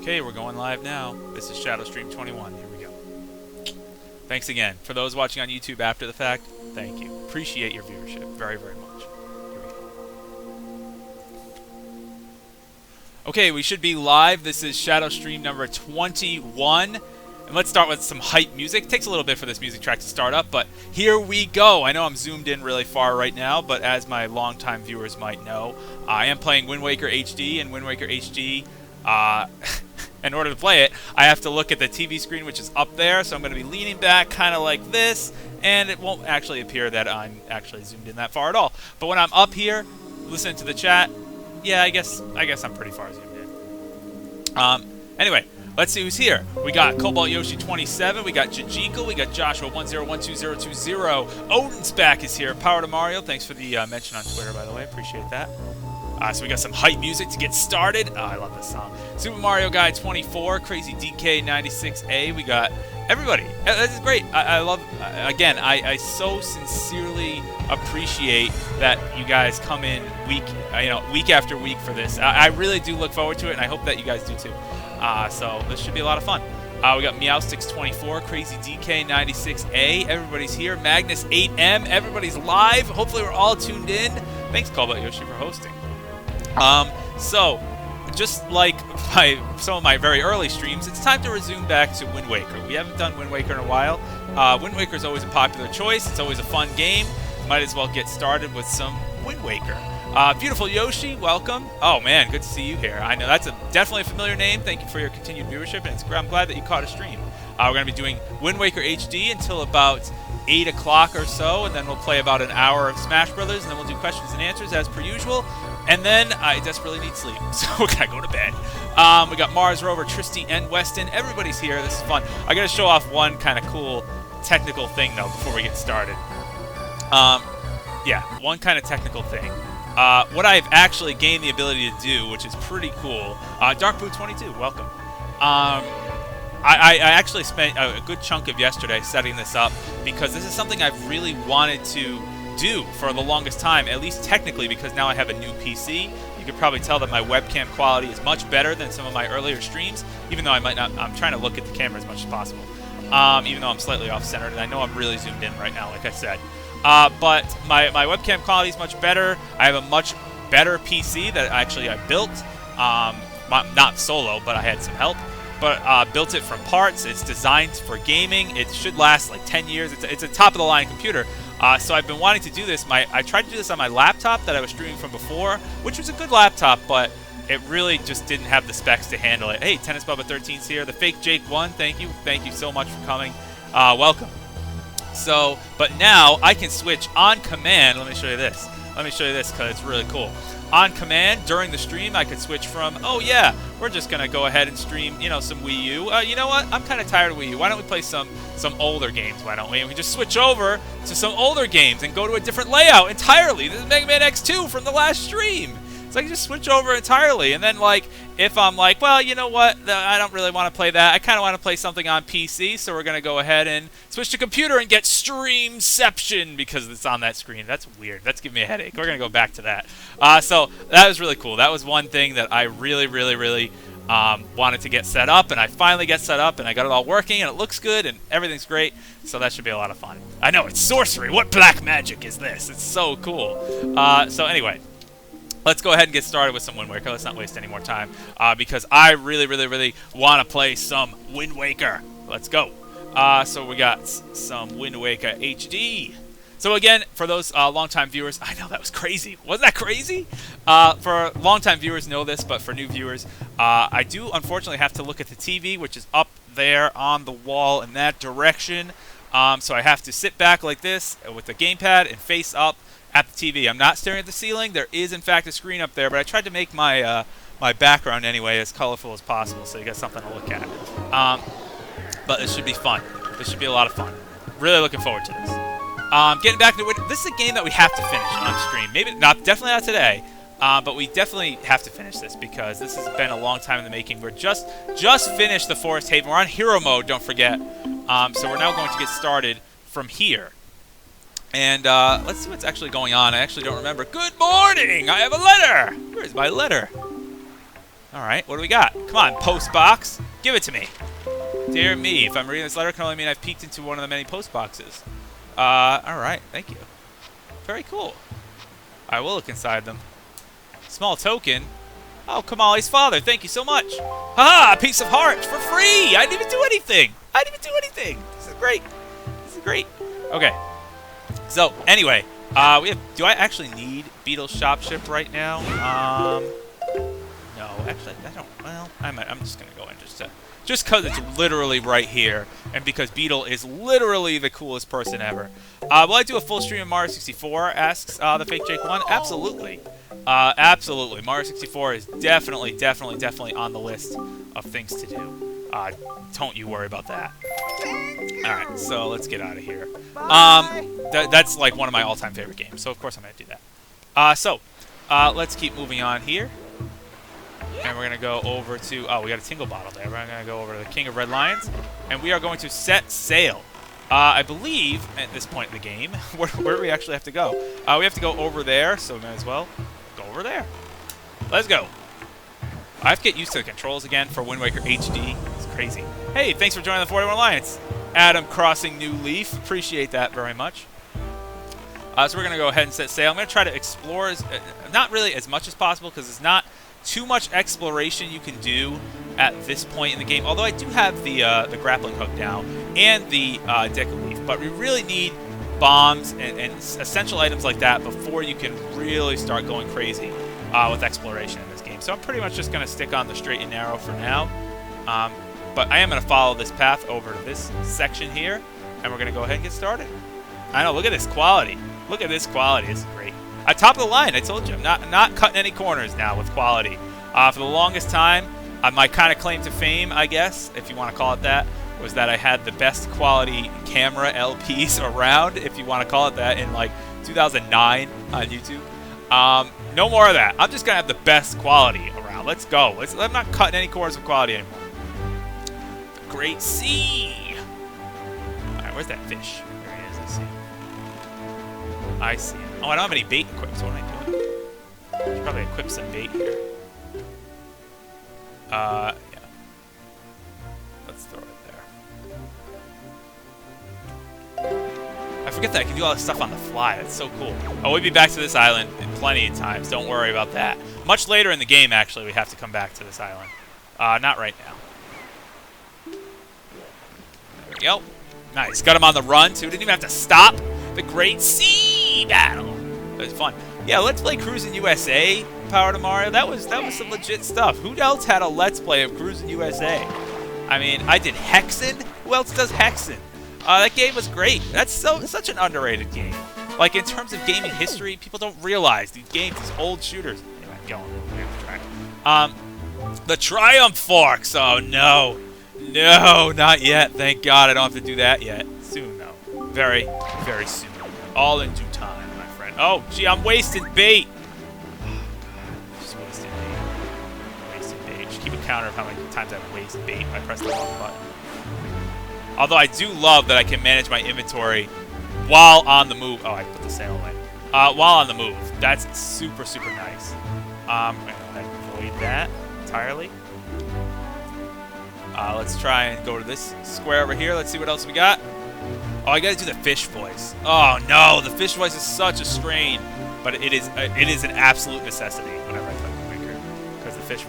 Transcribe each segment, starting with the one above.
Okay, we're going live now. This is ShadowStream 21. Here we go. Thanks again. For those watching on YouTube after the fact, thank you. Appreciate your viewership very, very much. Here we go. Okay, we should be live. This is ShadowStream number 21. And let's start with some hype music. It takes a little bit for this music track to start up, but here we go. I know I'm zoomed in really far right now, but as my longtime viewers might know, I am playing Wind Waker HD, and Wind Waker HD, in order to play it, I have to look at the TV screen, which is up there, so I'm going to be leaning back kind of like this, and it won't actually appear that I'm actually zoomed in that far at all. But when I'm up here, listening to the chat, yeah, I guess I'm pretty far zoomed in. Anyway, let's see who's here. We got Cobalt Yoshi 27, we got Jajikal, we got Joshua 1012020. Odin's back is here. Power to Mario, thanks for the mention on Twitter, by the way, appreciate that. So we got some hype music to get started. Oh, I love this song. Super Mario Guy 24, Crazy DK 96A. We got everybody. This is great. I love. Again, I so sincerely appreciate that you guys come in week after week for this. I really do look forward to it, and I hope that you guys do too. So this should be a lot of fun. We got Meowsticks 24, Crazy DK 96A. Everybody's here. Magnus 8M. Everybody's live. Hopefully we're all tuned in. Thanks, Cobalt Yoshi, for hosting. So, just like some of my very early streams, it's time to resume back to Wind Waker. We haven't done Wind Waker in a while. Wind Waker is always a popular choice. It's always a fun game. Might as well get started with some Wind Waker. Beautiful Yoshi, welcome. Oh man, good to see you here. I know that's definitely a familiar name. Thank you for your continued viewership, and I'm glad that you caught a stream. We're going to be doing Wind Waker HD until about 8 o'clock or so, and then we'll play about an hour of Smash Brothers, and then we'll do questions and answers as per usual. And then I desperately need sleep, so we're gonna go to bed. We got Mars Rover, Tristy, and Weston. Everybody's here. This is fun. I gotta show off one kind of cool technical thing though before we get started. Yeah, one kind of technical thing. What I've actually gained the ability to do, which is pretty cool. Darkboo22, welcome. I actually spent a good chunk of yesterday setting this up because this is something I've really wanted to do for the longest time, at least technically, because now I have a new PC. You could probably tell that my webcam quality is much better than some of my earlier streams, even though I might not. I'm trying to look at the camera as much as possible, even though I'm slightly off-centered, and I know I'm really zoomed in right now, like I said. But my webcam quality is much better. I have a much better PC that actually I built, not solo, but I had some help. But built it from parts. It's designed for gaming. It should last like 10 years. It's a top-of-the-line computer. So I've been wanting to do this. I tried to do this on my laptop that I was streaming from before, which was a good laptop, but it really just didn't have the specs to handle it. Hey, Tennis Bubba 13's here. The fake Jake 1, thank you. Thank you so much for coming. Welcome. So, but now I can switch on command. Let me show you this. Let me show you this because it's really cool. On command, during the stream, I could switch from, oh yeah, we're just going to go ahead and stream, some Wii U. You know what? I'm kind of tired of Wii U. Why don't we play some older games? Why don't we? And we just switch over to some older games and go to a different layout entirely. This is Mega Man X2 from the last stream. So I can just switch over entirely. And then, if I'm like, well, you know what? I don't really want to play that. I kind of want to play something on PC, so we're going to go ahead and switch to computer and get Streamception because it's on that screen. That's weird. That's giving me a headache. We're going to go back to that. So that was really cool. That was one thing that I really, really, really wanted to get set up, and I finally get set up, and I got it all working, and it looks good, and everything's great, so that should be a lot of fun. I know, it's sorcery. What black magic is this? It's so cool. So anyway, let's go ahead and get started with some Wind Waker. Let's not waste any more time, because I really, really, really want to play some Wind Waker. Let's go. So we got some Wind Waker HD. So again, for those longtime viewers, I know that was crazy. Wasn't that crazy? For longtime viewers know this, but for new viewers, I do unfortunately have to look at the TV, which is up there on the wall in that direction. So I have to sit back like this with the gamepad and face up at the TV. I'm not staring at the ceiling. There is, in fact, a screen up there, but I tried to make my my background anyway as colorful as possible, so you got something to look at. But this should be fun. This should be a lot of fun. Really looking forward to this. Getting back to it, this is a game that we have to finish on stream. Maybe not, definitely not today, but we definitely have to finish this because this has been a long time in the making. We're just finished the Forest Haven. We're on hero mode, don't forget. So we're now going to get started from here. And let's see what's actually going on. I actually don't remember. Good morning! I have a letter! Where's my letter? Alright, what do we got? Come on, post box. Give it to me. Dear me, if I'm reading this letter, it can only mean I've peeked into one of the many post boxes. Alright, thank you. Very cool. I will look inside them. Small token. Oh, Kamali's father, thank you so much. Haha, a piece of heart for free! I didn't even do anything! This is great. Okay. So, anyway, we have... Do I actually need Beetle's shop ship right now? No, actually, I don't... Well, I'm just going to go in just because it's literally right here, and because Beetle is literally the coolest person ever. Will I do a full stream of Mario 64, asks the fake Jake 1? Absolutely. Absolutely. Mario 64 is definitely on the list of things to do. Don't you worry about that. Alright, so let's get out of here. That's like one of my all-time favorite games, so of course I'm going to do that. Let's keep moving on here. And we're going to go over to... Oh, we got a tingle bottle there. We're going to go over to the King of Red Lions. And we are going to set sail. I believe, at this point in the game, where do we actually have to go? We have to go over there, so we might as well go over there. Let's go. I have to get used to the controls again for Wind Waker HD. It's crazy. Hey, thanks for joining the 41 Alliance. Adam crossing New Leaf. Appreciate that very much. So we're going to go ahead and set sail. I'm going to try to explore, not really as much as possible, because it's not too much exploration you can do at this point in the game. Although I do have the grappling hook down and the Deku Leaf, but we really need bombs and essential items like that before you can really start going crazy with exploration in this game. So I'm pretty much just going to stick on the straight and narrow for now. But I am going to follow this path over to this section here, and we're going to go ahead and get started. I know, look at this quality. Look at this quality. It's great. Top of the line, I told you. I'm not cutting any corners now with quality. For the longest time, my kind of claim to fame, I guess, if you want to call it that, was that I had the best quality camera LPs around, if you want to call it that, in like 2009 on YouTube. No more of that. I'm just going to have the best quality around. Let's go. I'm not cutting any corners with quality anymore. The Great Sea. All right, where's that fish? There he is. I see him. Oh, I don't have any bait equipped, so what am I doing? I should probably equip some bait here. Yeah. Let's throw it there. I forget that I can do all this stuff on the fly. That's so cool. Oh, we'll be back to this island in plenty of times. Don't worry about that. Much later in the game, actually, we have to come back to this island. Not right now. There we go. Nice. Got him on the run, too. Didn't even have to stop the Great Sea battle. It was fun. Yeah, Let's Play Cruisin' USA, Power to Mario. That was some legit stuff. Who else had a Let's Play of Cruisin' USA? I mean, I did Hexen. Who else does Hexen? That game was great. That's such an underrated game. Like, in terms of gaming history, people don't realize these games, these old shooters. Anyway, I'm going over the track. The Triumph Forks. Oh, no. No, not yet. Thank God I don't have to do that yet. Soon, though. Very, very soon. All in due time, my friend. Oh, gee, I'm wasting bait. Oh, God. Just wasting bait. Wasting bait. Just keep a counter of how many times I waste bait when I press the wrong button. Although I do love that I can manage my inventory while on the move. Oh, I put the sail away. While on the move. That's super, super nice. I'm going to avoid that entirely. Let's try and go to this square over here. Let's see what else we got. Oh, I gotta do the fish voice. Oh no, the fish voice is such a strain, but it is an absolute necessity whenever I play Wind Waker, because the fish.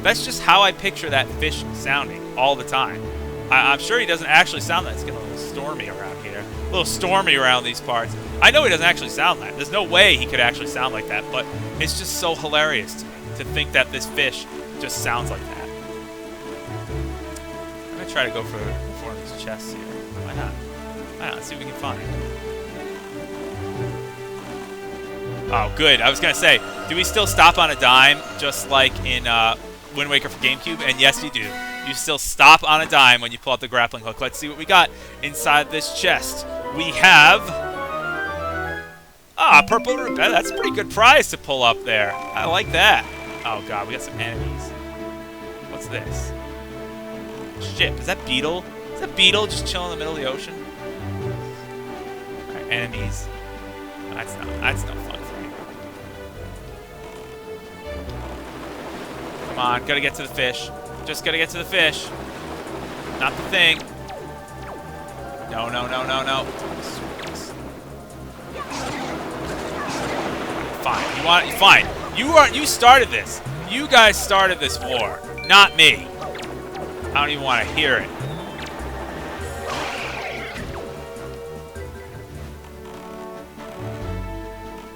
That's just how I picture that fish sounding all the time. I'm sure he doesn't actually sound that. It's getting a little stormy around here, a little stormy around these parts. I know he doesn't actually sound that. There's no way he could actually sound like that, but it's just so hilarious to me to think that this fish just sounds like that. I'm gonna try to go for one of these chests here. Why not? Let's see what we can find. Oh, good. I was going to say, do we still stop on a dime, just like in Wind Waker for GameCube? And yes, you do. You still stop on a dime when you pull out the grappling hook. Let's see what we got inside this chest. We have... purple root. That's a pretty good prize to pull up there. I like that. Oh, God, we got some enemies. What's this? Shit, is that Beetle? Is that Beetle just chilling in the middle of the ocean? Enemies. That's no fun for me. Come Come on, gotta get to the fish. Just gotta get to the fish. Not the thing. No, no, no, no, no. Fine. You want? Fine. You started this. You guys started this war, not me. I don't even want to hear it.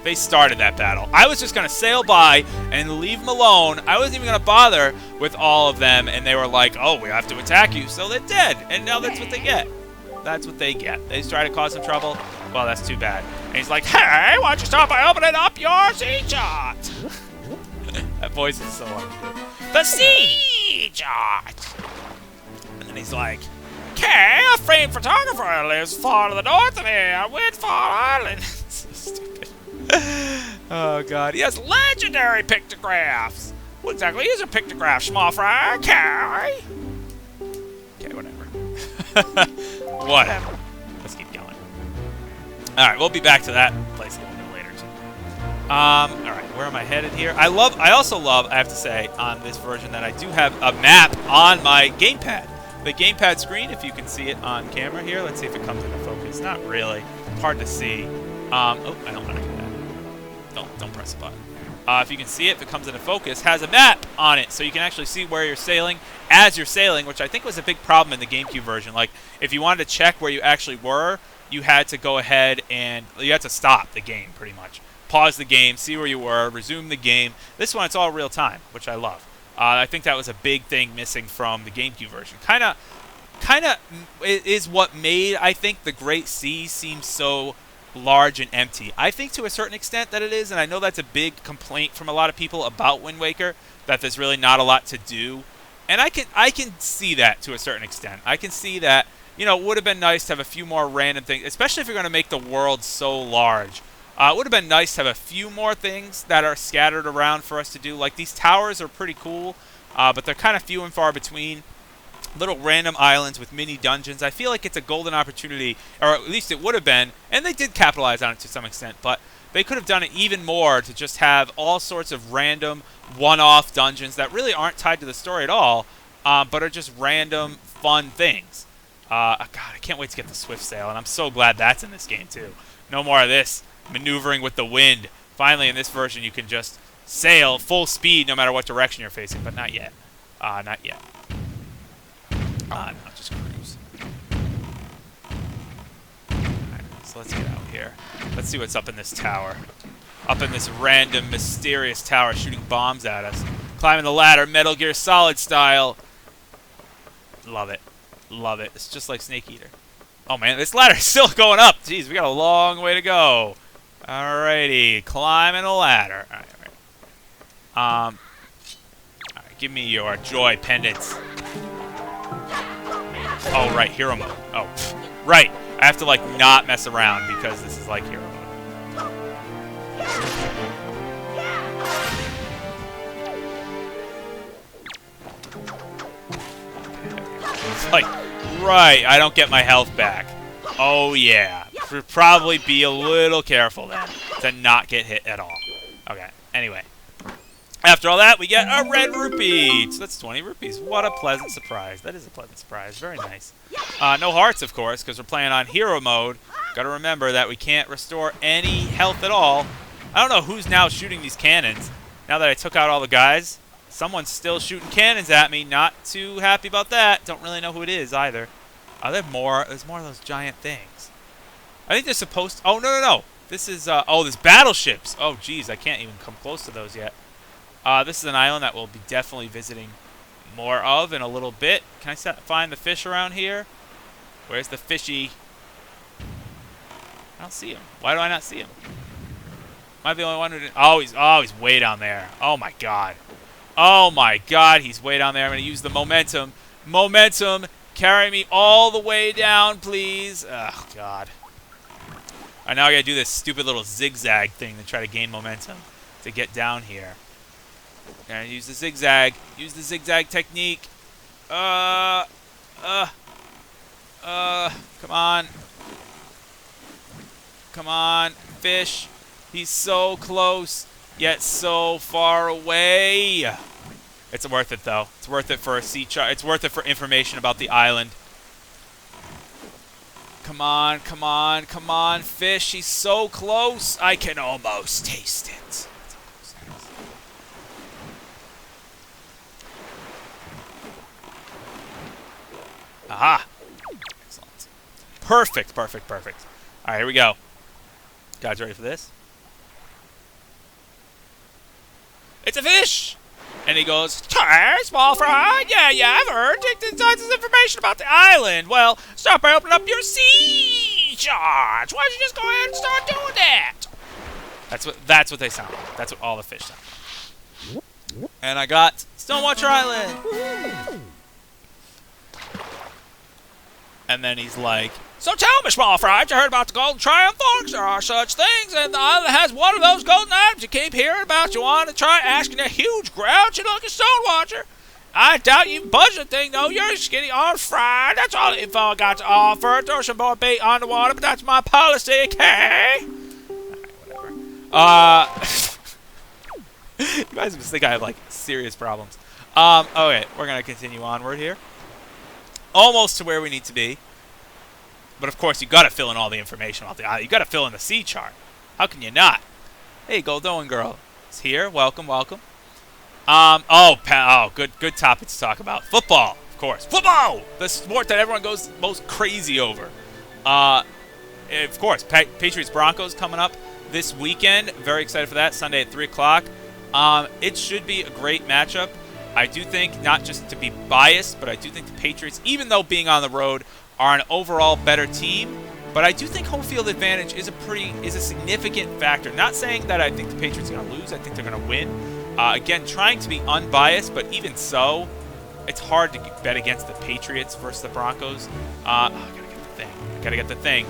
They started that battle. I was just going to sail by and leave them alone. I wasn't even going to bother with all of them, and they were like, oh, we have to attack you. So they did, and now that's what they get. That's what they get. They try to cause some trouble. Well, that's too bad. And he's like, hey, why don't you start by opening up your siege art? That voice is so wonderful. The siege art. And then he's like, okay, a famed photographer lives far to the north of here, Windfall Island. So stupid. Oh, God. He has legendary pictographs. What exactly is a pictograph, small fry? Okay. Okay, whatever. Whatever. Let's keep going. Alright, we'll be back to that place a little bit later, too. Alright, where am I headed here? I also love, I have to say, on this version that I do have a map on my gamepad. The gamepad screen, if you can see it on camera here. Let's see if it comes into focus. Not really. Hard to see. Oh, I don't want to do that. Don't press the button. If you can see it, if it comes into focus, has a map on it, so you can actually see where you're sailing as you're sailing, which I think was a big problem in the GameCube version. Like, if you wanted to check where you actually were, you had to go ahead and you had to stop the game, pretty much. Pause the game, see where you were, resume the game. This one, it's all real time, which I love. I think that was a big thing missing from the GameCube version. Kind of is what made, I think, the Great Sea seem so large and empty. I think to a certain extent that it is, and I know that's a big complaint from a lot of people about Wind Waker, that there's really not a lot to do. And I can see that to a certain extent. I can see that, you know, it would have been nice to have a few more random things, especially if you're going to make the world so large. It would have been nice to have a few more things that are scattered around for us to do. Like, these towers are pretty cool, but they're kind of few and far between. Little random islands with mini dungeons. I feel like it's a golden opportunity, or at least it would have been, and they did capitalize on it to some extent, but they could have done it even more to just have all sorts of random one-off dungeons that really aren't tied to the story at all, but are just random fun things. God, I can't wait to get the Swift Sail, and I'm so glad that's in this game too. No more of this maneuvering with the wind. Finally, in this version, you can just sail full speed no matter what direction you're facing, but not yet. Not yet. No, just cruise. Alright, so let's get out here. Let's see what's up in this tower. Up in this random, mysterious tower shooting bombs at us. Climbing the ladder, Metal Gear Solid style. Love it. Love it. It's just like Snake Eater. Oh man, this ladder is still going up. Jeez, we got a long way to go. Alrighty, climbing the ladder. Alright. Alright, give me your joy pendants. Oh, right, hero mode. Oh, right. I have to, like, not mess around because this is, like, hero mode. It's like, right, I don't get my health back. Oh, yeah. Should probably be a little careful, then, to not get hit at all. Okay, anyway. After all that, we get a red rupee. So that's 20 rupees. What a pleasant surprise. That is a pleasant surprise. Very nice. No hearts, of course, because we're playing on hero mode. Got to remember that we can't restore any health at all. I don't know who's now shooting these cannons. Now that I took out all the guys, someone's still shooting cannons at me. Not too happy about that. Don't really know who it is either. There's more of those giant things. I think they're supposed to... Oh, no. This is... oh, there's battleships. Oh, geez. I can't even come close to those yet. This is an island that we'll be definitely visiting more of in a little bit. Can I find the fish around here? Where's the fishy? I don't see him. Why do I not see him? Am I the only one who didn't? Oh, he's way down there. Oh, my God. Oh, my God. He's way down there. I'm going to use the momentum. Momentum. Carry me all the way down, please. Oh, God. All right, now I got to do this stupid little zigzag thing to try to gain momentum to get down here. And use the zigzag. Use the zigzag technique. Come on. Come on, fish. He's so close, yet so far away. It's worth it, though. It's worth it for a sea chart. It's worth it for information about the island. Come on, come on, come on, fish. He's so close. I can almost taste it. Aha. Excellent. Perfect, perfect, perfect. All right, here we go. Guys, ready for this? It's a fish! And he goes, "Hey, small fry, yeah, I've heard. Take this information about the island. Well, start by opening up your sea charts. Why don't you just go ahead and start doing that?" That's what they sound like. That's what all the fish sound like. And I got Stonewatcher Island. And then he's like, "So tell me, small fry, you heard about the Golden Triumph Forks? There are such things, and the island has one of those golden items you keep hearing about. You want to try asking a huge, grouchy-looking Stonewatcher? I doubt you budge the thing, though. You're skinny on fried. That's all the info I got to offer. Throw some more bait on the water, but that's my policy, okay?" Alright, whatever. You guys must think I have, like, serious problems. Okay, we're going to continue onward here. Almost to where we need to be. But, of course, you got to fill in all the information about the island. You got to fill in the sea chart. How can you not? Hey, Goldoan girl. It's here. Welcome, welcome. Good topic to talk about. Football, of course. Football! The sport that everyone goes most crazy over. Of course, Patriots-Broncos coming up this weekend. Very excited for that. Sunday at 3 o'clock. It should be a great matchup. I do think, not just to be biased, but I do think the Patriots, even though being on the road, are an overall better team. But I do think home field advantage is a significant factor. Not saying that I think the Patriots are going to lose. I think they're going to win. Again, trying to be unbiased, but even so, it's hard to bet against the Patriots versus the Broncos. I gotta get the thing.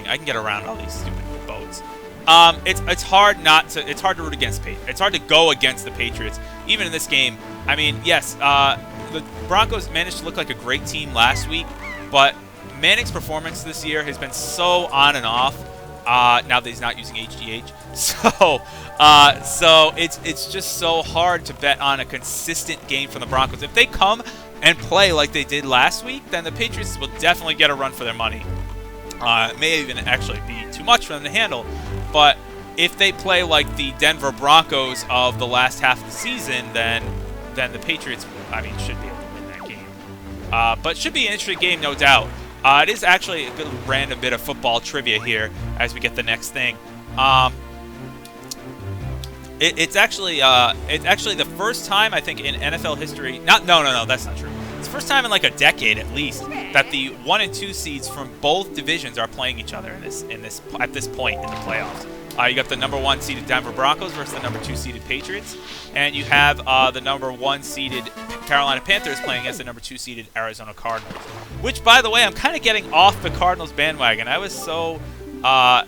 I can get around all these stupid boats. It's hard to root against Patriots. It's hard to go against the Patriots, even in this game. I mean, yes, the Broncos managed to look like a great team last week, but Manning's performance this year has been so on and off. Now that he's not using HGH, so it's just so hard to bet on a consistent game from the Broncos. If they come and play like they did last week, then the Patriots will definitely get a run for their money. It may even actually be too much for them to handle. But if they play like the Denver Broncos of the last half of the season, then the Patriots, should be able to win that game. But should be an interesting game, no doubt. It is actually a good random bit of football trivia here as we get the next thing. It's actually the first time I think in NFL history. No, that's not true. It's the first time in like a decade at least that the 1 and 2 seeds from both divisions are playing each other at this point in the playoffs. You got the number 1 seeded Denver Broncos versus the number 2 seeded Patriots, and you have the number 1 seeded Carolina Panthers playing against the number 2 seeded Arizona Cardinals. Which, by the way, I'm kind of getting off the Cardinals bandwagon. I was so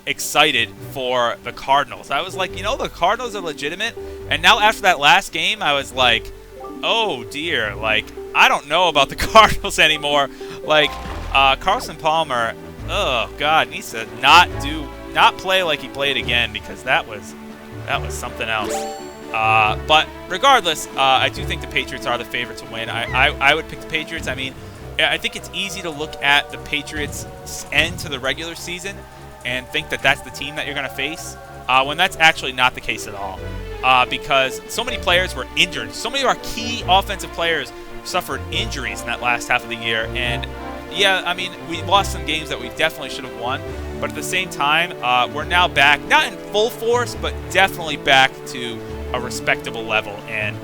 excited for the Cardinals. I was like, the Cardinals are legitimate. And now after that last game, I was like, oh dear, like I don't know about the Cardinals anymore. Like Carson Palmer, oh god, needs to not play like he played again, because that was something else. But regardless, I do think the Patriots are the favorite to win. I would pick the Patriots. I think it's easy to look at the Patriots' end to the regular season and think that that's the team that you're going to face, when that's actually not the case at all. Because so many players were injured. So many of our key offensive players suffered injuries in that last half of the year. And, yeah, we lost some games that we definitely should have won. But at the same time, we're now back, not in full force, but definitely back to a respectable level. And,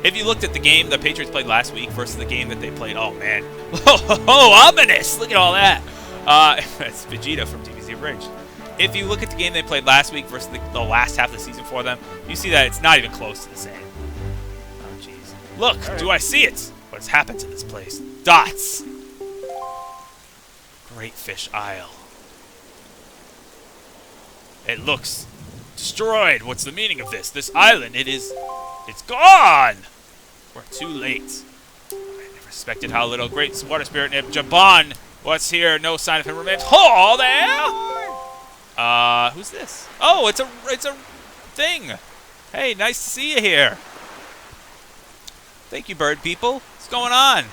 if you looked at the game the Patriots played last week versus the game that they played, oh, man. Oh, ominous! Look at all that. That's Vegeta from DBZ Abridged. If you look at the game they played last week versus the last half of the season for them, you see that it's not even close to the same. Oh, jeez. Look, do I see it? What's happened to this place? Dots. Great Fish Isle. It looks destroyed. What's the meaning of this? This island, it's gone! We're too late. I never suspected how little great water spirit named Jabon was here. No sign of him remains. Oh, there! Who's this? Oh, it's a thing. Hey, nice to see you here. Thank you, bird people. What's going on?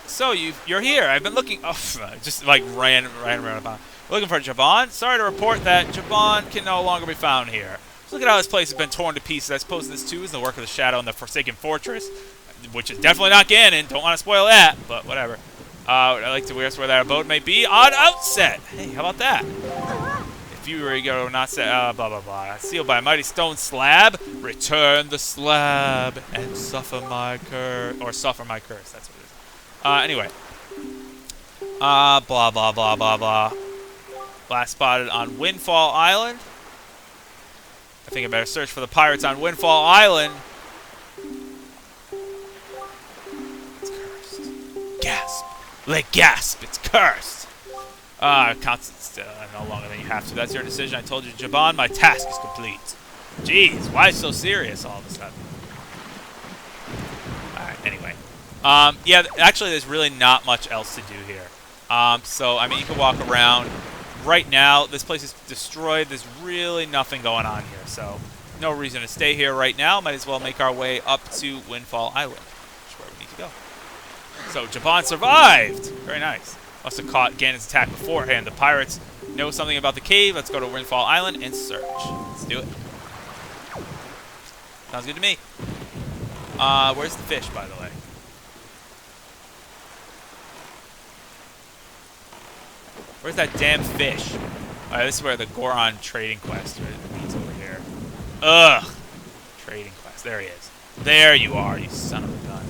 So you're here. I've been looking. Oh, just like ran around about. Looking for Jabon. Sorry to report that Jabon can no longer be found here. Just look at how this place has been torn to pieces. I suppose this too is the work of the Shadow and the Forsaken Fortress, which is definitely not Ganon. Don't want to spoil that, but whatever. I'd like to guess where that abode may be on outset. Hey, how about that? If you were to not say, blah, blah, blah. Sealed by a mighty stone slab, return the slab and suffer my curse. Or suffer my curse, that's what it is. Anyway. Blah, blah, blah, blah, blah. Last spotted on Windfall Island. I think I better search for the pirates on Windfall Island. It's cursed. Gasp. Like gasp, it's cursed. Constant no longer than you have to. That's your decision. I told you, Jabon, my task is complete. Jeez, why so serious all of a sudden? Alright, anyway. Yeah, actually, there's really not much else to do here. So, I mean, you can walk around. Right now, this place is destroyed. There's really nothing going on here. So, no reason to stay here right now. Might as well make our way up to Windfall Island, which is where we need to go. So, Jabon survived! Very nice. Must have caught Ganon's attack beforehand. The pirates know something about the cave. Let's go to Windfall Island and search. Let's do it. Sounds good to me. Where's the fish, by the way? Where's that damn fish? Alright, this is where the Goron trading quest meets over here. Ugh! Trading quest. There he is. There you are, you son of a gun.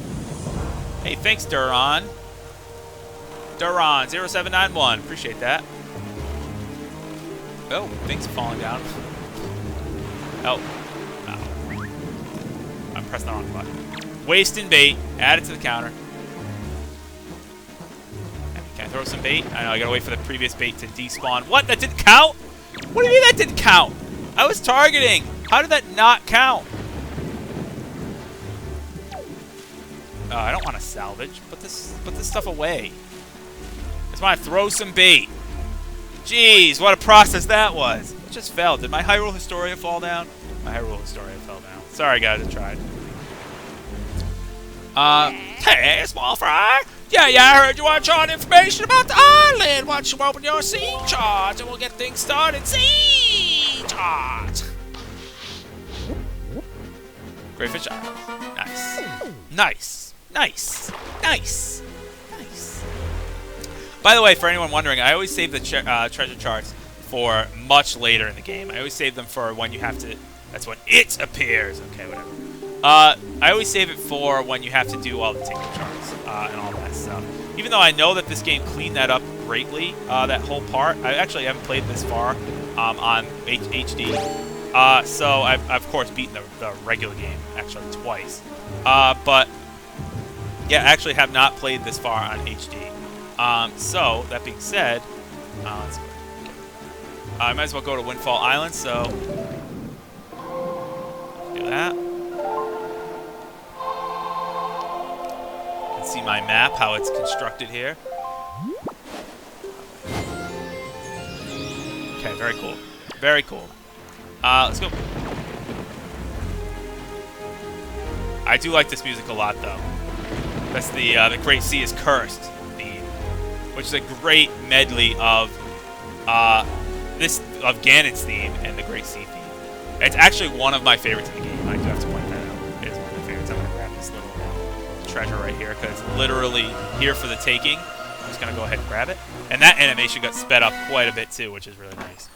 Hey, thanks, Duran. Duran, 0791. Appreciate that. Oh, things are falling down. Oh. No. I'm pressing the wrong button. Wasting bait. Add it to the counter. Can I throw some bait? I know, I gotta wait for the previous bait to despawn. What? That didn't count? What do you mean that didn't count? I was targeting. How did that not count? I don't want to salvage. Put this stuff away. I just want to throw some bait. Jeez, what a process that was. It just fell. Did my Hyrule Historia fall down? My Hyrule Historia fell down. Sorry, guys, I tried. Hey, small fry. Yeah, I heard you want to chart information about the island. Why don't you open your sea chart and we'll get things started. Sea chart. Great fish Island. Nice. Nice. Nice. Nice. Nice. By the way, for anyone wondering, I always save the treasure charts for much later in the game. I always save them for when you have to... That's when it appears. Okay, whatever. I always save it for when you have to do all the tinker charts and all that stuff. Even though I know that this game cleaned that up greatly, that whole part. I actually haven't played this far on HD. So I've, of course, beaten the regular game, actually, twice. But, yeah, I actually have not played this far on HD. So, that being said, let's go. I might as well go to Windfall Island, so... do that. You can see my map, how it's constructed here. Okay, very cool. Very cool. Let's go. I do like this music a lot, though. That's the Great Sea is Cursed theme, which is a great medley of Ganon's theme and the Great Sea theme. It's actually one of my favorites in the game. I do have to point that out. It is one of my favorites. I'm gonna grab this little treasure right here because it's literally here for the taking. I'm just gonna go ahead and grab it, and that animation got sped up quite a bit too, which is really nice.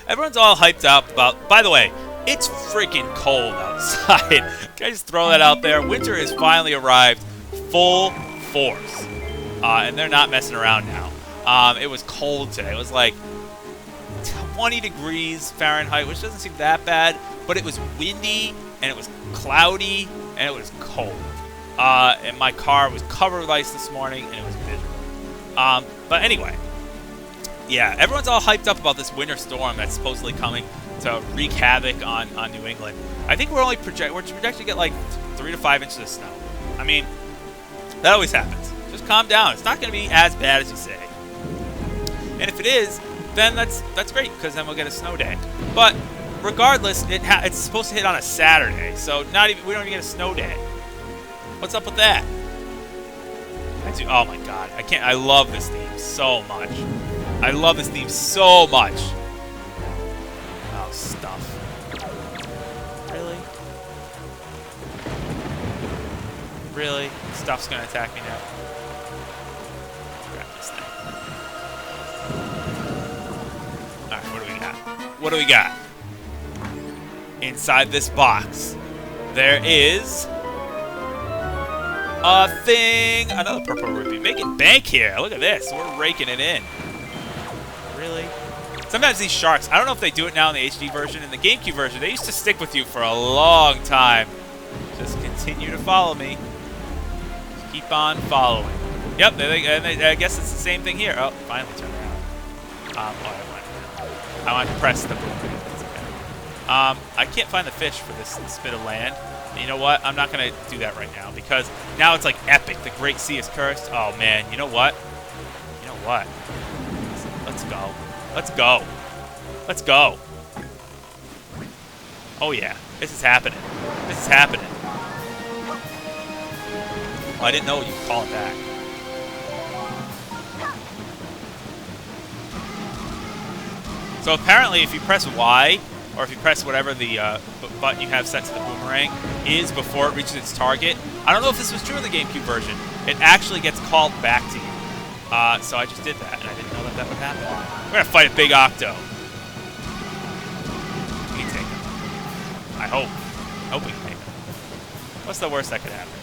Everyone's all hyped up about... By the way, it's freaking cold outside. Can I just throw that out there? Winter has finally arrived full force. And they're not messing around now. It was cold today. It was like 20 degrees Fahrenheit, which doesn't seem that bad. But it was windy, and it was cloudy, and it was cold. And my car was covered with ice this morning, and it was miserable. But anyway... Yeah, everyone's all hyped up about this winter storm that's supposedly coming to wreak havoc on New England. I think we're projected to get like 3 to 5 inches of snow. I mean, that always happens. Just calm down. It's not going to be as bad as you say. And if it is, then that's great, because then we'll get a snow day. But regardless, it's supposed to hit on a Saturday, so we don't even get a snow day. What's up with that? Oh my god, I love this theme so much. I love this theme so much. Oh, stuff. Really? Really? Stuff's gonna attack me now. Grab this thing. Alright, what do we got? What do we got? Inside this box, there is a thing. Another purple rupee. Making bank here. Look at this. We're raking it in. Really? Sometimes these sharks, I don't know if they do it now in the HD version. In the GameCube version, they used to stick with you for a long time. Just continue to follow me. Just keep on following. Yep, I guess it's the same thing here. Oh, finally turned around. I want to press the boomerang. I can't find the fish for this bit of land. And you know what? I'm not going to do that right now because now it's like epic. The Great Sea is cursed. Oh, man. You know what? You know what? Let's go. Let's go. Let's go. Oh, yeah. This is happening. This is happening. Oh, I didn't know you could call it back. So apparently if you press Y, or if you press whatever the button you have set to the boomerang is before it reaches its target, I don't know if this was true in the GameCube version, it actually gets called back to you. So I just did that, and I didn't know that that would happen. We're going to fight a big Octo. We can take him. I hope. I hope we can take him. What's the worst that could happen?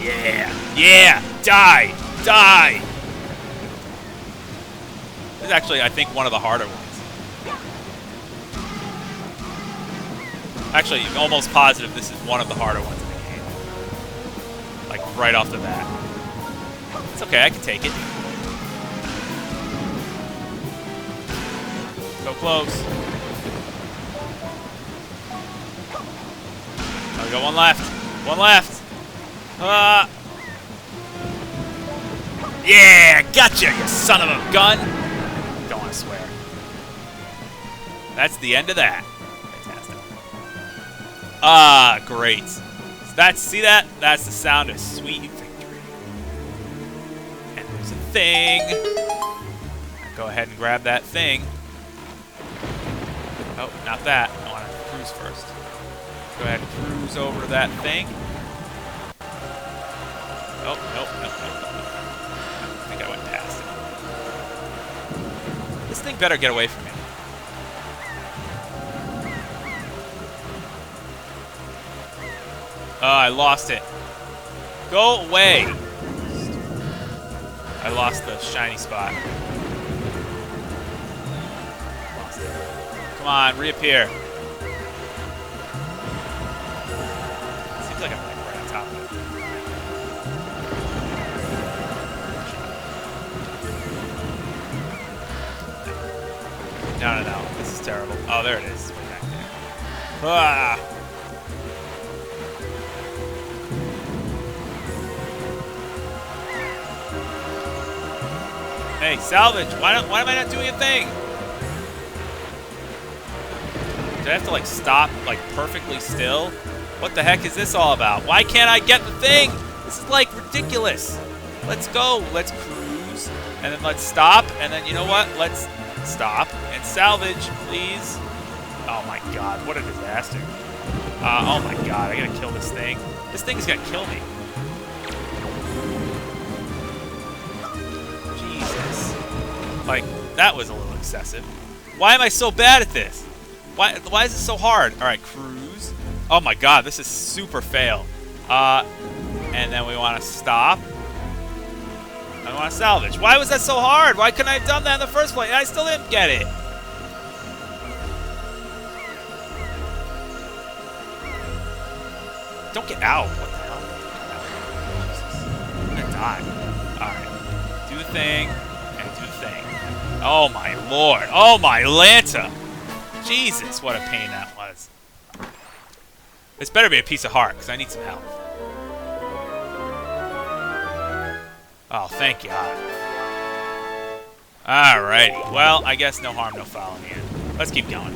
Yeah! Yeah! Die! Die! This is actually, I think, one of the harder ones. Actually, I'm almost positive this is one of the harder ones in the game. Like, right off the bat. It's okay, I can take it. So close. Oh, we got one left. One left. Yeah, gotcha, you son of a gun. Don't want to swear. That's the end of that. Fantastic. Great. So see that? That's the sound of sweet victory. And there's a thing. Go ahead and grab that thing. Oh, not that. I want to cruise first. Go ahead and cruise over to that thing. Oh, nope. I think I went past it. This thing better get away from me. Oh, I lost it. Go away. I lost the shiny spot. Lost it. Come on, reappear. Seems like I'm like right on top of it. No. This is terrible. Oh, there it is. Way back there. Ah! Hey, salvage! Why am I not doing a thing? Do I have to, like, stop, like, perfectly still? What the heck is this all about? Why can't I get the thing? This is, like, ridiculous. Let's go. Let's cruise. And then let's stop. And then, you know what? Let's stop and salvage, please. Oh my god, what a disaster. Oh my god, I gotta kill this thing. This thing is gonna kill me. Jesus. Like, that was a little excessive. Why am I so bad at this? Why is it so hard? Alright, cruise. Oh my god, this is super fail. And then we want to stop. I want to salvage. Why was that so hard? Why couldn't I have done that in the first place? I still didn't get it. Don't get out. What the hell? Jesus. I'm gonna die. Alright. Do the thing. And do the thing. Oh my lord. Oh my Lanta. Jesus, what a pain that was. This better be a piece of heart, because I need some help. Oh, thank God. Alrighty. Well, I guess no harm, no foul in the end. Let's keep going.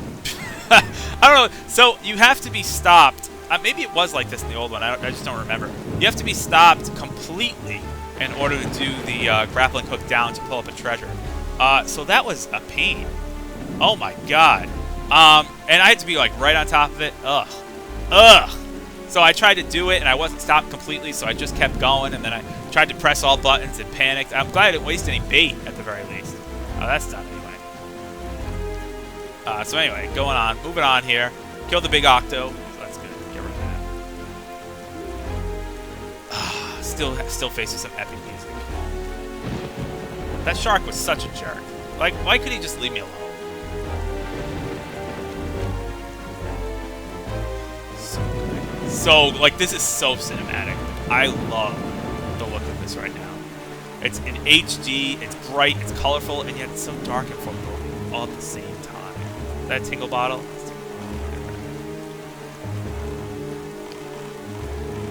I don't know. So, you have to be stopped. Maybe it was like this in the old one. I just don't remember. You have to be stopped completely in order to do the grappling hook down to pull up a treasure. So that was a pain. Oh my God. And I had to be like right on top of it. Ugh. Ugh. So I tried to do it and I wasn't stopped completely, so I just kept going, and then I tried to press all buttons and panicked. I'm glad I didn't waste any bait at the very least. Oh, that's done anyway. So anyway, going on, moving on here. Killed the big octo. So that's good. Get rid of that. Still faces some epic music. That shark was such a jerk. Like, why couldn't he just leave me alone? So, like, this is so cinematic. I love the look of this right now. It's in HD, it's bright, it's colorful, and yet it's so dark and foreboding all at the same time. That tingle bottle?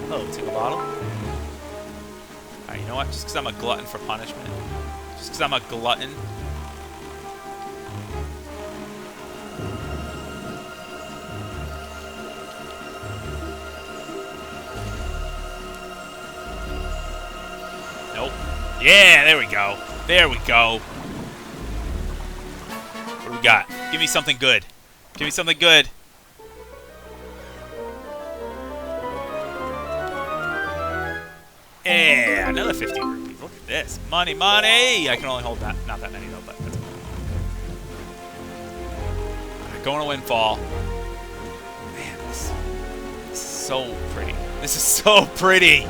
Hello, tingle bottle. Alright, you know what? Just because I'm a glutton for punishment. Just because I'm a glutton. Nope. Yeah, there we go. There we go. What do we got? Give me something good. Give me something good. Yeah, another 50 rupees. Look at this. Money, money! I can only hold that. Not that many, though, but that's cool. Right, going to Windfall. Man, this is so pretty. This is so pretty!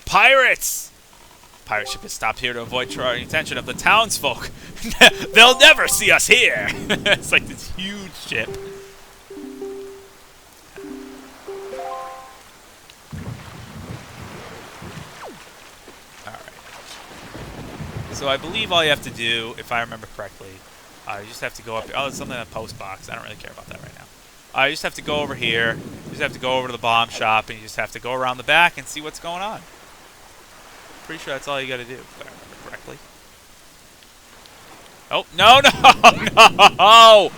Pirates! Pirate ship is stopped here to avoid drawing attention of the townsfolk. They'll never see us here! It's like this huge ship. Alright. So I believe all you have to do, if I remember correctly, you just have to go up here. Oh, there's something in a post box. I don't really care about that right now. You just have to go over here. You just have to go over to the bomb shop, and you just have to go around the back and see what's going on. Pretty sure that's all you gotta do, if I remember correctly. Oh, no, no, no!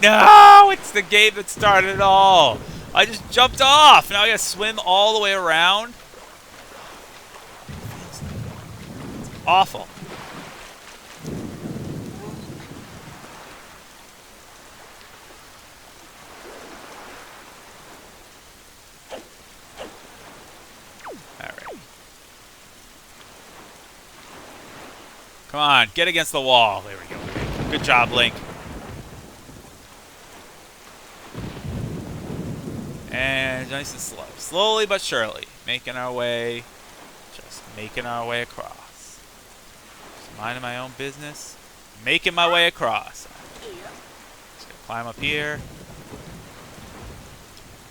No! It's the game that started it all! I just jumped off! Now I gotta swim all the way around? It's awful. Come on, get against the wall. There we go. Good job, Link. And nice and slow. Slowly but surely. Making our way. Just making our way across. Just minding my own business. Making my way across. Just gonna climb up here.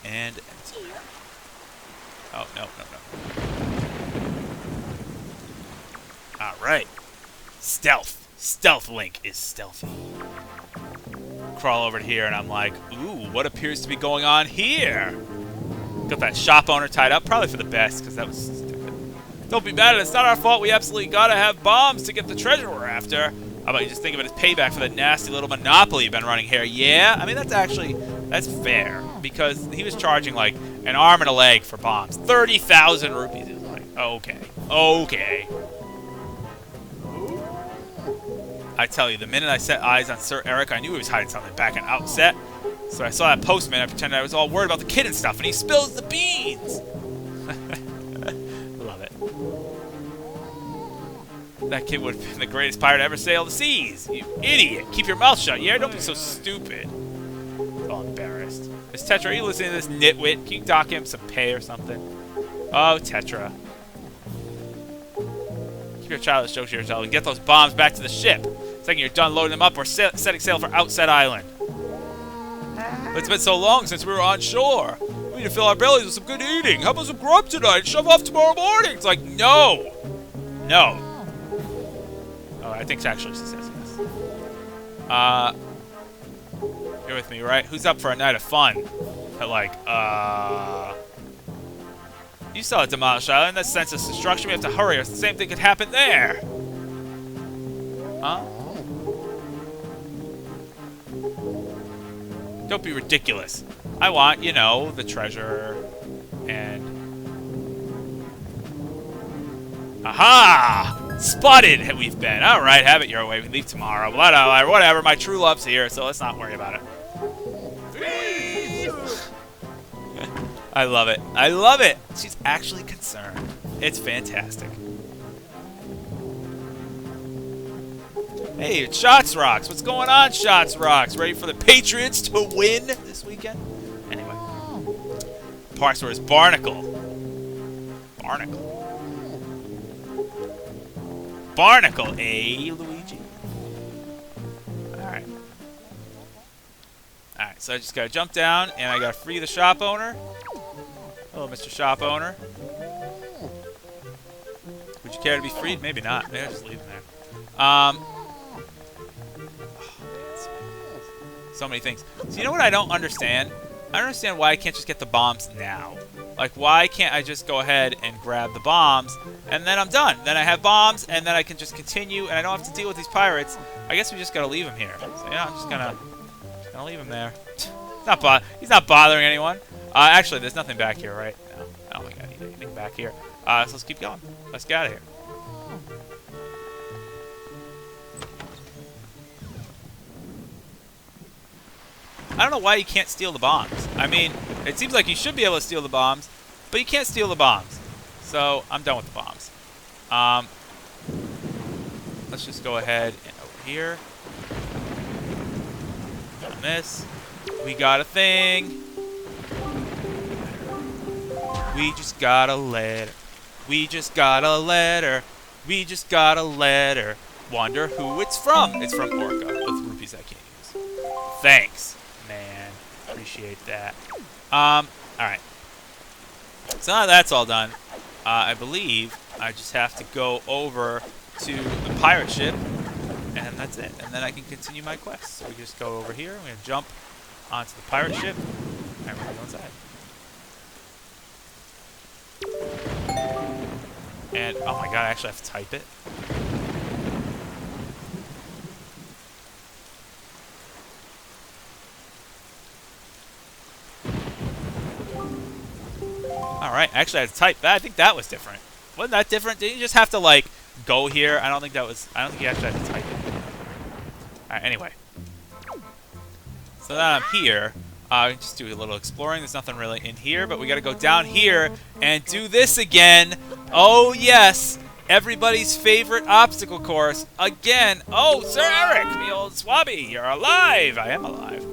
And enter. Oh, no, no, no. Alright. Stealth. Stealth Link is stealthy. Crawl over to here and I'm like, ooh, what appears to be going on here? Got that shop owner tied up, probably for the best, because that was stupid. Don't be mad, it's not our fault. We absolutely gotta have bombs to get the treasure we're after. How about you just think of it as payback for the nasty little monopoly you've been running here? Yeah, I mean, that's fair, because he was charging like an arm and a leg for bombs. 30,000 rupees. It was like, okay, okay. I tell you, the minute I set eyes on Sir Eric, I knew he was hiding something back in Outset. So I saw that postman, I pretended I was all worried about the kid and stuff, and he spills the beans! Love it. That kid would have been the greatest pirate to ever sail the seas! You idiot! Keep your mouth shut, yeah? Don't be so stupid. All embarrassed. Is Tetra, are you listening to this nitwit? Can you dock him some pay or something? Oh, Tetra. Keep your childish jokes to yourself and get those bombs back to the ship. Second you're done loading them up, we're setting sail for Outset Island. But it's been so long since we were on shore. We need to fill our bellies with some good eating. How about some grub tonight? Shove off tomorrow morning. It's like, no. No. I think actually she says yes. You're with me, right? Who's up for a night of fun? But like, you saw a demolished island. That senseless destruction. We have to hurry, or the same thing could happen there. Huh? Don't be ridiculous. I want, you know, the treasure and... Aha! Spotted we've been. Alright, have it your way. We leave tomorrow. Whatever. My true love's here, so let's not worry about it. I love it. I love it. She's actually concerned. It's fantastic. Hey, it's Shots Rocks. What's going on, Shots Rocks? Ready for the Patriots to win this weekend? Anyway. Parks where is Barnacle. Barnacle. Barnacle, eh, Luigi? Alright. Alright, so I just gotta jump down and I gotta free the shop owner. Hello, Mr. Shop Owner. Would you care to be freed? Maybe not. Maybe I'll just leave him there. So many things. So you know what I don't understand? I don't understand why I can't just get the bombs now. Like, why can't I just go ahead and grab the bombs, and then I'm done? Then I have bombs, and then I can just continue, and I don't have to deal with these pirates. I guess we just gotta leave him here. So yeah, I'm just gonna leave him there. He's not bothering anyone. Actually, there's nothing back here, right? No, I don't think I need anything back here. So let's keep going. Let's get out of here. I don't know why you can't steal the bombs. I mean, it seems like you should be able to steal the bombs, but you can't steal the bombs. So I'm done with the bombs. Let's just go ahead and over here. On this. We got a thing. We just got a letter. We just got a letter. We just got a letter. Wonder who it's from. It's from Orca with rupees I can't use. Thanks, man. Appreciate that. Alright. So now that's all done. I believe I just have to go over to the pirate ship, and that's it. And then I can continue my quest. So we just go over here. We're going to jump onto the pirate ship, and we're going to go inside. And, oh my god, I actually have to type it. Alright, actually I had to type that. I think that was different. Wasn't that different? Didn't you just have to, like, go here? I don't think you actually had to type it. Alright, anyway. So now I'm here. Just do a little exploring. There's nothing really in here, but we gotta go down here and do this again. Oh, yes. Everybody's favorite obstacle course. Again. Oh, Sir Eric, the old swabby. You're alive. I am alive.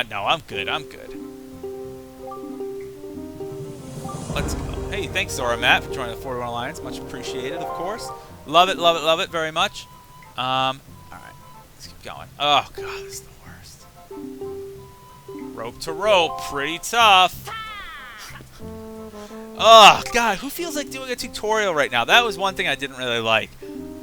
No, I'm good. I'm good. Let's go. Hey, thanks, Zora Matt, for joining the 41 Alliance. Much appreciated, of course. Love it, love it, love it very much. Alright. Let's keep going. Oh, God, this is the worst. Rope to rope. Pretty tough. Oh, God, who feels like doing a tutorial right now? That was one thing I didn't really like.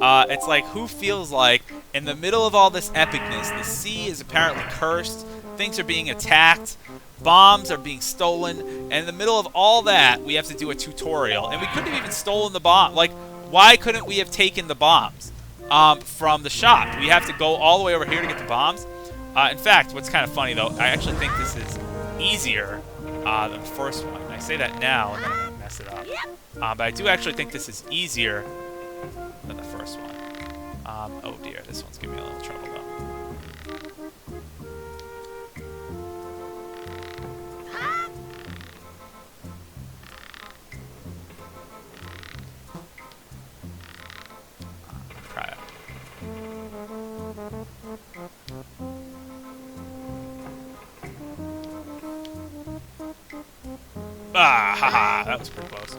It's like, who feels like, in the middle of all this epicness, the sea is apparently cursed, things are being attacked, bombs are being stolen, and in the middle of all that, we have to do a tutorial. And we couldn't have even stolen the bomb. Like, why couldn't we have taken the bombs from the shop? We have to go all the way over here to get the bombs. In fact, what's kind of funny, though, I actually think this is easier than the first one. And I say that now, and then I'm going to mess it up. But I do actually think this is easier than the first one. Oh, dear. This one's giving me a little trouble, though. Try it. Ah, haha, that was pretty close.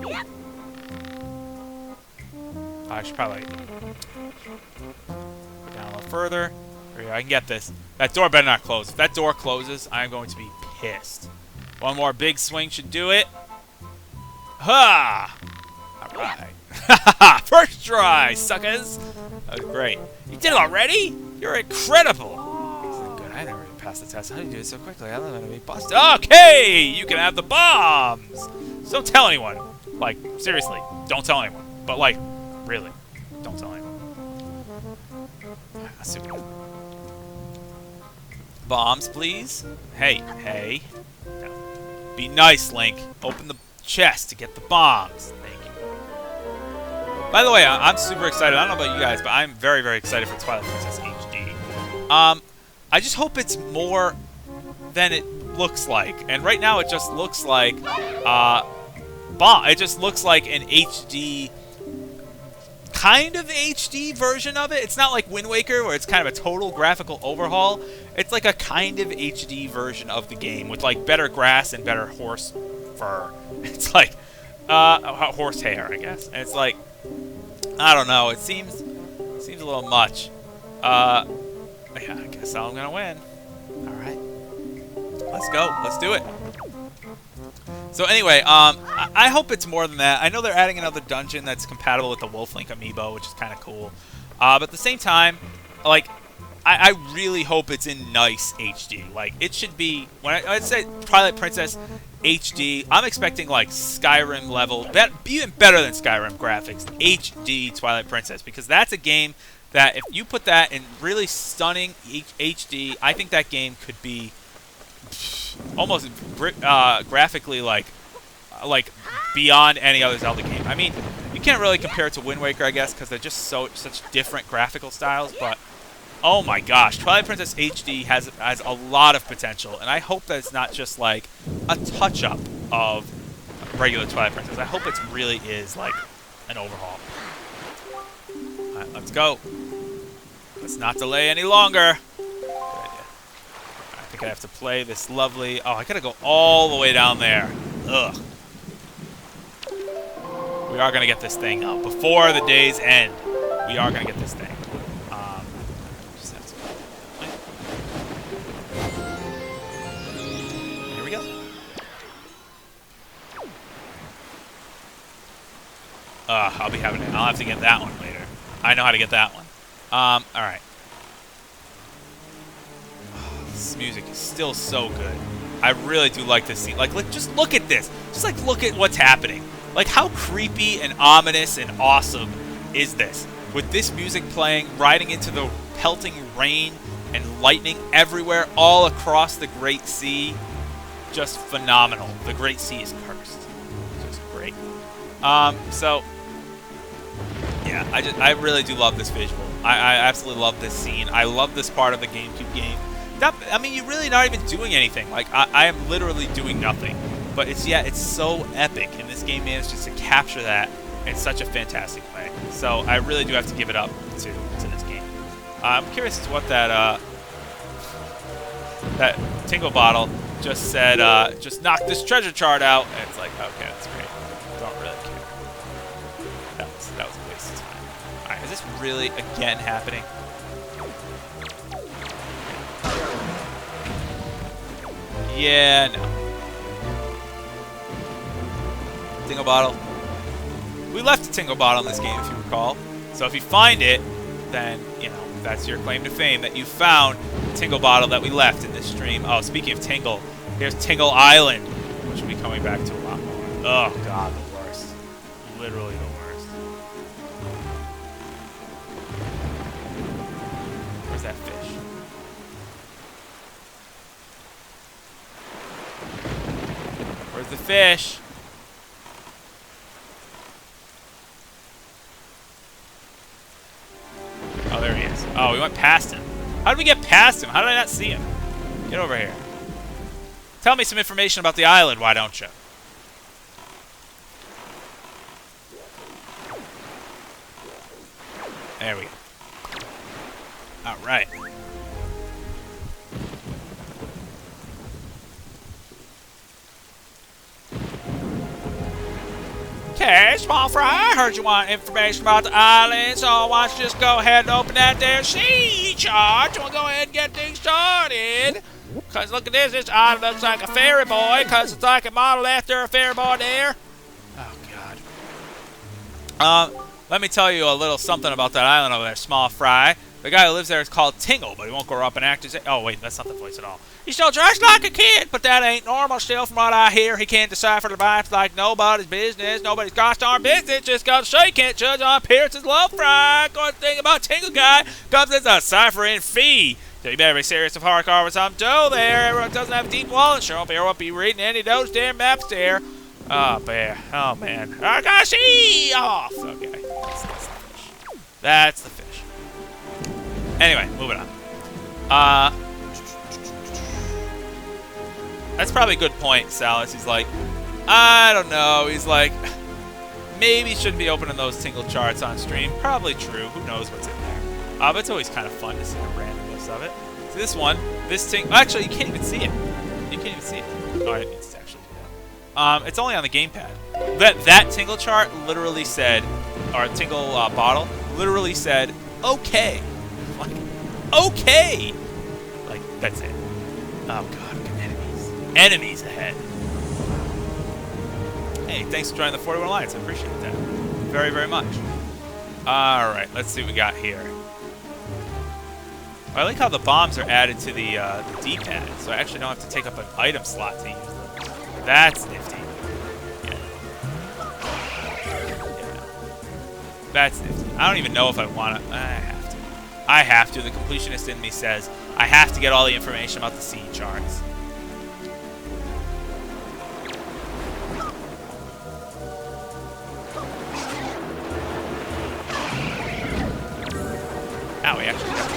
Yep. I should probably go down a little further. There we go, I can get this. That door better not close. If that door closes, I'm going to be pissed. One more big swing should do it. Ha! Alright. Haha! First try, suckers! That was great. You did it already? You're incredible! Good, I never even passed the test. How do you do it so quickly? I don't know how to be busted. Okay! You can have the bombs! So don't tell anyone. Like, seriously, don't tell anyone. But, like, really, don't tell anyone. Let's see what we got. Bombs, please. Hey, hey. No. Be nice, Link. Open the chest to get the bombs. Thank you. By the way, I'm super excited. I don't know about you guys, but I'm very, very excited for Twilight Princess HD. I just hope it's more than it looks like. And right now, it just looks like it just looks like an HD, kind of HD version of it. It's not like Wind Waker, where it's kind of a total graphical overhaul. It's like a kind of HD version of the game with like better grass and better horse fur. It's like horse hair, I guess. And it's like, I don't know. It seems a little much. Yeah, I guess I'm gonna win. All right, let's go. Let's do it. So anyway, I hope it's more than that. I know they're adding another dungeon that's compatible with the Wolf Link amiibo, which is kind of cool. But at the same time, like, I really hope it's in nice HD. Like, it should be, when I'd say Twilight Princess HD, I'm expecting, like, Skyrim level, even better than Skyrim graphics, HD Twilight Princess, because that's a game that if you put that in really stunning HD, I think that game could be almost graphically like beyond any other Zelda game. I mean, you can't really compare it to Wind Waker, I guess, because they're just such different graphical styles. But oh my gosh, Twilight Princess HD has a lot of potential, and I hope that it's not just like a touch-up of regular Twilight Princess. I hope it really is like an overhaul. All right, let's go. Let's not delay any longer. I think I have to play this lovely... Oh, I gotta go all the way down there. Ugh. We are gonna get this thing up before the day's end. We are gonna get this thing. Just have to... Here we go. I'll be having it. I'll have to get that one later. I know how to get that one. All right. This music is still so good. I really do like this scene. Like, just look at this. Just, like, look at what's happening. Like, how creepy and ominous and awesome is this? With this music playing, riding into the pelting rain and lightning everywhere, all across the Great Sea. Just phenomenal. The Great Sea is cursed. Just great. So, yeah, I really do love this visual. I absolutely love this scene. I love this part of the GameCube game. I mean, you're really not even doing anything. Like, I am literally doing nothing. But it's so epic, and this game manages to capture that in such a fantastic way. So I really do have to give it up to this game. I'm curious as to what that Tingle Bottle just said. Just knock this treasure chart out, and it's like, okay, that's great. Don't really care. That was a waste of time. All right, is this really again happening? Yeah, no. Tingle Bottle. We left a Tingle Bottle in this game, if you recall. So if you find it, then, you know, that's your claim to fame, that you found the Tingle Bottle that we left in this stream. Oh, speaking of Tingle, here's Tingle Island, which will be coming back to a lot more. Oh, God, the worst. Literally the worst. Where's that fish? Where's the fish? Oh, there he is. Oh, we went past him. How did we get past him? How did I not see him? Get over here. Tell me some information about the island, why don't you? There we go. All right. Okay, small fry, I heard you want information about the island, so why don't you just go ahead and open that there sea chart. We'll go ahead and get things started. Because look at this, this island looks like a fairy boy, because it's like a model after a fairy boy there. Oh, God. Let me tell you a little something about that island over there, Small Fry. The guy who lives there is called Tingle, but he won't grow up and act as... Oh, wait, that's not the voice at all. He's still dressed like a kid, but that ain't normal still from what I hear. He can't decipher the vibes like nobody's business. Nobody's gosh darn business. Just gotta say, can't judge on appearances. Love Fry. Good thing about Tingle Guy comes as a ciphering fee. So you better be serious if hardcore with some dough there. Everyone doesn't have a deep wallet. Sure won't be reading any of those damn maps there. Oh, bear. Oh, man. I gotta see off. Okay. That's the fish. That's the fish. Anyway, moving on. That's probably a good point, Salas. He's like, I don't know. He's like, maybe shouldn't be opening those single charts on stream. Probably true. Who knows what's in there? But it's always kind of fun to see the randomness of it. See this one, this thing. Actually, you can't even see it. You can't even see it. All right, it's actually. It's only on the gamepad. That tingle chart literally said, or tingle bottle literally said, okay. Like, okay. Like, that's it. Oh, God. Look at enemies. Enemies ahead. Hey, thanks for joining the 41 Alliance. I appreciate that. Very, very much. All right. Let's see what we got here. I like how the bombs are added to the D-pad, so I actually don't have to take up an item slot to use them. That's nifty. Yeah. That's nifty. I don't even know if I want to. I have to. I have to. The completionist in me says I have to get all the information about the seed charts. Ow, we actually got it.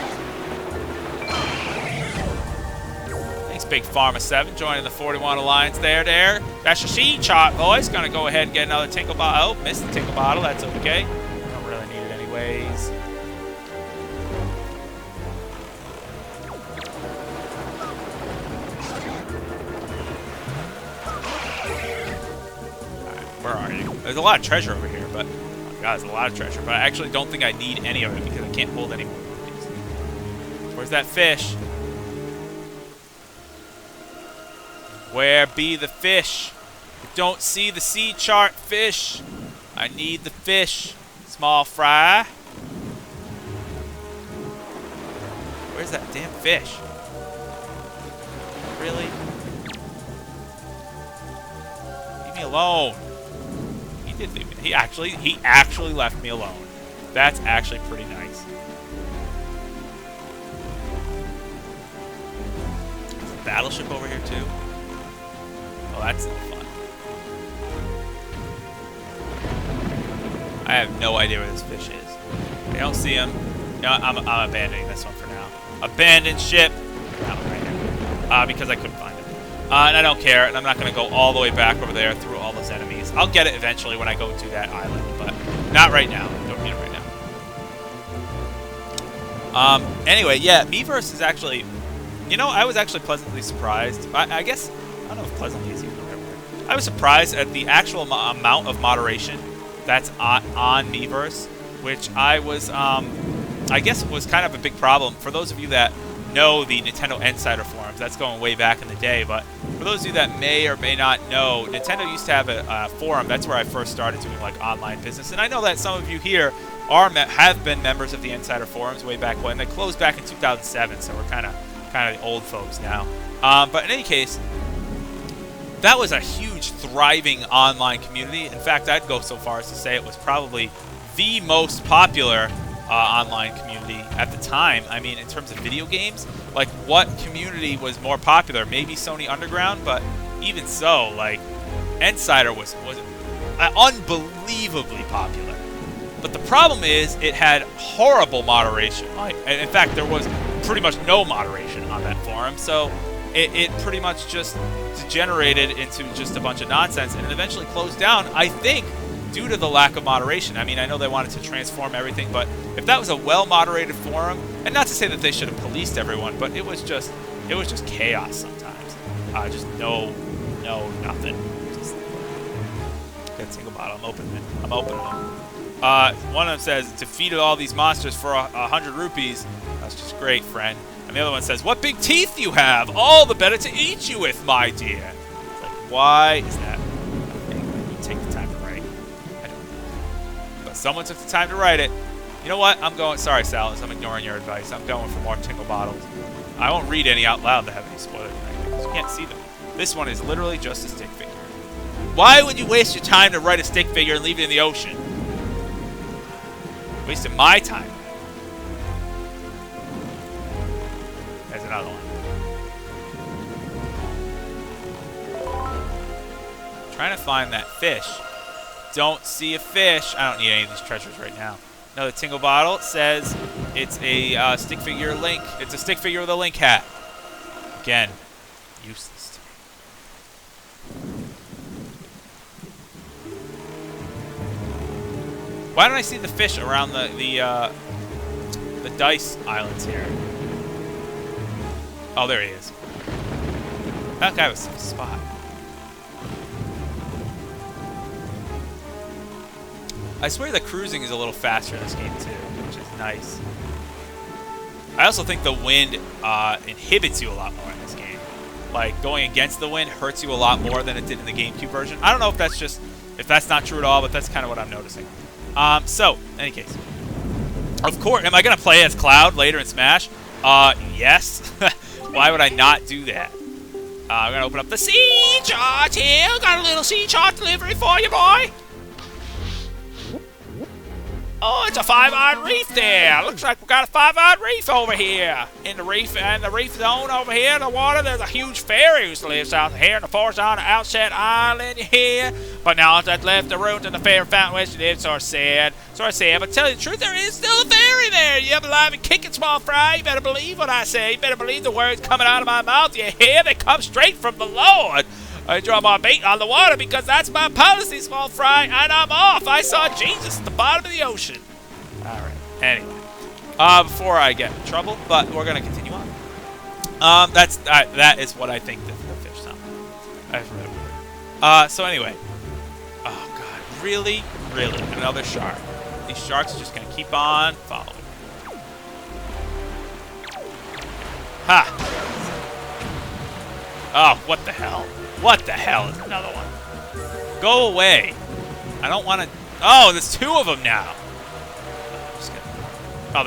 Thanks, Big Pharma 7, joining the 41 Alliance there. That's your seed chart, boys. Gonna go ahead and get another tinkle bottle. Oh, missed the tinkle bottle. That's okay. Don't really need it anyways. Where are you? There's a lot of treasure over here, but... Oh my God, there's a lot of treasure. But I actually don't think I need any of it because I can't hold any more of these. Where's that fish? Where be the fish? I don't see the seed chart fish. I need the fish. Small Fry. Where's that damn fish? Really? Leave me alone. He did leave me. He actually left me alone. That's actually pretty nice. There's a battleship over here too. Oh, that's no fun. I have no idea where this fish is. I don't see him. You know, I'm abandoning this one for now. Abandoned ship. That one right here. Because I couldn't find it. And I don't care, and I'm not going to go all the way back over there through all those enemies. I'll get it eventually when I go to that island, but not right now. Don't need it right now. Anyway, yeah, Miiverse is actually... You know, I was actually pleasantly surprised. I guess... I don't know if pleasantly is even the right word. I was surprised at the actual amount of moderation that's on Miiverse, which I was... I guess it was kind of a big problem. For those of you that know the Nintendo Insider forums, that's going way back in the day, but for those of you that may or may not know, Nintendo used to have a forum. That's where I first started doing like online business, and I know that some of you here have been members of the Insider forums way back when. They closed back in 2007, so we're kind of the old folks now. But in any case, that was a huge, thriving online community. In fact, I'd go so far as to say it was probably the most popular online community at the time. I mean, in terms of video games, like what community was more popular? Maybe Sony Underground, but even so, like Insider was unbelievably popular. But the problem is it had horrible moderation. Like, in fact, there was pretty much no moderation on that forum, so it pretty much just degenerated into just a bunch of nonsense, and it eventually closed down, I think, due to the lack of moderation. I mean, I know they wanted to transform everything, but if that was a well-moderated forum, and not to say that they should have policed everyone, but it was just chaos sometimes. Just nothing. Just that single bottle. I'm opening them. One of them says, defeated all these monsters for 100 rupees. That's just great, friend. And the other one says, what big teeth you have! All the better to eat you with, my dear. It's like, why is that a thing? You take the time to write. I don't know. But Someone took the time to write it. You know what? I'm going... Sorry, Salas. I'm ignoring your advice. I'm going for more tingle bottles. I won't read any out loud that have any spoilers or anything, because you can't see them. This one is literally just a stick figure. Why would you waste your time to write a stick figure and leave it in the ocean? Wasting my time. There's another one. Trying to find that fish. Don't see a fish. I don't need any of these treasures right now. Another tingle bottle. It says it's a stick figure Link. It's a stick figure with a Link hat. Again, useless to me. Why don't I see the fish around the dice islands here? Oh, there he is. That guy was a spot. I swear the cruising is a little faster in this game too, which is nice. I also think the wind inhibits you a lot more in this game. Like, going against the wind hurts you a lot more than it did in the GameCube version. I don't know if that's not true at all, but that's kind of what I'm noticing. So, in any case. Of course, am I going to play as Cloud later in Smash? Yes. Why would I not do that? I'm going to open up the sea chart here. Got a little sea chart delivery for you, boy. Oh, it's a 5-eyed reef there. Looks like we got a 5-eyed reef over here. In the reef zone over here in the water, there's a huge fairy who lives out here in the forest on the outset island here. But now that left the ruins and the fair fountain where she lives, so I said. But tell you the truth, there is still a fairy there. You ever alive and kicking, small fry? You better believe what I say. You better believe the words coming out of my mouth. You hear? They come straight from the Lord. I draw my bait on the water because that's my policy, small fry, and I'm off. I saw Jesus at the bottom of the ocean. All right. Anyway, before I get in trouble, but we're gonna continue on. That is what I think the fish sound. That's really weird. So anyway, oh god, really, another shark. These sharks are just gonna keep on following. Ha! Oh, what the hell? What the hell is another one? Go away. I don't want to... Oh, there's two of them now. Just kidding. Oh,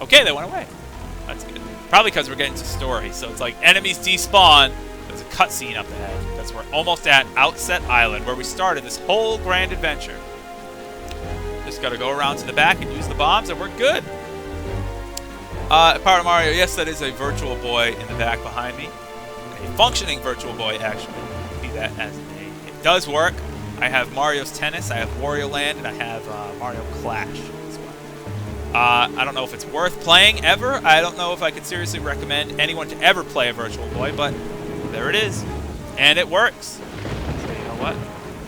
okay, they went away. That's good. Probably because we're getting to story. So it's like enemies despawn. There's a cutscene up ahead. That's we're almost at Outset Island, where we started this whole grand adventure. Just got to go around to the back and use the bombs, and we're good. Part of Mario, yes, that is a virtual boy in the back behind me. A functioning virtual boy, actually. Be that as it may. It does work. I have Mario's Tennis, I have Wario Land, and I have Mario Clash as well. I don't know if it's worth playing ever. I don't know if I could seriously recommend anyone to ever play a virtual boy, but there it is. And it works. So you know what?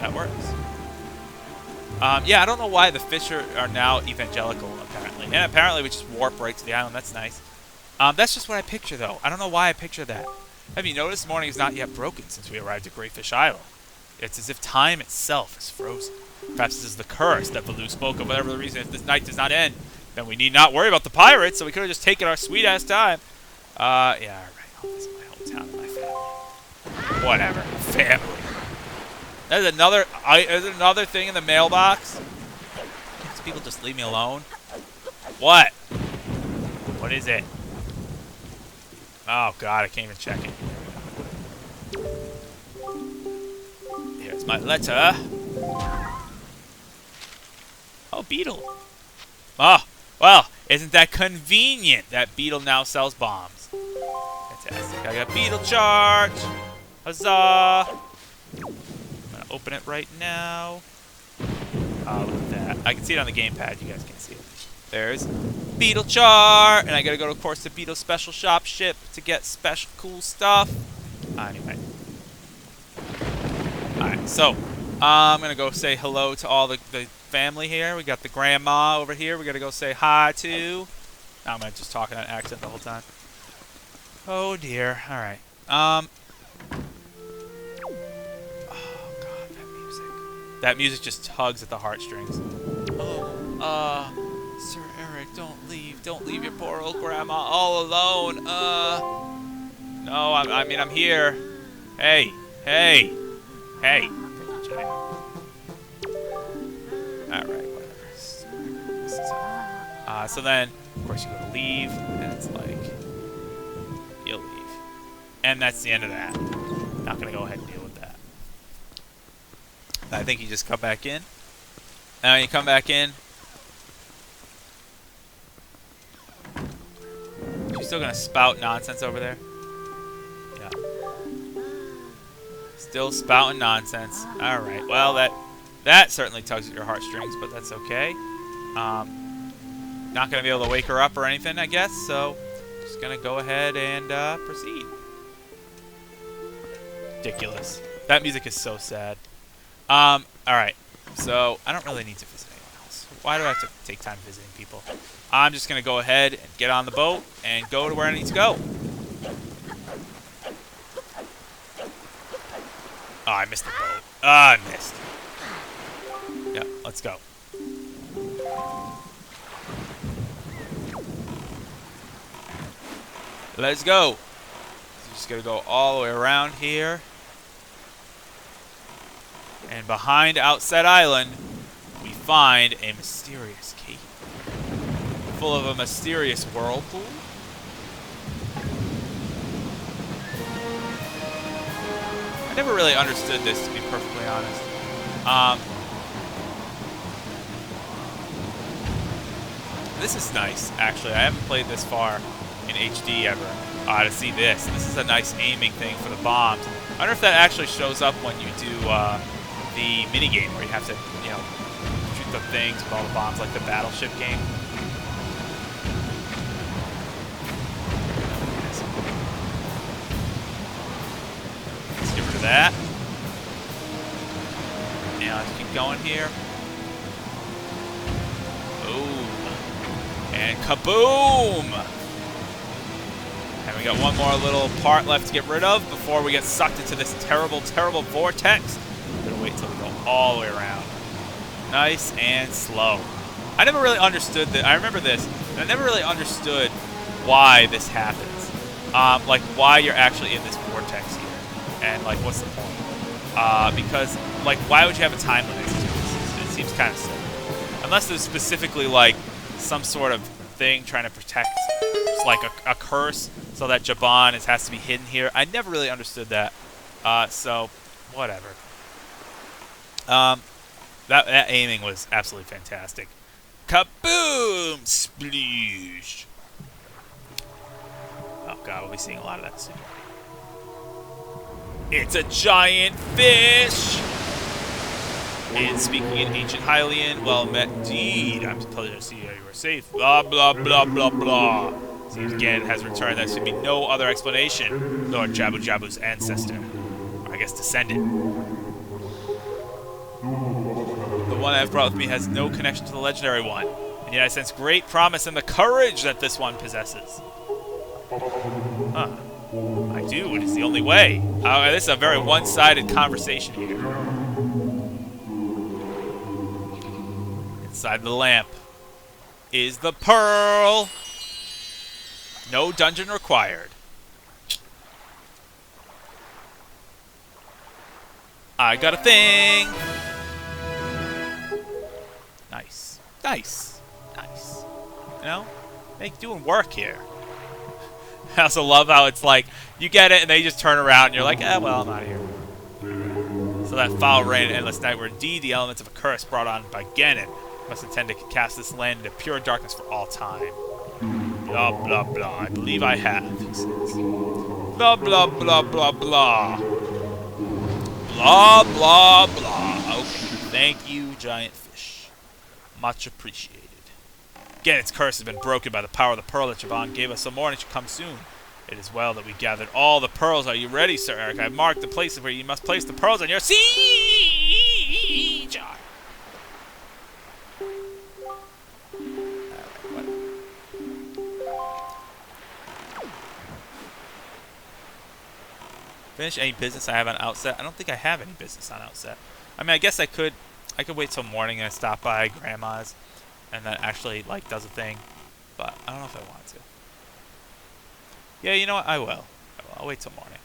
That works. Yeah, I don't know why the fish are now evangelical, apparently. And apparently we just warp right to the island. That's nice. That's just what I picture, though. I don't know why I picture that. Have you noticed the morning is not yet broken since we arrived at Greyfish Island? It's as if time itself is frozen. Perhaps this is the curse that Baloo spoke of. Whatever the reason, if this night does not end, then we need not worry about the pirates, so we could have just taken our sweet-ass time. Yeah, alright. I'll visit my hometown and my family. Whatever. Family. There's another thing in the mailbox. These people just leave me alone. What? What is it? Oh god, I can't even check it. Here's my letter. Oh, Beetle. Oh, well, isn't that convenient that Beetle now sells bombs? Fantastic. I got Beetle charge. Huzzah. I'm gonna open it right now. Oh, look at that. I can see it on the gamepad. You guys can't see it. There's Beetle chart, and I gotta go, of course, to Beetle Special Shop ship to get special cool stuff. Anyway. Alright, so, I'm gonna go say hello to all the family here. We got the grandma over here we gotta go say hi to. Now I'm gonna just talk in an accent the whole time. Oh dear. Alright. Oh god, that music. That music just tugs at the heartstrings. Sir Eric, don't leave. Don't leave your poor old grandma all alone. No, I mean, I'm here. Hey. Alright, whatever. So then, of course, you go to leave, and it's like, you'll leave. And that's the end of that. Not going to go ahead and deal with that. I think you just come back in. And when you come back in, you're still going to spout nonsense over there? Yeah. Still spouting nonsense. Alright, well, that certainly tugs at your heartstrings, but that's okay. Not going to be able to wake her up or anything, I guess, so just going to go ahead and proceed. Ridiculous. That music is so sad. Alright, so I don't really need to visit anyone else. Why do I have to take time visiting people? I'm just going to go ahead and get on the boat and go to where I need to go. Oh, I missed the boat. I missed. Yeah, let's go. Let's go. So just gotta go all the way around here. And behind Outset Island, we find a mysterious cave. Full of a mysterious whirlpool. I never really understood this, to be perfectly honest. This is nice, actually. I haven't played this far in HD ever to see this. This is a nice aiming thing for the bombs. I wonder if that actually shows up when you do the minigame where you have to, you know, shoot the things with all the bombs, like the battleship game. Let's get rid of that. Now let's keep going here. Boom. And kaboom! And we got one more little part left to get rid of before we get sucked into this terrible, terrible vortex. I'm gonna wait till we go all the way around. Nice and slow. I never really understood that. I remember this, and I never really understood why this happens. Like why you're actually in this vortex here, and like what's the point? Because like why would you have a time limit to this? It seems kind of silly. Unless there's specifically like some sort of thing trying to protect, it's like a curse, so that Jaban has to be hidden here. I never really understood that. So whatever. That aiming was absolutely fantastic. Kaboom! Sploosh! Oh god, we'll be seeing a lot of that soon. It's a giant fish! And speaking in ancient Hylian, well met indeed. I'm pleased to see you are safe. Blah, blah, blah, blah, blah. Seems Ganon has returned. There should be no other explanation. Lord Jabu Jabu's ancestor. Or I guess descendant. The one I have brought with me has no connection to the legendary one. And yet I sense great promise in the courage that this one possesses. Huh. I do. It is the only way. This is a very one-sided conversation here. Inside the lamp is the pearl. No dungeon required. I got a thing. Nice. Nice. Nice. You know? Doing work here. I also love how it's like, you get it and they just turn around and you're like, well, I'm out of here. So that foul rain and endless night were indeed the elements of a curse brought on by Ganon. Must intend to cast this land into pure darkness for all time. Blah, blah, blah. I believe I have, he says. Blah, blah, blah, blah, blah. Blah, blah, blah. Okay. Thank you, giant fish. Much appreciated. Ganon's curse has been broken by the power of the pearl that Jaban gave us. So morning should come soon. It is well that we gathered all the pearls. Are you ready, Sir Eric? I have marked the places where you must place the pearls on your sea jar. Finish any business I have on Outset. I don't think I have any business on Outset. I mean, I guess I could wait till morning and stop by Grandma's, and that actually like does a thing. But I don't know if I want to. Yeah, you know what? I will. I'll wait till morning.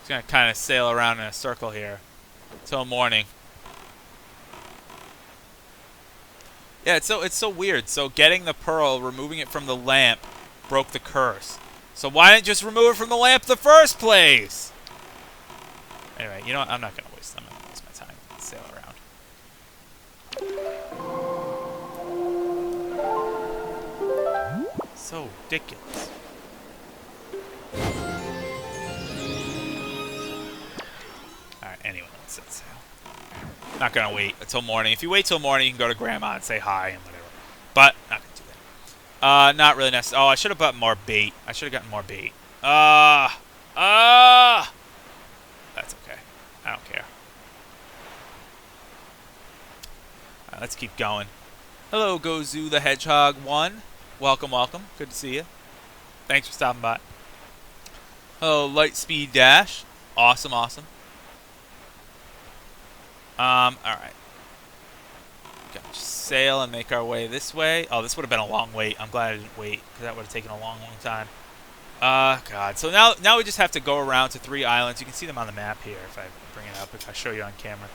Just gonna kind of sail around in a circle here till morning. Yeah, it's so weird. So getting the pearl, removing it from the lamp, broke the curse. So why didn't you just remove it from the lamp in the first place? Anyway, you know what? I'm not gonna waste. I'm not gonna waste my time. Sail around. So ridiculous. Alright, anyway, let's set sail. Not gonna wait until morning. If you wait till morning, you can go to Grandma and say hi and whatever. But, not gonna do that. Not really necessary. Oh, I should have bought more bait. I should have gotten more bait. That's okay. I don't care. Alright, let's keep going. Hello, Gozu the Hedgehog 1. Welcome, welcome. Good to see you. Thanks for stopping by. Hello, Lightspeed Dash. Awesome, awesome. Alright. Gotta just sail and make our way this way. Oh, this would have been a long wait. I'm glad I didn't wait, because that would have taken a long, long time. God. So now we just have to go around to 3 islands. You can see them on the map here if I bring it up, if I show you on camera.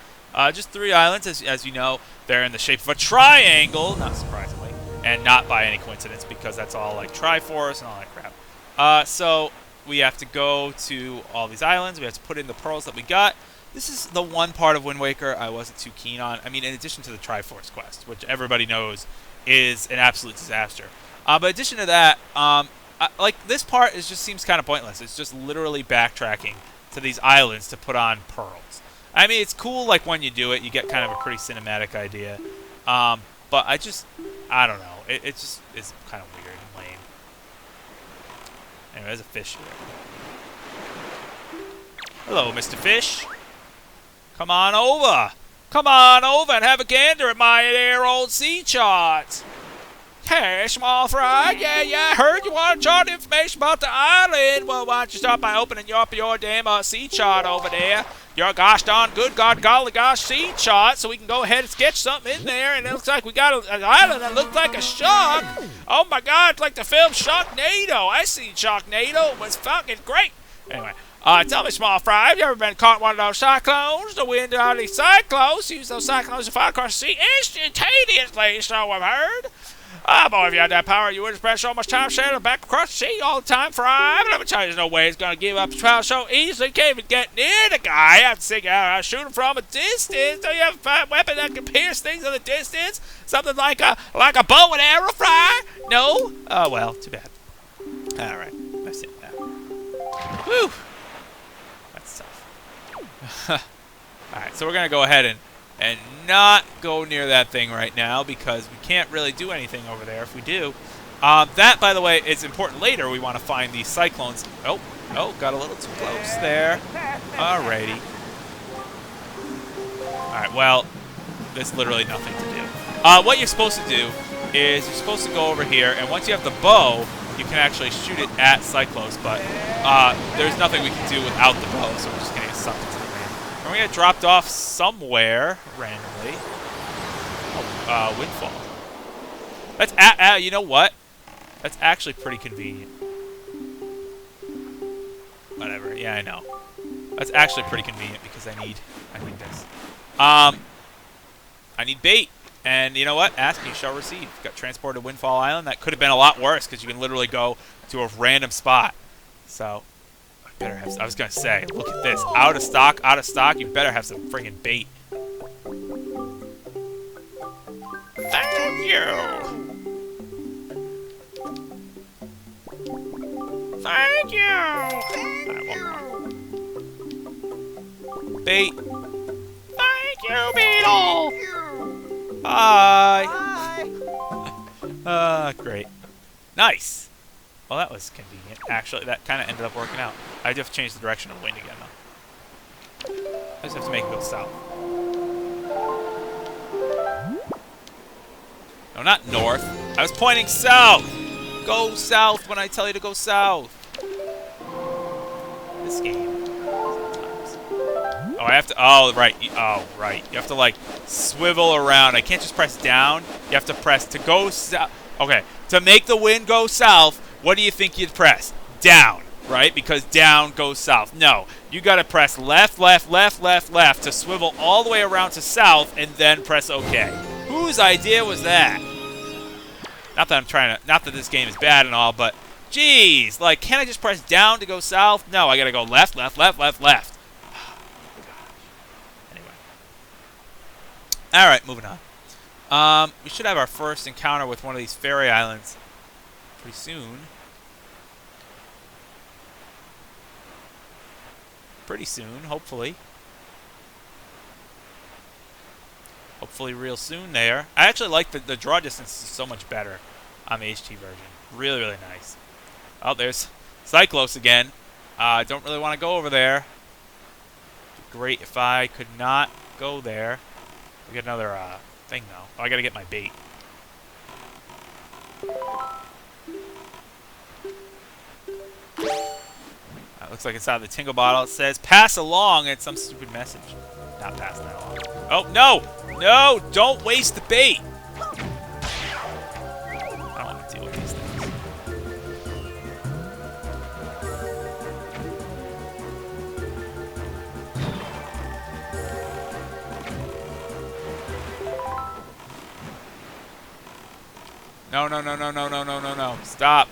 Just 3 islands, as you know. They're in the shape of a triangle, not surprisingly. And not by any coincidence, because that's all like Triforce and all that crap. So we have to go to all these islands. We have to put in the pearls that we got. This is the one part of Wind Waker I wasn't too keen on. I mean, in addition to the Triforce quest, which everybody knows is an absolute disaster. But in addition to that, like this part just seems kind of pointless. It's just literally backtracking to these islands to put on pearls. I mean, it's cool like when you do it, you get kind of a pretty cinematic idea. But I don't know. It just is kind of weird and lame. Anyway, there's a fish here. Hello, Mr. Fish. Come on over. Come on over and have a gander at my dear old sea charts. Hey, small fry. Yeah, I heard you want to chart information about the island. Well, why don't you start by opening up your damn sea chart over there. Your gosh darn good god golly gosh sea chart, so we can go ahead and sketch something in there. And it looks like we got an island that looks like a shark. Oh my god, it's like the film Sharknado. I seen Sharknado. It was fucking great. Anyway. Tell me, small fry, have you ever been caught in one of those cyclones? The wind out of these cyclones. Use those cyclones to fly across the sea instantaneously, so I've heard. Boy, if you had that power, you wouldn't spend so much time sailing back across the sea all the time, Fry. But let me tell you, there's no way he's going to give up his power so easily. Can't even get near the guy. I have to figure out how to shoot him from a distance. Do you have a fine weapon that can pierce things at a distance? Something like a bow and arrow, Fry? No? Oh, well, too bad. All right. That's it now. Whew. That's tough. Alright, so we're going to go ahead and not go near that thing right now because we can't really do anything over there if we do. That, by the way, is important later. We want to find these cyclones. Oh, got a little too close there. Alrighty. Alright, well, there's literally nothing to do. What you're supposed to do is you're supposed to go over here, and once you have the bow, you can actually shoot it at cyclones, but there's nothing we can do without the bow, so we're just going to get sucked into the wind. We're going to get dropped off somewhere randomly. Oh, Windfall. That's you know what? That's actually pretty convenient. Whatever. Yeah, I know. That's actually pretty convenient because I need this. I need bait. And you know what? Ask, you shall receive. Got transported to Windfall Island. That could have been a lot worse because you can literally go to a random spot. So, I better have. I was gonna say, look at this. Out of stock. You better have some friggin' bait. Thank you. Thank you. All right, one more. Bait. Thank you, Beetle. Hi. Great. Nice. Well, that was convenient. Actually, that kind of ended up working out. I do have to change the direction of the wind again, though. I just have to make it go south. No, not north. I was pointing south. Go south when I tell you to go south. This game. Oh, I have to. Oh, right. Oh, right. You have to like swivel around. I can't just press down. You have to press to go south. Okay. To make the wind go south, what do you think you'd press? Down, right? Because down goes south. No, you got to press left, left, left, left, left to swivel all the way around to south and then press OK. Whose idea was that? Not that I'm trying to, not that this game is bad and all, but geez, like, can't I just press down to go south? No, I got to go left, left, left, left, left. Anyway. All right, moving on. We should have our first encounter with one of these fairy islands pretty soon. Pretty soon, hopefully. Hopefully real soon there. I actually like the draw distance is so much better on the HT version. Really, really nice. Oh, there's Cyclos again. Don't really want to go over there. Great if I could not go there. We get another thing, though. Oh, I got to get my bait. Looks like it's out of the Tingle bottle. It says, pass along. It's some stupid message. Not pass that along. Oh, no! No! Don't waste the bait! I don't want to deal with these things. No, no, no, no, no, no, no, no, no. Stop.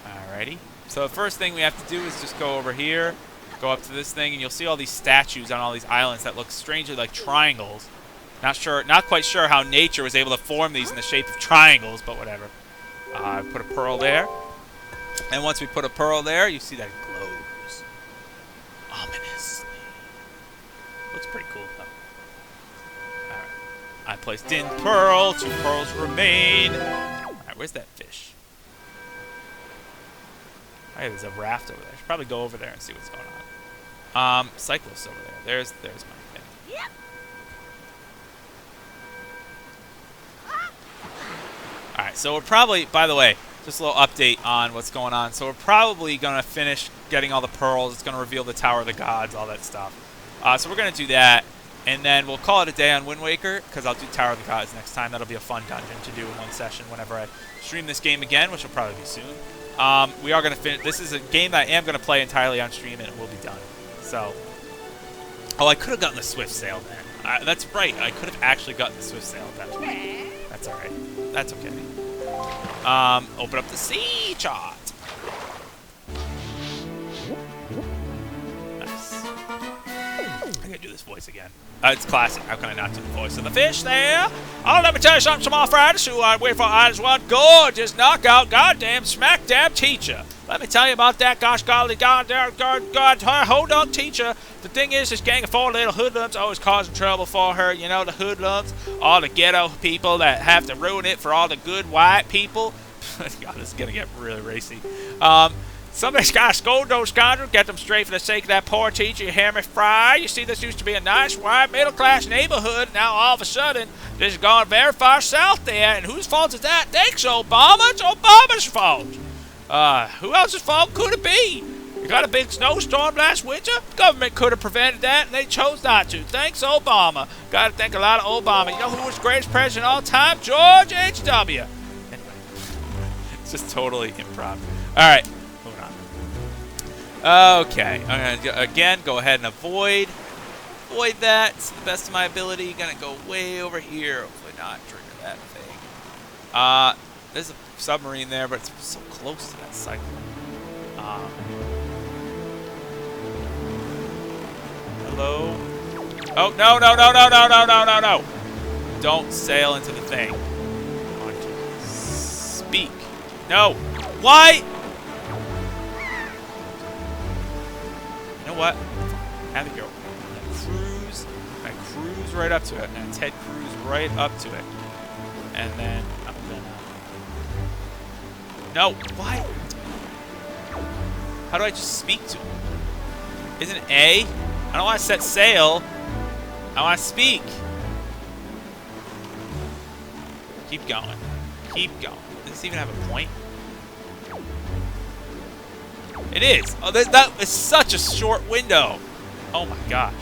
Alrighty. So the first thing we have to do is just go over here, go up to this thing, and you'll see all these statues on all these islands that look strangely like triangles. Not quite sure how nature was able to form these in the shape of triangles, but whatever. Put a pearl there. And once we put a pearl there, you see that it glows ominously. Looks pretty cool, though. Alright. I placed in pearl. 2 pearls remain. Alright, where's that fish? Hey, there's a raft over there. I should probably go over there and see what's going on. Cyclos over there. There's my thing. Yep. Alright, so we're probably, by the way, just a little update on what's going on. So we're probably going to finish getting all the pearls. It's going to reveal the Tower of the Gods, all that stuff. So we're going to do that. And then we'll call it a day on Wind Waker, because I'll do Tower of the Gods next time. That'll be a fun dungeon to do in one session whenever I stream this game again, which will probably be soon. We are going to finish. This is a game that I am going to play entirely on stream, and it will be done. So, oh, I could have gotten the Swift Sail then. That's right. I could have actually gotten the Swift Sail at that point. That's all right. That's okay. Open up the sea chart. Nice. I gotta do this voice again. It's classic. How can I not do the voice of the fish there? Oh, let me tell you something, small friends who on Windfall Island one gorgeous knockout goddamn smack dab teacher. Let me tell you about that gosh golly god her hold on teacher. The thing is, this gang of 4 little hoodlums always causing trouble for her. You know, the hoodlums, all the ghetto people that have to ruin it for all the good white people. God, this is gonna get really racy. Somebody's got to scold those scoundrels, get them straight for the sake of that poor teacher. You hear me, Fry? You see, this used to be a nice, white, middle-class neighborhood. Now, all of a sudden, this has gone very far south there. And whose fault is that? Thanks, Obama. It's Obama's fault. Who else's fault could it be? You got a big snowstorm last winter? The government could have prevented that, and they chose not to. Thanks, Obama. Got to thank a lot of Obama. You know who was the greatest president of all time? George H.W. Anyway, it's just totally improv. All right. Okay, I'm going to, again, go ahead and avoid that to the best of my ability. Going to go way over here. Hopefully not trigger that thing. There's a submarine there, but it's so close to that cycle. Hello? Oh, no, no, no, no, no, no, no, no, no. Don't sail into the thing. I want to speak. No. Why? You know what? Have it go. I cruise right up to it, and Ted cruise right up to it, and then I'm gonna. No, why? How do I just speak to him? Isn't it A? I don't want to set sail. I want to speak. Keep going. Keep going. Does this even have a point? It is. Oh, that is such a short window. Oh my gosh.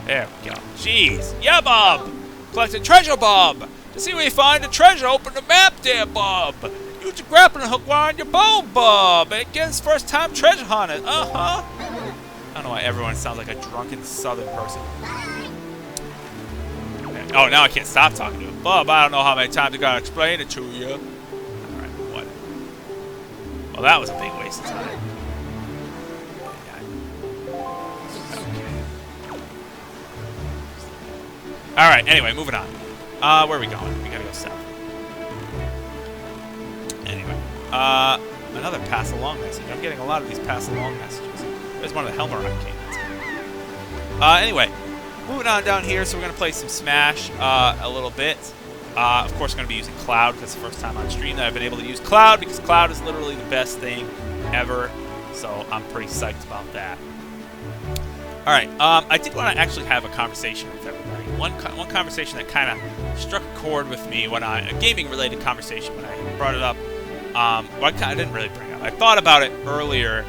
There we go. Jeez. Yeah, Bob. Collecting treasure, Bob. To see where you find the treasure, open the map there, bub. Use your grappling hook while on your bow, bub. And against first-time treasure hunters. Uh-huh. I don't know why everyone sounds like a drunken southern person. Oh, now I can't stop talking to him. Bub, I don't know how many times I gotta explain it to you. Alright, what? Well, that was a big waste of time. Alright, anyway, moving on. Where are we going? We gotta go south. Anyway. Another pass-along message. I'm getting a lot of these pass-along messages. There's one of the Helmeron cannons. Anyway. Moving on down here, so we're going to play some Smash a little bit. Of course, we're going to be using Cloud, because it's the first time on stream that I've been able to use Cloud, because Cloud is literally the best thing ever, so I'm pretty psyched about that. Alright, I did want to actually have a conversation with everybody. One conversation that kind of struck a chord with me, a gaming-related conversation when I brought it up. Well, I didn't really bring it up. I thought about it earlier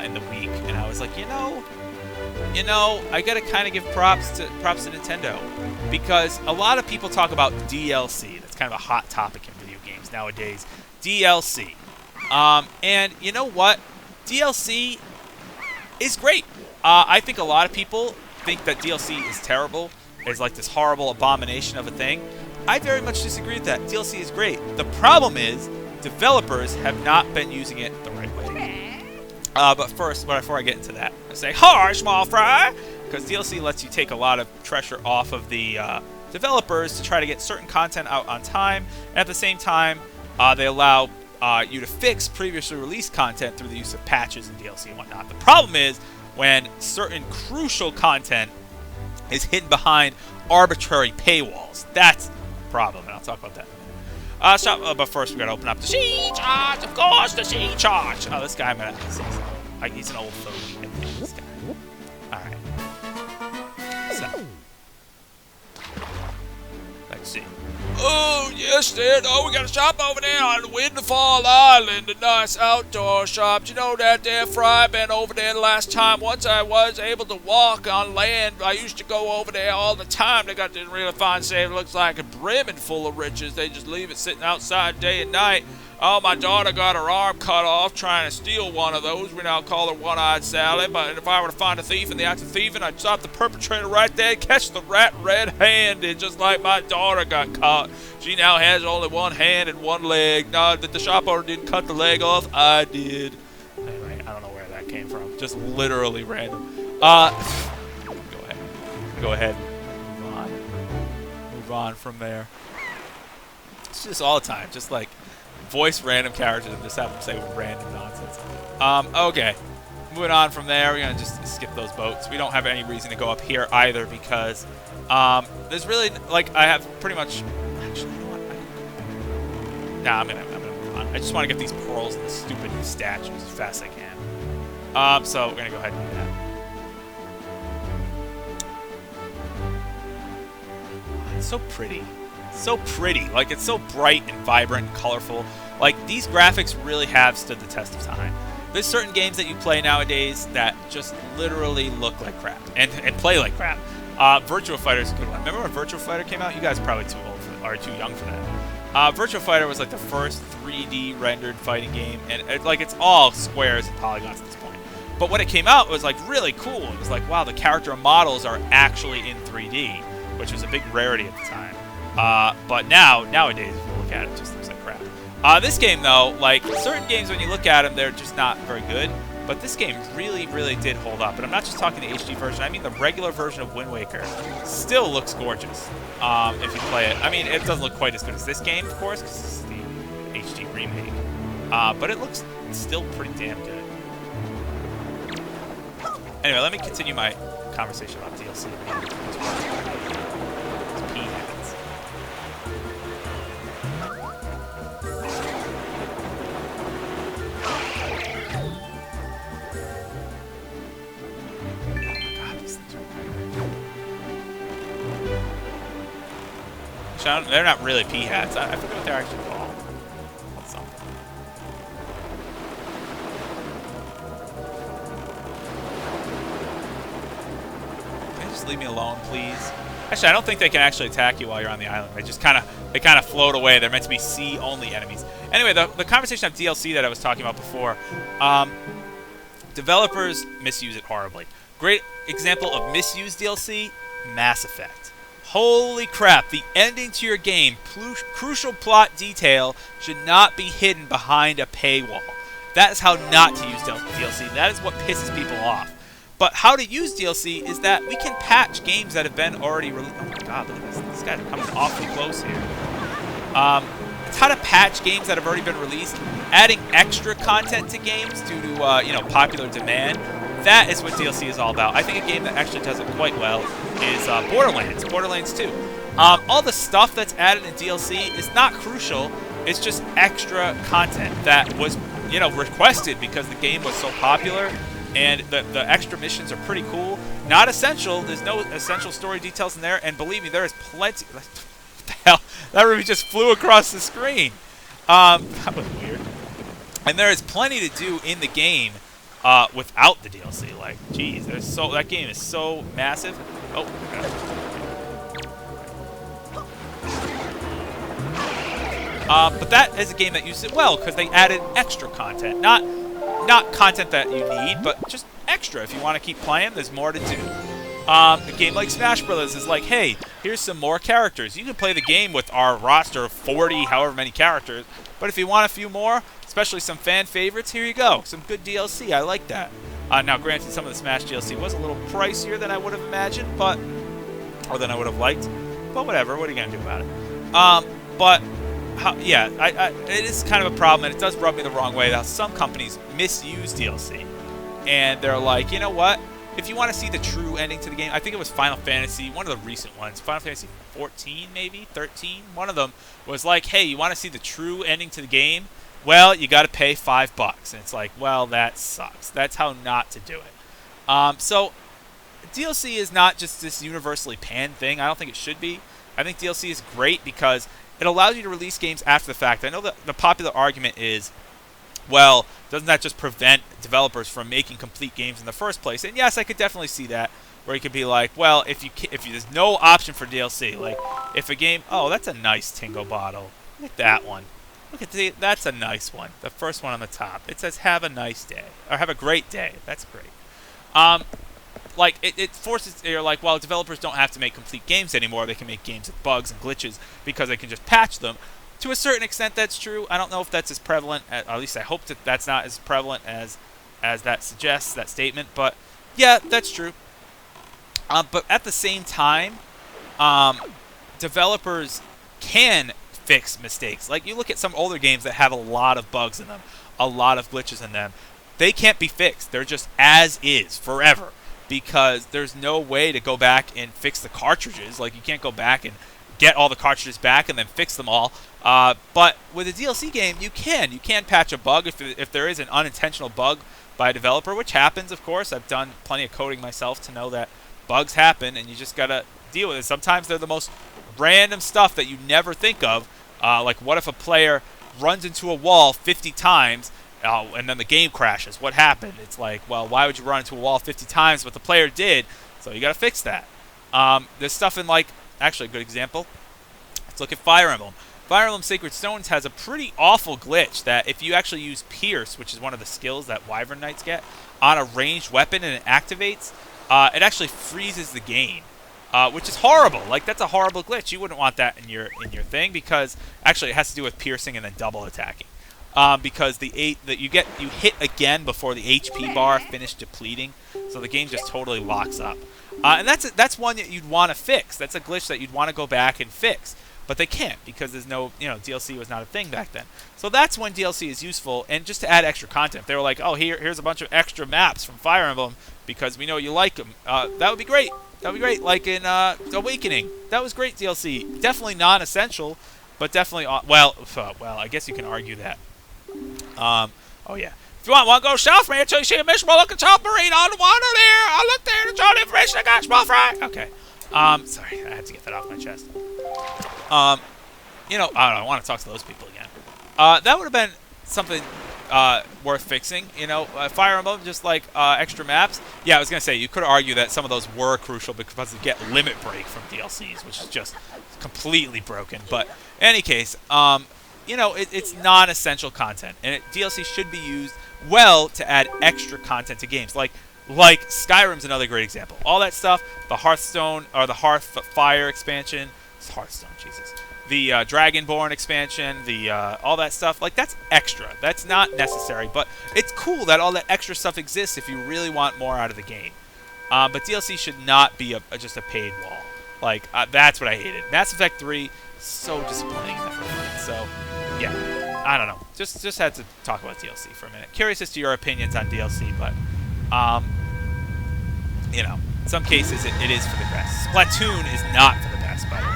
in the week, and I was like, you know, I gotta kind of give props to Nintendo, because a lot of people talk about DLC. That's kind of a hot topic in video games nowadays. DLC, and you know what? DLC is great. I think a lot of people think that DLC is terrible. It's like this horrible abomination of a thing. I very much disagree with that. DLC is great. The problem is developers have not been using it the right way. But first, before I get into that, I say, "Hi, small fry!" Because DLC lets you take a lot of pressure off of the developers to try to get certain content out on time. And at the same time, they allow you to fix previously released content through the use of patches and DLC and whatnot. The problem is when certain crucial content is hidden behind arbitrary paywalls. That's the problem, and I'll talk about that. But first, we gotta open up the sea charge. Of course, the sea charge. Oh, this guy, I'm gonna say something. He's an old fogey. This guy. All right. So, let's see. Oh, yes, Dad. Oh, we got a shop over there on Windfall Island, a nice outdoor shop. You know that there, Fry? Been over there the last time. Once I was able to walk on land, I used to go over there all the time. They got this really fine save. It looks like a brimming full of riches. They just leave it sitting outside day and night. Oh, my daughter got her arm cut off trying to steal one of those. We now call her One-Eyed Sally. But if I were to find a thief in the act of thieving, I'd stop the perpetrator right there, catch the rat red-handed, just like my daughter got caught. She now has only one hand and one leg. No, that the shop owner didn't cut the leg off. I did. Anyway, I don't know where that came from. Just literally random. Go ahead. Move on from there. It's just all the time. Just like voice random characters and just have them say random nonsense. Okay. Moving on from there, we're going to just skip those boats. We don't have any reason to go up here either because there's really, like, I have pretty much... Actually, you know what? Nah, I'm gonna move on. I just want to get these pearls and the stupid statues as fast as I can. So we're going to go ahead and do that. It's so pretty. So pretty. Like, it's so bright and vibrant and colorful. Like, these graphics really have stood the test of time. There's certain games that you play nowadays that just literally look like crap and play like crap. Virtua Fighter is a good one. Remember when Virtua Fighter came out? You guys are probably too old for, or too young for that. Virtua Fighter was like the first 3D rendered fighting game, and it's all squares and polygons at this point. But when it came out, it was like really cool. It was like, wow, the character models are actually in 3D, which was a big rarity at the time. But nowadays, if you look at it, it just looks like crap. This game, though, like certain games, when you look at them, they're just not very good. But this game really, really did hold up. And I'm not just talking the HD version. I mean the regular version of Wind Waker still looks gorgeous if you play it. I mean, it doesn't look quite as good as this game, of course, because this is the HD remake. But it looks still pretty damn good. Anyway, let me continue my conversation about DLC. They're not really pea hats. I forget what they're actually called. That's something. Can you just leave me alone, please? Actually, I don't think they can actually attack you while you're on the island. They just kind of they kind of float away. They're meant to be sea-only enemies. Anyway, the conversation of DLC that I was talking about before, developers misuse it horribly. Great example of misused DLC, Mass Effect. Holy crap, the ending to your game, crucial plot detail, should not be hidden behind a paywall. That is how not to use DLC. That is what pisses people off. But how to use DLC is that we can patch games that have been already released. Oh my god, look at this. This guy's coming awfully close here. It's how to patch games that have already been released, adding extra content to games due to popular demand. That is what DLC is all about. I think a game that actually does it quite well is Borderlands 2. All the stuff that's added in DLC is not crucial. It's just extra content that was, requested because the game was so popular, and the extra missions are pretty cool. Not essential. There's no essential story details in there, and believe me, there is plenty. What the hell? That really just flew across the screen. That was weird. And there is plenty to do in the game without the DLC. Like, geez, that game is so massive. Oh, but that is a game that uses it well because they added extra content, not content that you need, but just extra. If you want to keep playing, there's more to do. A game like Smash Brothers is like, hey, here's some more characters. You can play the game with our roster of 40, however many characters, but if you want a few more, especially some fan favorites, here you go. Some good DLC. I like that. Now, granted, some of the Smash DLC was a little pricier than I would have imagined, or than I would have liked. But whatever. What are you going to do about it? It is kind of a problem, and it does rub me the wrong way. Now, some companies misuse DLC, and they're like, you know what? If you want to see the true ending to the game, I think it was Final Fantasy, one of the recent ones, Final Fantasy 14 maybe, 13, one of them was like, hey, you want to see the true ending to the game? Well, you got to pay $5. And it's like, well, that sucks. That's how not to do it. So DLC is not just this universally panned thing. I don't think it should be. I think DLC is great because it allows you to release games after the fact. I know that the popular argument is, well, doesn't that just prevent developers from making complete games in the first place? And yes, I could definitely see that, where you could be like, well, if there's no option for DLC, like if a game, oh, that's a nice Tingo bottle. Look at that one. That's a nice one. The first one on the top. It says, have a nice day, or have a great day. That's great. It forces, you're like, well, developers don't have to make complete games anymore. They can make games with bugs and glitches because they can just patch them. To a certain extent, that's true. I don't know if that's as prevalent, at least I hope that that's not as prevalent as that suggests, that statement. But, yeah, that's true. But at the same time, developers can fix mistakes. Like, you look at some older games that have a lot of bugs in them, a lot of glitches in them. They can't be fixed. They're just as is forever because there's no way to go back and fix the cartridges. Like, you can't go back and get all the cartridges back and then fix them all. But with a DLC game, you can. You can patch a bug if there is an unintentional bug by a developer, which happens, of course. I've done plenty of coding myself to know that bugs happen, and you just got to deal with it. Sometimes they're the most random stuff that you never think of. Like, what if a player runs into a wall 50 times and then the game crashes? What happened? It's like, well, why would you run into a wall 50 times? But the player did, so you got to fix that. There's stuff in, like, actually a good example. Let's look at Fire Emblem. Fire Emblem Sacred Stones has a pretty awful glitch that if you actually use Pierce, which is one of the skills that Wyvern Knights get, on a ranged weapon and it activates, it actually freezes the game, which is horrible. Like, that's a horrible glitch. You wouldn't want that in your thing because actually it has to do with piercing and then double attacking. Because you hit again before the HP bar finished depleting, so the game just totally locks up. And that's one that you'd want to fix. That's a glitch that you'd want to go back and fix. But they can't because there's no, DLC was not a thing back then. So that's when DLC is useful, and just to add extra content. If they were like, oh, here's a bunch of extra maps from Fire Emblem because we know you like them. That would be great. That would be great. Like in Awakening. That was great DLC. Definitely non-essential, but definitely, well, I guess you can argue that. Oh, yeah. If you want to go south, man, until you see a miserable looking submarine on the water there. I look there, that's all the information I got, small fry. Okay. Sorry, I had to get that off my chest. I don't know, I want to talk to those people again. That would have been something worth fixing. You know, Fire Emblem, just like extra maps. Yeah, I was gonna say you could argue that some of those were crucial because you get limit break from DLCs, which is just completely broken. But in any case, you know, it's non-essential content, and DLC should be used well to add extra content to games. Like Skyrim's another great example. All that stuff, the Hearthstone or the Hearthfire expansion, it's Hearthstone, Jesus. The Dragonborn expansion, the all that stuff, like that's extra. That's not necessary, but it's cool that all that extra stuff exists if you really want more out of the game. But DLC should not be just a paid wall. Like that's what I hated. Mass Effect 3, so disappointing in that regard. So yeah, I don't know. Just had to talk about DLC for a minute. Curious as to your opinions on DLC, but you know, in some cases it is for the best. Splatoon is not for the best, by the way.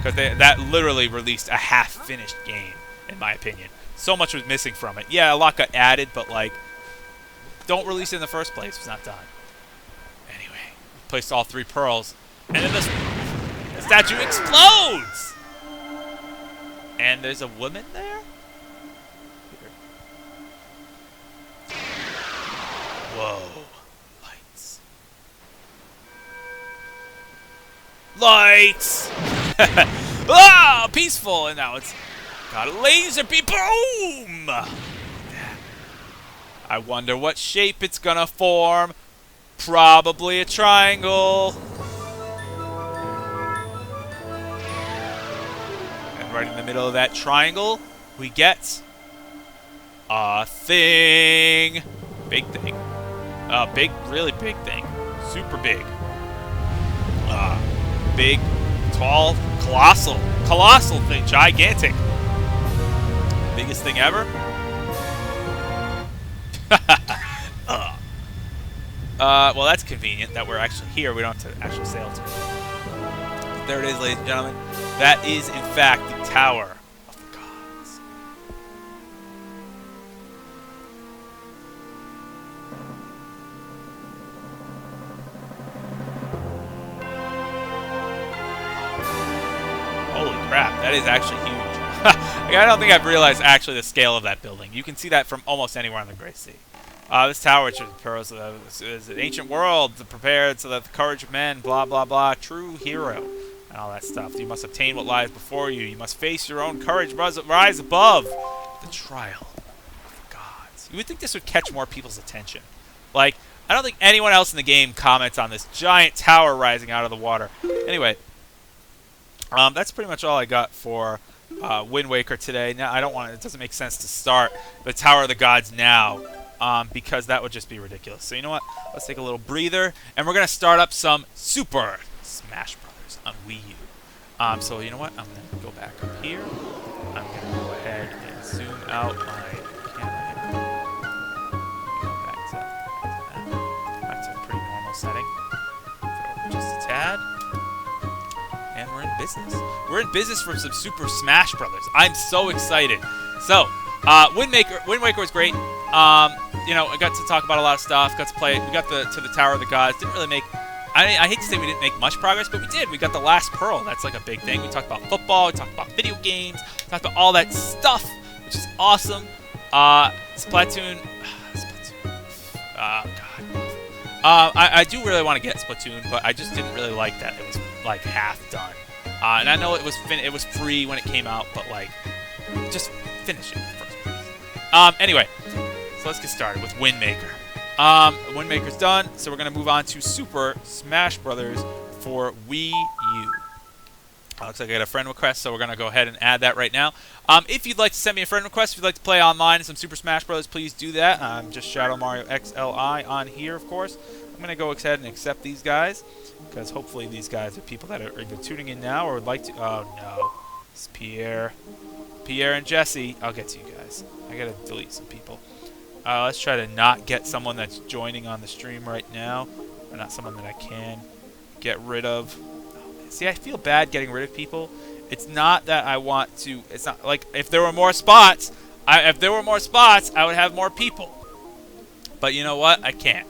Because that literally released a half-finished game, in my opinion. So much was missing from it. Yeah, a lot got added, but, like, don't release it in the first place. It's not done. Anyway, placed all 3 pearls, and then the statue explodes! And there's a woman there? Whoa. Lights. Lights! Ah, peaceful, and now it's got a laser beam. Boom! I wonder what shape it's gonna form. Probably a triangle. And right in the middle of that triangle, we get a thing. Big thing. Big, really big thing. Super big. Big, tall, colossal thing, gigantic. Biggest thing ever. Well, that's convenient that we're actually here. We don't have to actually sail to it. But there it is, ladies and gentlemen. That is, in fact, the Tower of the Gods. Holy crap, that is actually huge. I don't think I've realized actually the scale of that building. You can see that from almost anywhere on the Great Sea. This tower, which is an ancient world prepared so that the courage of men, blah, blah, blah, true hero, and all that stuff. You must obtain what lies before you. You must face your own courage, rise above the trial of the gods. You would think this would catch more people's attention. Like, I don't think anyone else in the game comments on this giant tower rising out of the water. Anyway, that's pretty much all I got for Wind Waker today. Now, it doesn't make sense to start the Tower of the Gods now, because that would just be ridiculous. So you know what? Let's take a little breather, and we're going to start up some Super Smash Brothers on Wii U. So you know what? I'm going to go back up here. I'm going to go ahead and zoom out my camera here. Go back to that. Back to a pretty normal setting. Put it over just a tad. And we're in business. We're in business for some Super Smash Brothers. I'm so excited. So, Wind Waker was great. You know, I got to talk about a lot of stuff. Got to play. We got to the Tower of the Gods. Didn't really make. I hate to say we didn't make much progress, but we did. We got the last pearl. That's like a big thing. We talked about football. We talked about video games. We talked about all that stuff, which is awesome. Splatoon. God. I do really want to get Splatoon, but I just didn't really like that it was like half done. And I know it was free when it came out, but like, just finish it first, please. Anyway, so let's get started with Wind Waker. Wind Waker's done, so we're gonna move on to Super Smash Brothers for Wii U. Looks like I got a friend request, so we're gonna go ahead and add that right now. If you'd like to send me a friend request, if you'd like to play online in some Super Smash Brothers, please do that. I'm just ShadowMarioXLI on here, of course. I'm gonna go ahead and accept these guys, because hopefully these guys are people that are either tuning in now or would like to. Oh no, it's Pierre and Jesse. I'll get to you guys. I gotta delete some people. Let's try to not get someone that's joining on the stream right now, or not someone that I can get rid of. See, I feel bad getting rid of people. It's not that I want to. It's not like if there were more spots. I would have more people. But you know what? I can't.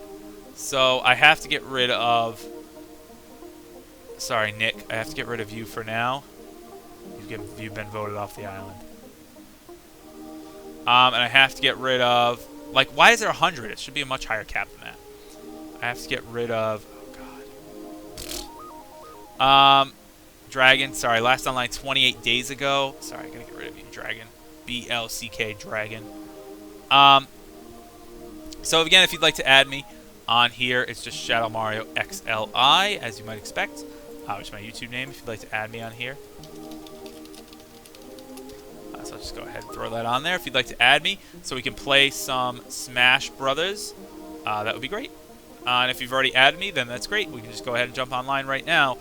So I have to get rid of. Sorry, Nick. I have to get rid of you for now. You've been voted off the island. And I have to get rid of... Like, why is there 100? It should be a much higher cap than that. I have to get rid of... Oh, God. Dragon. Sorry, last online 28 days ago. Sorry, I gotta get rid of you, Dragon. BLCK, Dragon. So, again, if you'd like to add me on here, it's just ShadowMarioXLI, as you might expect, which is my YouTube name, if you'd like to add me on here. So I'll just go ahead and throw that on there if you'd like to add me so we can play some Smash Brothers. That would be great. And if you've already added me, then that's great. We can just go ahead and jump online right now.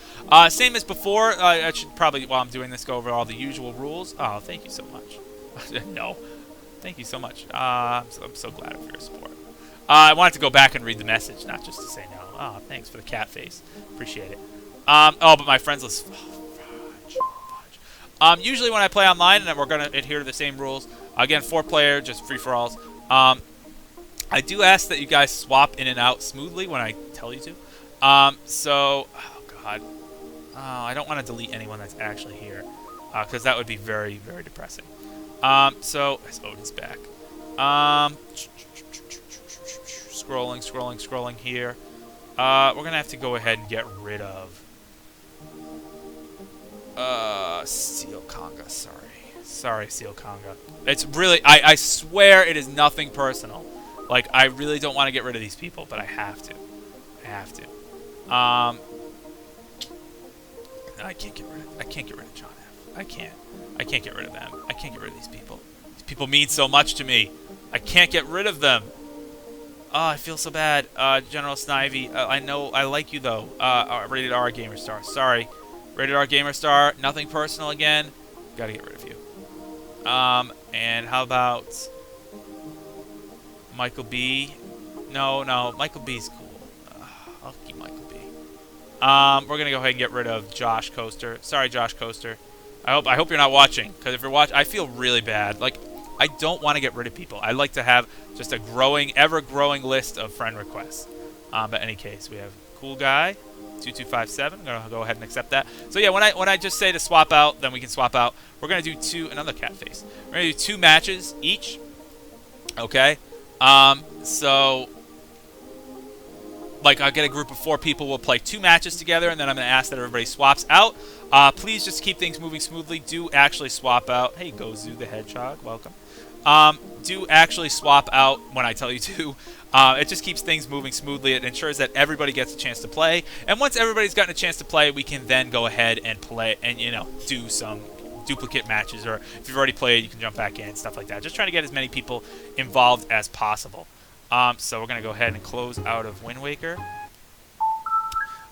Same as before. I should probably, while I'm doing this, go over all the usual rules. Oh, thank you so much. No. Thank you so much. I'm so glad for your support. I wanted to go back and read the message, not just to say no. Oh, thanks for the cat face. Appreciate it. Oh, but my friends list... usually when I play online, and we're going to adhere to the same rules, again, 4-player, just free-for-alls, I do ask that you guys swap in and out smoothly when I tell you to. Oh, God. I don't want to delete anyone that's actually here, because that would be very, very depressing. So, as Odin's back. Scrolling here. We're going to have to go ahead and get rid of... Seal Conga, sorry, Seal Conga. It's really, I swear it is nothing personal. Like, I really don't want to get rid of these people, but I have to. I can't get rid of John F. I can't get rid of them. I can't get rid of these people. These people mean so much to me. I can't get rid of them. Oh, I feel so bad. General Snivy, I know, I like you though. Rated R Gamer Star, sorry. Rated R Gamer Star, nothing personal again. Gotta get rid of you. And how about Michael B? No, Michael B's cool. I'll keep Michael B. We're gonna go ahead and get rid of Josh Coaster. Sorry, Josh Coaster. I hope you're not watching, because if you're watching, I feel really bad. Like, I don't want to get rid of people. I like to have just a ever-growing list of friend requests. But in any case, we have Cool Guy. 2257. I'm gonna go ahead and accept that. So yeah, when I just say to swap out, then we can swap out. We're gonna do another cat face. We're gonna do 2 matches each. Okay. So like I'll get a group of 4 people. We'll play 2 matches together, and then I'm gonna ask that everybody swaps out. Please just keep things moving smoothly. Do actually swap out. Hey, Gozu the Hedgehog, welcome. Do actually swap out when I tell you to. It just keeps things moving smoothly. It ensures that everybody gets a chance to play. And once everybody's gotten a chance to play, we can then go ahead and play and, you know, do some duplicate matches. Or if you've already played, you can jump back in, stuff like that. Just trying to get as many people involved as possible. So we're going to go ahead and close out of Wind Waker.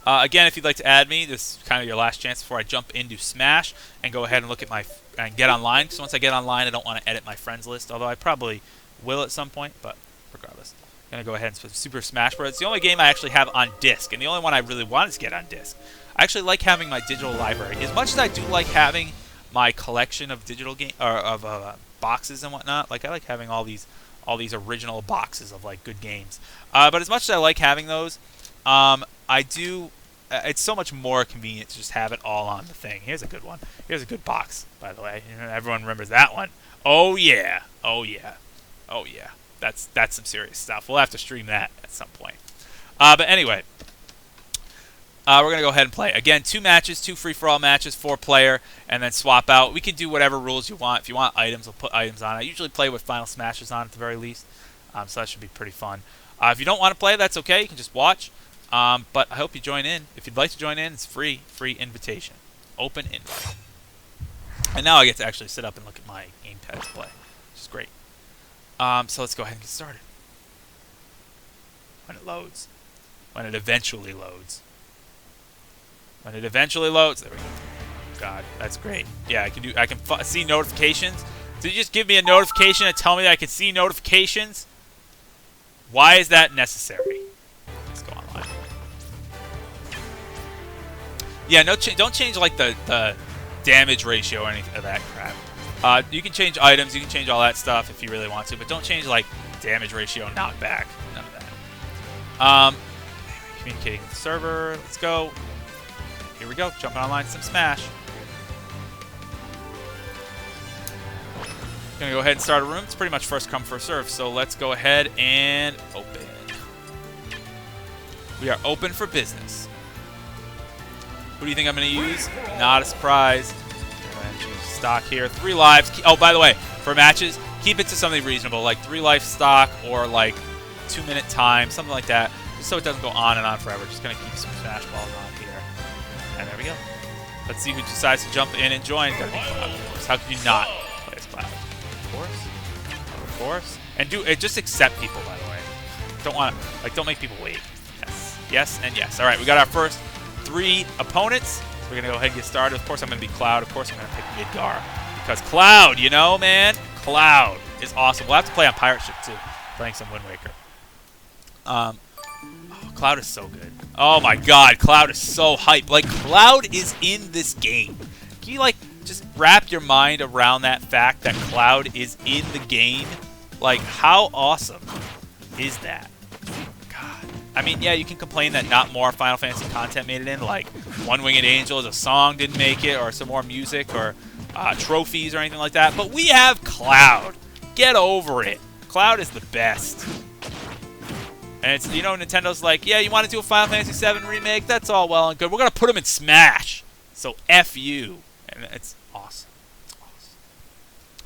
Again, if you'd like to add me, this is kind of your last chance before I jump into Smash and go ahead and look at and get online. Because once I get online, I don't want to edit my friends list, although I probably will at some point, but regardless. I'm going to go ahead and Super Smash Bros. It's the only game I actually have on disc, and the only one I really wanted to get on disc. I actually like having my digital library. As much as I do like having my collection of digital boxes and whatnot, like I like having all these original boxes of like good games. But as much as I like having those, I do. It's so much more convenient to just have it all on the thing. Here's a good one. Here's a good box, by the way. Everyone remembers that one. Oh yeah. Oh yeah. Oh yeah. That's some serious stuff. We'll have to stream that at some point. But anyway, we're going to go ahead and play. Again, 2 matches, 2 free-for-all matches, 4-player, and then swap out. We can do whatever rules you want. If you want items, we'll put items on. I usually play with Final Smashes on at the very least, so that should be pretty fun. If you don't want to play, that's okay. You can just watch. But I hope you join in. If you'd like to join in, it's free invitation. Open invite. And now I get to actually sit up and look at my gamepad play, which is great. So let's go ahead and get started. When it loads. When it eventually loads. When it eventually loads. There we go. God, that's great. Yeah, I can see notifications. Did you just give me a notification and tell me that I can see notifications? Why is that necessary? Let's go online. Yeah, don't change like the damage ratio or anything of that crap. You can change items, you can change all that stuff if you really want to, but don't change like damage ratio, knockback, none of that. Communicating with the server, let's go. Here we go, jumping online, some Smash. Gonna go ahead and start a room. It's pretty much first come, first serve. So let's go ahead and open. We are open for business. Who do you think I'm gonna use? Not a surprise. Stock here. 3 lives. Oh, by the way, for matches, keep it to something reasonable, like 3 life stock or like 2-minute time, something like that, just so it doesn't go on and on forever. Just gonna keep some smash balls on here. And there we go. Let's see who decides to jump in and join. Gotta be Cloud, of course. How could you not play as Cloud? Of course. Of course. And just accept people, by the way. Don't want to, like, don't make people wait. Yes. Yes and yes. All right, we got our first 3 opponents. We're going to go ahead and get started. Of course, I'm going to be Cloud. Of course, I'm going to pick Midgar. Because Cloud, you know, man? Cloud is awesome. We'll have to play on Pirate Ship, too. Playing some Wind Waker. Oh, Cloud is so good. Oh, my God. Cloud is so hype. Like, Cloud is in this game. Can you, like, just wrap your mind around that fact that Cloud is in the game? Like, how awesome is that? I mean, yeah, you can complain that not more Final Fantasy content made it in, like One Winged Angel as a song didn't make it, or some more music, or trophies, or anything like that. But we have Cloud. Get over it. Cloud is the best. And it's, you know, Nintendo's like, yeah, you want to do a Final Fantasy VII remake? That's all well and good. We're going to put him in Smash. So F you. And it's awesome. It's awesome.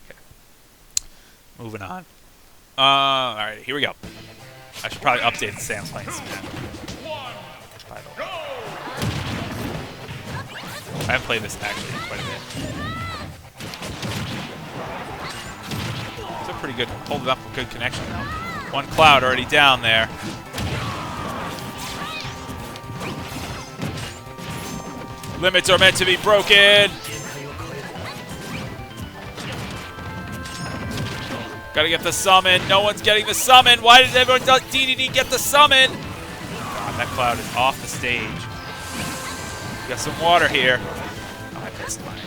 Okay. Moving on. All right, here we go. I should probably update and say I'm playing Smash. I haven't played this actually quite a bit. It's a pretty good, holding up a good connection now. 1 Cloud already down there. Limits are meant to be broken. Gotta get the summon. No one's getting the summon. Why did everyone DDD get the summon? God, that Cloud is off the stage. We got some water here. Oh, I missed mine.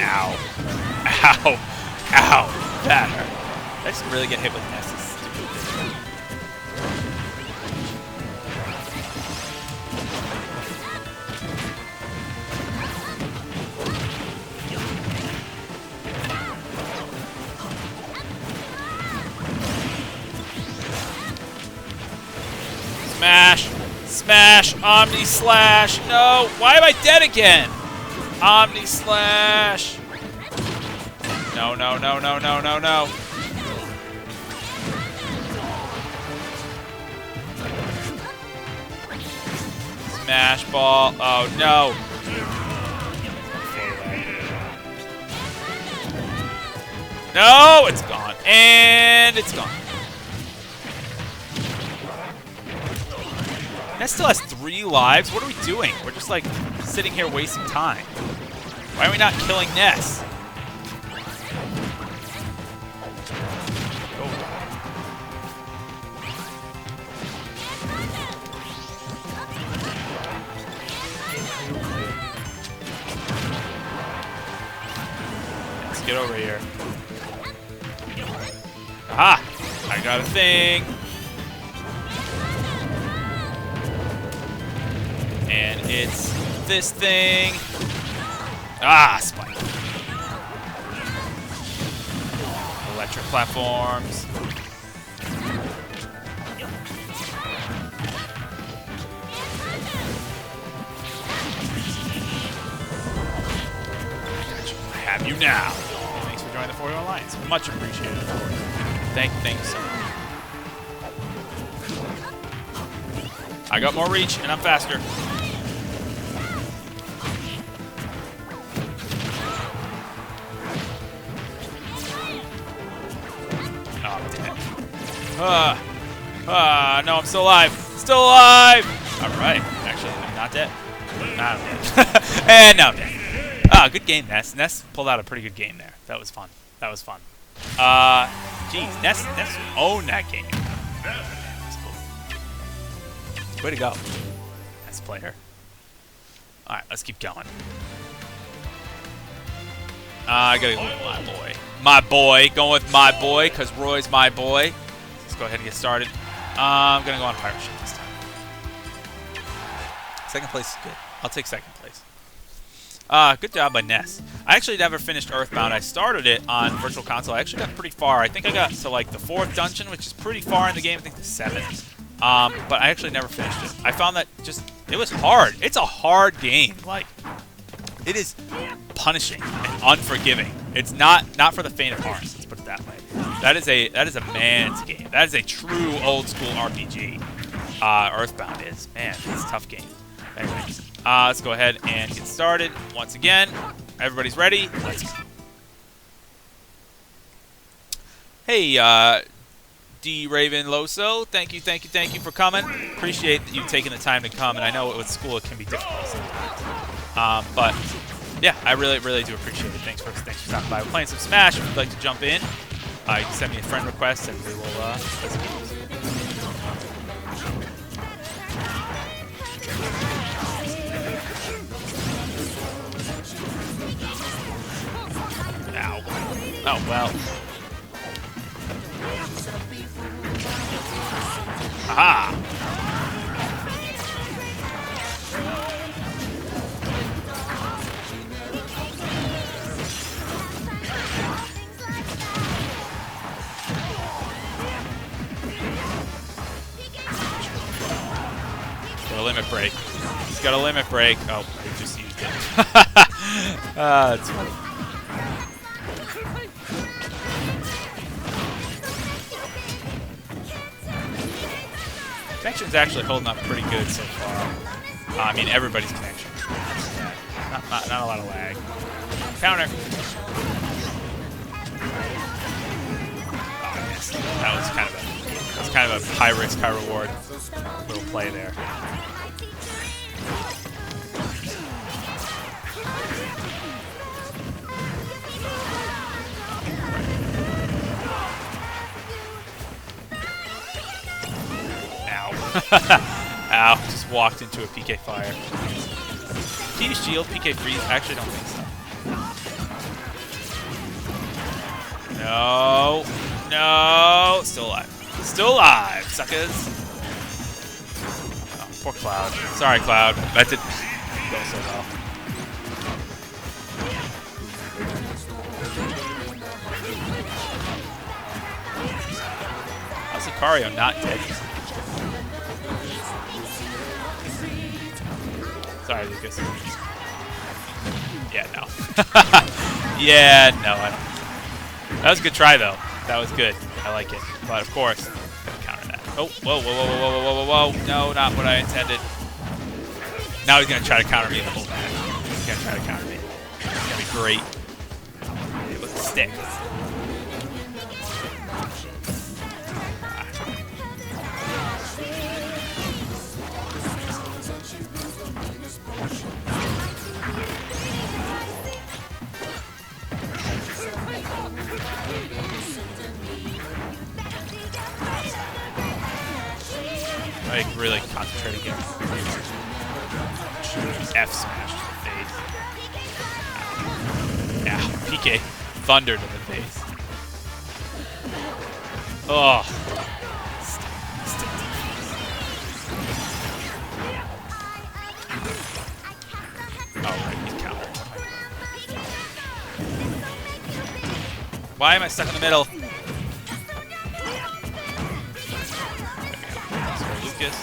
Ow. Ow. Ow. That hurt. I just really get hit with Nessus. Smash! Smash! Omni Slash! No! Why am I dead again? Omni Slash! No, no, no, no, no, no, no. Smash Ball. Oh, no. No! It's gone. And it's gone. Ness still has 3 lives. What are we doing? We're just like sitting here wasting time. Why are we not killing Ness? Go. Let's get over here. Aha! I got a thing. And it's this thing. Ah, spike. Electric platforms. I have you now. Thanks for joining the 4 Alliance. Much appreciated, of course. Thank you so much. I got more reach, and I'm faster. No, I'm still alive. Still alive! Alright. Actually, I'm not dead. Nah, I'm dead. And now I'm dead. Ah, good game, Ness. Ness pulled out a pretty good game there. That was fun. That was fun. Geez, Ness owned that game. That's cool. Way to go. Ness player. Alright, let's keep going. I gotta go with my boy. My boy. Going with my boy, because Roy's my boy. Let's go ahead and get started. I'm gonna go on pirate ship this time. Second place is good. I'll take second place. Good job by Ness. I actually never finished Earthbound. I started it on Virtual Console. I actually got pretty far. I think I got to like the 4th dungeon, which is pretty far in the game. I think the 7th. But I actually never finished it. I found that it was hard. It's a hard game. Like, it is punishing and unforgiving. It's not for the faint of heart. Let's put it that way. That is a man's game. That is a true old school RPG. Earthbound is. Man, it's a tough game. Anyways, let's go ahead and get started once again. Everybody's ready. Let's go. Hey, D. Raven Loso, thank you for coming. Appreciate that you've taken the time to come, and I know with school it can be difficult sometimes. But yeah, I really do appreciate it. Thanks for stopping by. We're playing some Smash. If you'd like to jump in, you can send me a friend request, and we will. Let's go. Ow. Oh well. Aha! Got a limit break. He's got a limit break. Oh, I just used it. That's funny. Connection's actually holding up pretty good so far. I mean, everybody's connection. Not a lot of lag. Counter. Oh, I missed. That was kind of a high risk, high reward little play there. Ow, just walked into a PK fire. Can you shield PK freeze? I actually don't think so. No. No. Still alive. Still alive, suckers. Oh, poor Cloud. Sorry, Cloud. That didn't go so well. How's Lucario not dead? Sorry, Lucas. Yeah, no. Yeah, no, I don't. That was a good try, though. That was good. I like it. But, of course, gotta counter that. Oh, whoa. No, not what I intended. Now he's gonna try to counter me the whole match. He's gonna try to counter me. It's gonna be great. With a stick. Like, really concentrating here. F smash to the face. Yeah, PK thunder to the face. Oh. Alright, he's countered. Why am I stuck in the middle? Lucas.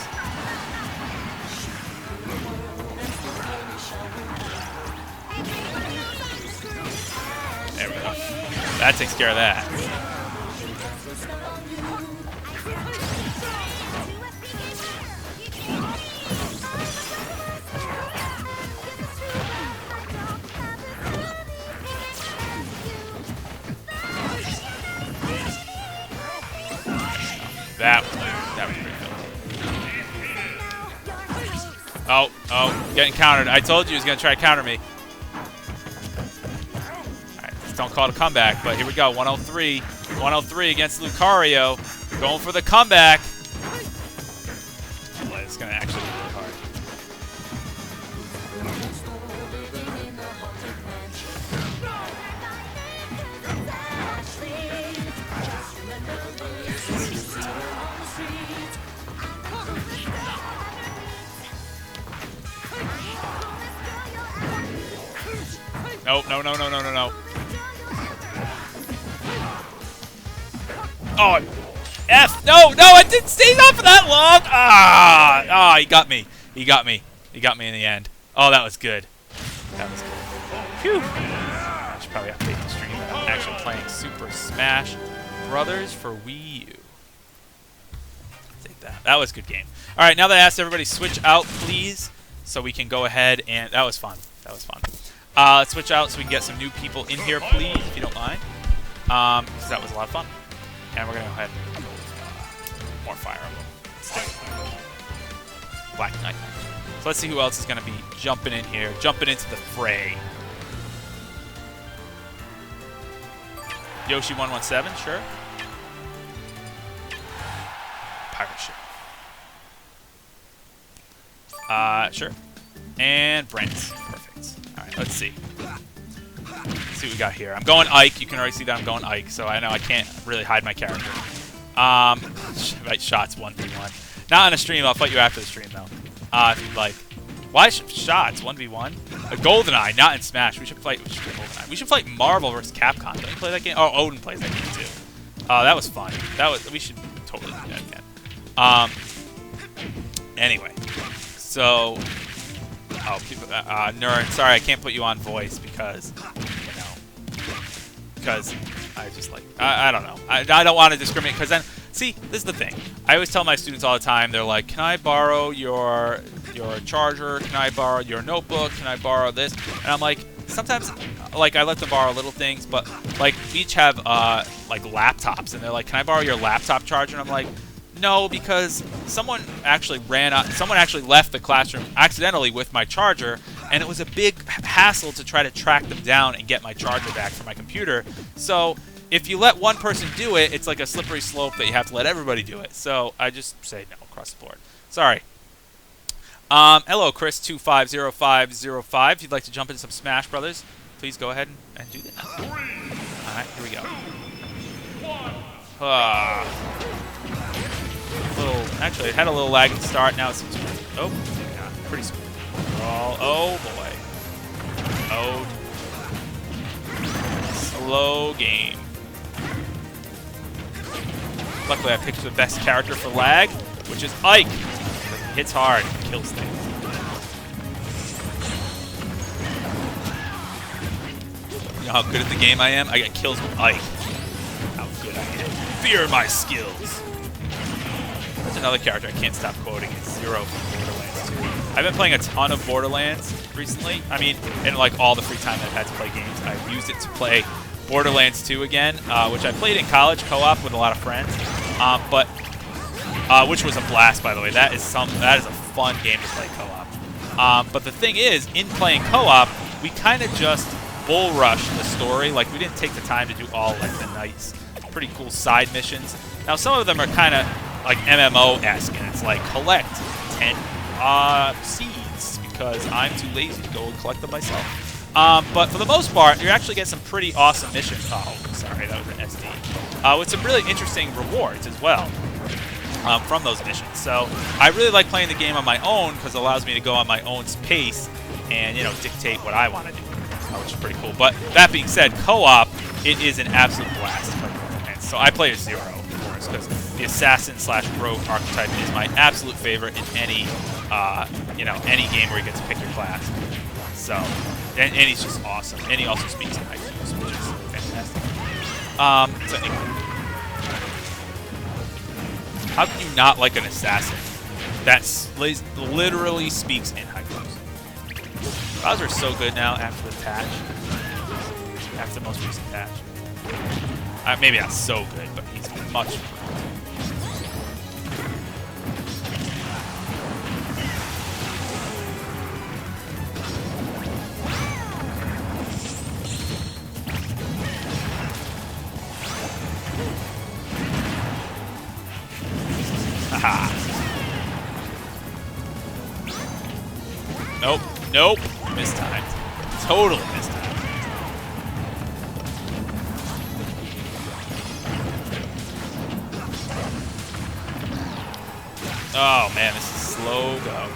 There we go. That takes care of that. That was pretty good. Oh, getting countered. I told you he was going to try to counter me. Alright, don't call it a comeback, but here we go. 103. 103 against Lucario. Going for the comeback. It's going to actually be really hard. Nope, no, no, no, no, no, no. Oh, F. No, no, it didn't stay up for that long. Ah, he got me. He got me. He got me in the end. Oh, that was good. That was good. Phew. I should probably update the stream. I'm actually playing Super Smash Brothers for Wii U. Take that. That was a good game. All right, now that I asked everybody switch out, please, so we can go ahead and... That was fun. That was fun. Let's switch out so we can get some new people in here, please, if you don't mind. Because that was a lot of fun. And we're going to go ahead and go with more Fire Emblem. Black Knight. So let's see who else is going to be jumping in here, jumping into the fray. Yoshi117, sure. Pirate ship. Sure. And Brent. Perfect. All right, let's see. Let's see what we got here. I'm going Ike. You can already see that I'm going Ike, so I know I can't really hide my character. Right, shots 1v1. Not on a stream. I'll fight you after the stream, though. If you'd like. Why shots 1v1? A GoldenEye, not in Smash. We should fight GoldenEye. We should fight Marvel versus Capcom. Don't you play that game? Oh, Odin plays that game too. That was fun. We should totally do that again. Anyway, so Nerd, sorry I can't put you on voice because I just like I don't know. I don't want to discriminate because then see, this is the thing. I always tell my students all the time. They're like, "Can I borrow your charger? Can I borrow your notebook? Can I borrow this?" And I'm like, sometimes, like, I let them borrow little things, but like we each have like laptops, and they're like, "Can I borrow your laptop charger?" And I'm like, no, because someone actually left the classroom accidentally with my charger, and it was a big hassle to try to track them down and get my charger back from my computer. So if you let one person do it, it's like a slippery slope that you have to let everybody do it. So I just say no across the board. Sorry. Hello, Chris250505. If you'd like to jump into some Smash Brothers, please go ahead and do that. All right, here we go. Actually, it had a little lag at the start. Now it's pretty smooth. Oh boy. Oh, slow game. Luckily, I picked the best character for lag, which is Ike. He hits hard, and kills things. You know how good at the game I am? I get kills with Ike. How good I am. Fear my skills. There's another character I can't stop quoting. It's Zero from Borderlands 2. I've been playing a ton of Borderlands recently. I mean, in like all the free time I've had to play games, I've used it to play Borderlands 2 again, which I played in college co-op with a lot of friends, which was a blast, by the way. That is a fun game to play co-op. But the thing is, in playing co-op, we kind of just bull rushed the story. Like, we didn't take the time to do all like the nice, pretty cool side missions. Now, some of them are kind of like MMO-esque, and it's like collect 10 seeds because I'm too lazy to go and collect them myself. But for the most part, you actually get some pretty awesome missions. Oh, sorry, that was an SD. With some really interesting rewards as well from those missions. So I really like playing the game on my own because it allows me to go on my own pace and, you know, dictate what I want to do, which is pretty cool. But that being said, co-op, it is an absolute blast. And so I play as Zero, of course, because the assassin/rogue archetype is my absolute favorite in any, any game where you get to pick your class. So, and he's just awesome. And he also speaks in haikus, which is fantastic. So anyway, how can you not like an assassin that literally speaks in haikus? Bowser's so good now after the patch, after the most recent patch. Maybe not so good, but he's much. Nope. Nope. Mistimed. Totally mistimed. Oh man, this is slow go.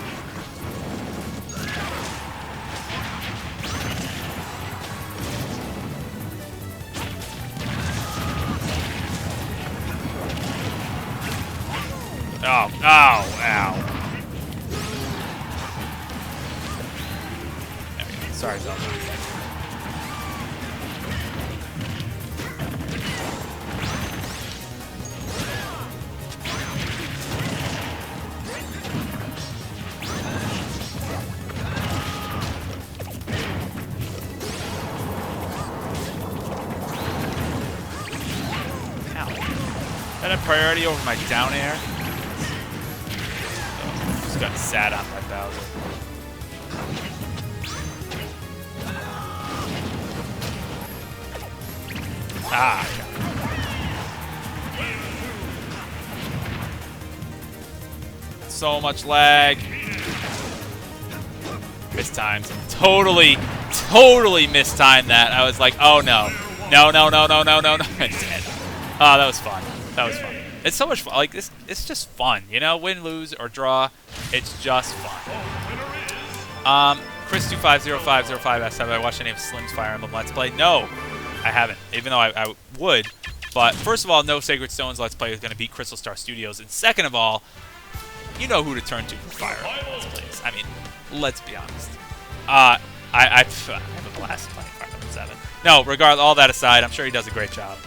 Oh, ow. There we go. Sorry, Zelda. That a priority over my down air? Just got sat on by Bowser. Ah, so much lag. Mistimed. Totally mistimed that. I was like, oh no. No. I'm dead. Oh, that was fun. That was fun. It's so much fun. Like, it's just fun, you know? Win, lose, or draw. It's just fun. Chris250505 asked, have I watched any of Slim's Fire Emblem Let's Play? No, I haven't. Even though I would. But first of all, no Sacred Stones Let's Play is going to beat Crystal Star Studios. And second of all, you know who to turn to for Fire Emblem Let's Plays. I mean, let's be honest. I have a blast playing Fire Emblem 7. No, regardless, all that aside, I'm sure he does a great job.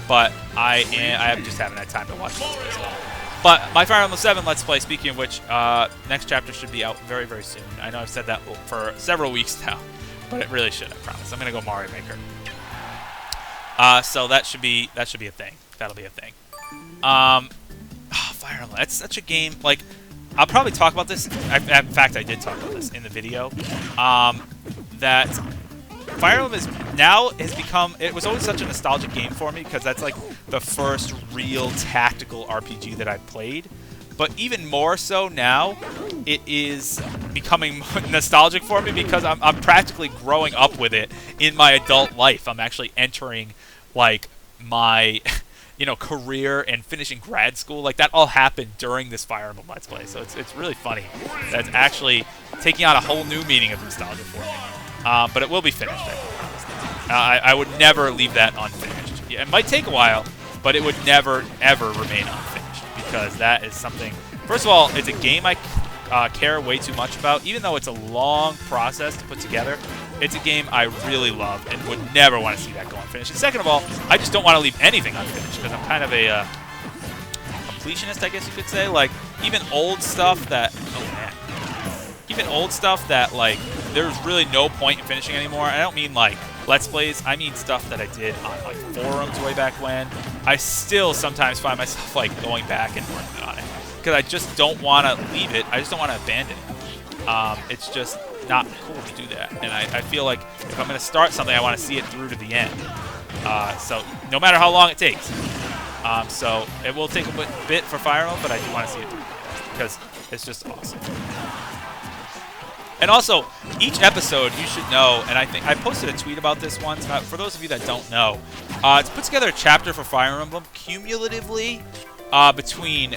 But I just haven't had time to watch Let's Plays at all. But my Fire Emblem 7 Let's Play, speaking of which, next chapter should be out very, very soon. I know I've said that for several weeks now, but it really should, I promise. I'm going to go Mario Maker. So that should be a thing. That'll be a thing. Fire Emblem, that's such a game, like, I'll probably talk about this, in fact, I did talk about this in the video, that Fire Emblem has become, it was always such a nostalgic game for me because that's like the first real tactical RPG that I played. But even more so now, it is becoming nostalgic for me because I'm practically growing up with it in my adult life. I'm actually entering like my career and finishing grad school. Like that all happened during this Fire Emblem Let's Play. So it's really funny. That's actually taking on a whole new meaning of nostalgia for me. But it will be finished, I promise. I would never leave that unfinished. Yeah, it might take a while, but it would never, ever remain unfinished because that is something... First of all, it's a game I care way too much about. Even though it's a long process to put together, it's a game I really love and would never want to see that go unfinished. And second of all, I just don't want to leave anything unfinished because I'm kind of a completionist, I guess you could say. Like, even old stuff that... Oh, man. Even old stuff that, like, there's really no point in finishing anymore. I don't mean, like, Let's Plays. I mean stuff that I did on, like, forums way back when. I still sometimes find myself, like, going back and working on it. Because I just don't want to leave it. I just don't want to abandon it. It's just not cool to do that. And I feel like if I'm going to start something, I want to see it through to the end. So no matter how long it takes. So it will take a bit for Fire Emblem, but I do want to see it through because it's just awesome. And also, each episode, you should know, and I think I posted a tweet about this once, for those of you that don't know, to put together a chapter for Fire Emblem cumulatively between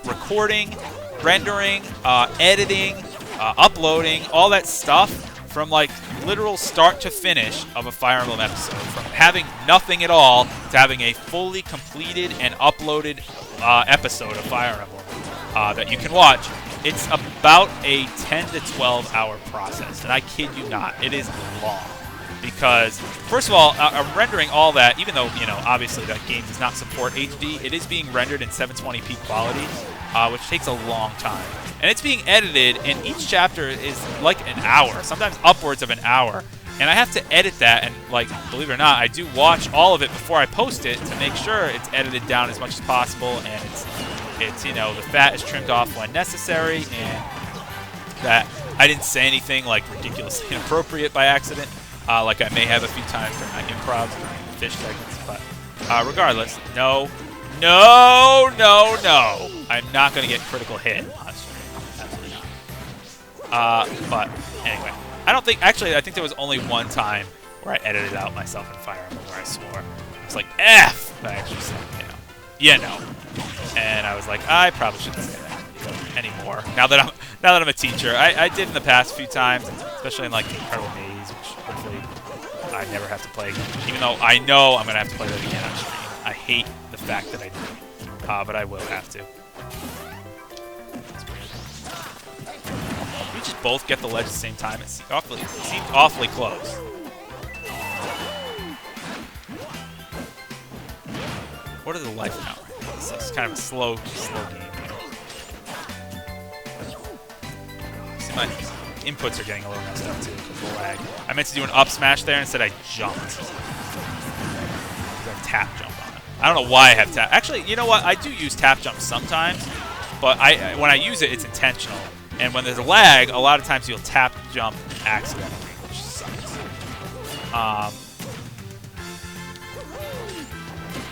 recording, rendering, editing, uploading, all that stuff from like literal start to finish of a Fire Emblem episode, from having nothing at all to having a fully completed and uploaded episode of Fire Emblem that you can watch. It's about a 10 to 12 hour process, and I kid you not, it is long. Because, first of all, I'm rendering all that, even though, obviously that game does not support HD, it is being rendered in 720p quality, which takes a long time. And it's being edited, and each chapter is like an hour, sometimes upwards of an hour. And I have to edit that, and, like, believe it or not, I do watch all of it before I post it to make sure it's edited down as much as possible, and it's the fat is trimmed off when necessary, and that I didn't say anything, like, ridiculously inappropriate by accident, like I may have a few times during my improvs during the fish segments, but regardless, no. I'm not going to get critical hit on stream. Absolutely not. But anyway, I think there was only one time where I edited out myself in Fire Emblem where I swore. I was like, F! But I actually said, And I was like, I probably shouldn't say that anymore. Now that I'm a teacher, I did in the past a few times, especially in like the Incredible Maze, which hopefully I never have to play again. Even though I know I'm gonna have to play that again on stream. I hate the fact that I do, but I will have to. both get the ledge at the same time. It seemed awfully close. What are the life count right now? This is kind of a slow game. See, my inputs are getting a little messed up too because of the lag. I meant to do an up smash there, instead I jumped. I have tap jump on it. I don't know why I have tap. Actually, you know what? I do use tap jump sometimes, but when I use it, it's intentional. And when there's a lag, a lot of times you'll tap jump accidentally, which sucks.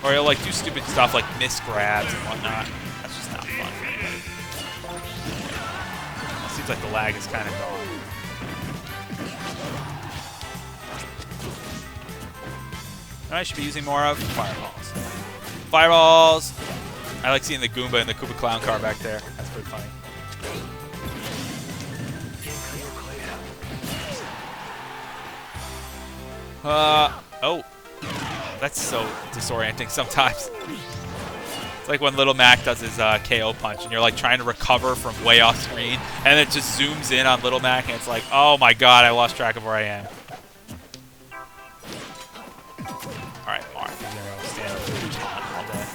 Or you'll like do stupid stuff like miss grabs and whatnot. That's just not fun for anybody. It seems like the lag is kind of gone. I should be using more of fireballs. Fireballs! I like seeing the Goomba and the Koopa Clown car back there. That's pretty funny. Oh. That's so disorienting sometimes. It's like when Little Mac does his KO punch and you're like trying to recover from way off screen and it just zooms in on Little Mac and it's like, oh my god, I lost track of where I am. Alright, Mark, I'm gonna go stand over the taunt all day.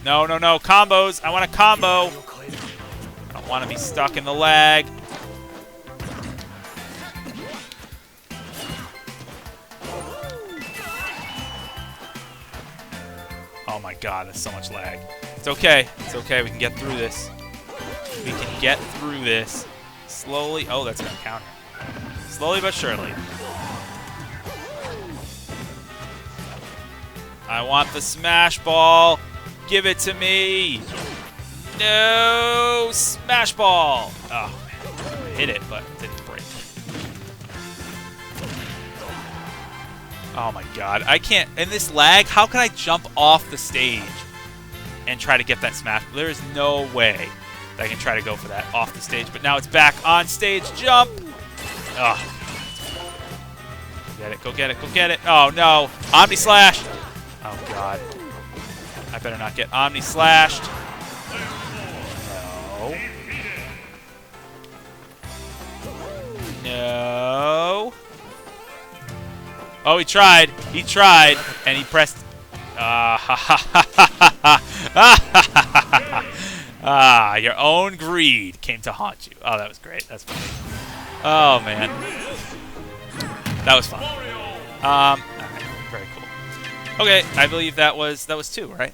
No, no, no, combos! I want a combo! I don't want to be stuck in the lag. Oh my god, that's so much lag. It's okay. It's okay. We can get through this. We can get through this. Slowly. Oh, that's going to counter. Slowly but surely. I want the smash ball. Give it to me. No! Smash ball! Oh, man. I hit it, but it didn't break. Oh my god, I can't, in this lag, how can I jump off the stage and try to get that smash? There is no way that I can try to go for that off the stage, but now it's back on stage, jump! Oh. Get it, go get it, go get it. Oh no, Omni Slash! Oh god. I better not get Omni Slashed. No. No. Oh, he tried, and he pressed. Your own greed came to haunt you. Oh, that was great. That's funny. Oh man, that was fun. All right, very cool. Okay, I believe that was two, right?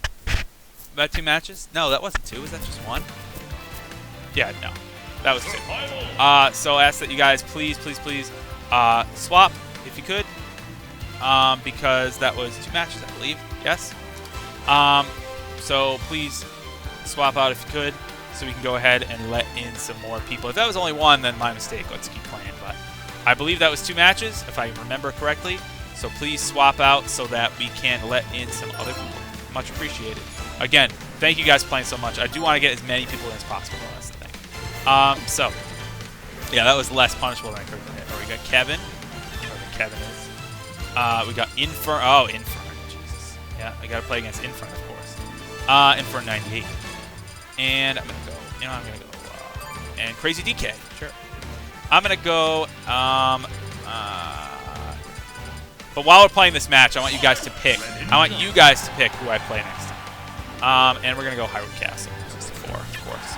About 2 matches? No, that wasn't 2. Was that just 1? Yeah, no, that was 2. So I ask that you guys please swap if you could. Because that was 2 matches, I believe. Yes? So please swap out if you could, so we can go ahead and let in some more people. If that was only 1, then my mistake. Let's keep playing. But I believe that was 2 matches, if I remember correctly. So please swap out so that we can let in some other people. Much appreciated. Again, thank you guys for playing so much. I do want to get as many people in as possible. That's the thing. So, yeah, that was less punishable than I could have hit. We got Kevin. Whoever Kevin is. We got Infer. Oh, Infer. Jesus. Yeah, I gotta play against Infer, of course. Infer 98. And I'm gonna go. You know, I'm gonna go. And Crazy DK. Sure. I'm gonna go. But while we're playing this match, I want you guys to pick. I want you guys to pick who I play next time. And we're gonna go Hyrule Castle. 64, of course.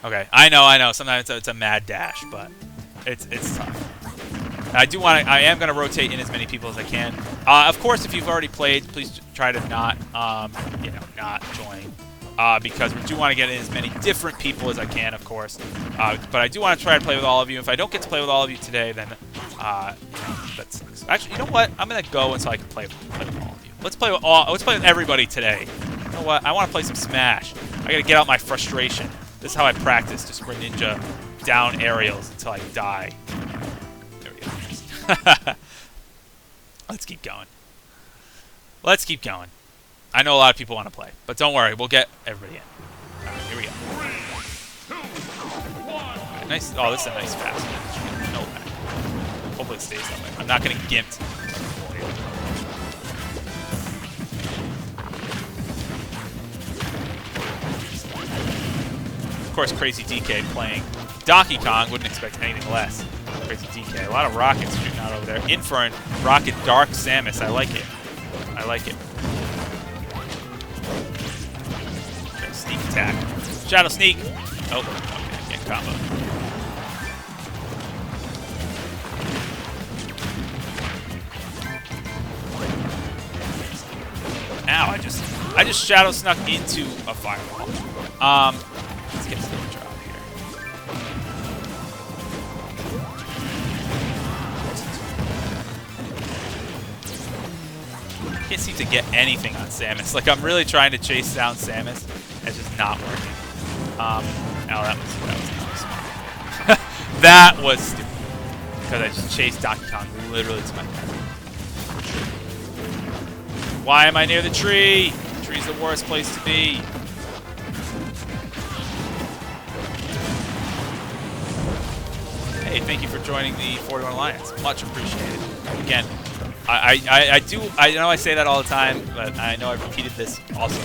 Okay. I know. Sometimes it's a mad dash, but it's tough. I am going to rotate in as many people as I can. Of course, if you've already played, please try to not join. Because we do want to get in as many different people as I can, of course. But I do want to try to play with all of you. If I don't get to play with all of you today, then that sucks. Actually, you know what? I'm going to go until I can play with all of you. Let's play with everybody today. You know what? I want to play some Smash. I got to get out my frustration. This is how I practice, just Greninja down aerials until I die. Let's keep going. Let's keep going. I know a lot of people want to play, but don't worry, we'll get everybody in. All right, here we go. Right, nice. Oh, this is a nice pass. No lag. Hopefully it stays that way. I'm not getting gimped. Of course, Crazy DK playing Donkey Kong. Wouldn't expect anything less. Crazy DK. A lot of rockets shooting out over there. Infern, Rocket, Dark, Samus. I like it. I like it. Okay, sneak attack. Shadow sneak. Oh, okay, get combo. Ow, I just shadow snuck into a fireball. Let's get Sneak Drop here. Can't seem to get anything on Samus. Like, I'm really trying to chase down Samus. It's just not working. Oh, that was smart. That was stupid. Because I just chased Donkey Kong literally to my death. Why am I near the tree? The tree's the worst place to be. Hey, thank you for joining the 41 Alliance. Much appreciated. Again, I know I say that all the time, but I know I've repeated this also.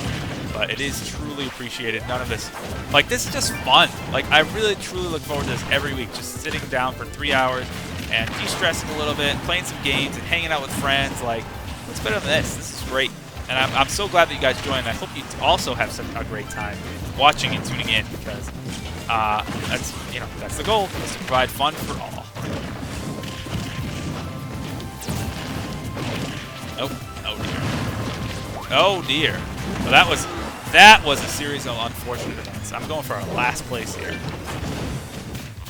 But it is truly appreciated. None of this, like, this is just fun. Like, I really, truly look forward to this every week. Just sitting down for 3 hours and de-stressing a little bit, playing some games, and hanging out with friends. Like, what's better than this? This is great. And I'm so glad that you guys joined. I hope you also have a great time watching and tuning in, because that's the goal, is to provide fun for all. Oh dear. Well, that was a series of unfortunate events. I'm going for our last place here.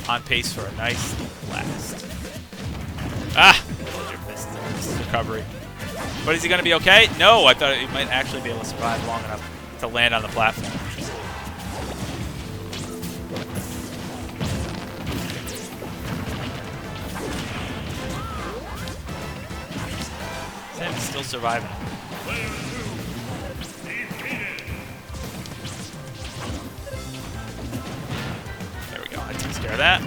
On pace for a nice last. Ah! Missed recovery. But is he going to be okay? No, I thought he might actually be able to survive long enough to land on the platform. Sam's still surviving. There we go. I took care of that.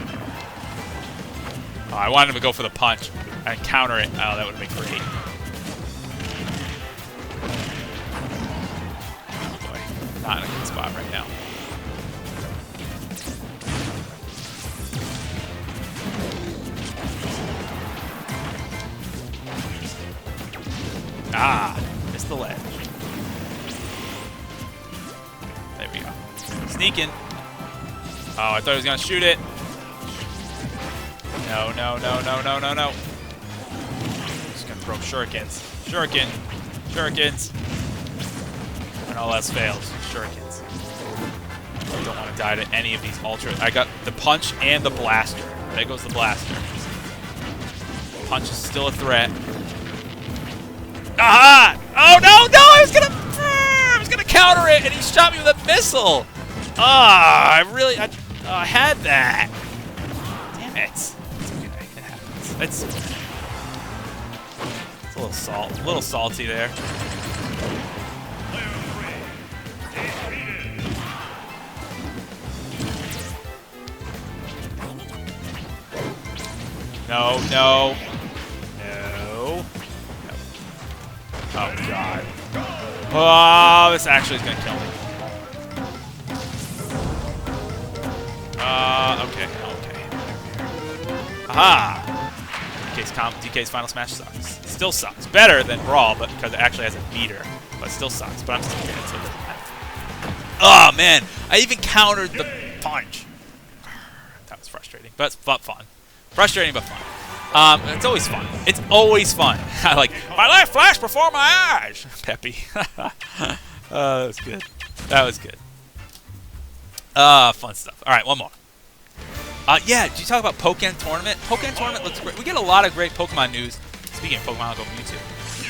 Oh, I wanted him to go for the punch and counter it. Oh, that would have been great. Not in a good spot right now. Ah, missed the ledge. There we go. Sneaking. Oh, I thought he was gonna shoot it. No. Just gonna throw shurikens. Shurikens. When all else fails, shurikens. I don't want to die to any of these ultra. I got the punch and the blaster. There goes the blaster. Punch is still a threat. Ah! Oh no! I was gonna counter it, and he shot me with a missile. Ah! I had that. Damn it! It's okay. It happens. It's a little salty there. No. Oh, God. Oh, this actually is going to kill me. Okay. Aha! DK's Final Smash sucks. Still sucks. Better than Brawl, but because it actually has a meter. But still sucks. But I'm still getting it, so it doesn't matter. Oh, man. I even countered the punch. That was frustrating, but fun. Frustrating, but fun. It's always fun. It's always fun. Like, my life flashed before my eyes. Peppy. That was good. Fun stuff. All right, one more. Yeah, did you talk about Pokken Tournament? Pokken Tournament looks great. We get a lot of great Pokemon news. Speaking of Pokemon, I'll go Mewtwo.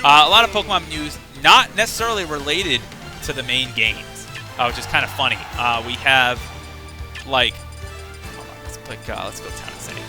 A lot of Pokemon news not necessarily related to the main games, which is kind of funny. We have, like, hold on, let's go Town and City.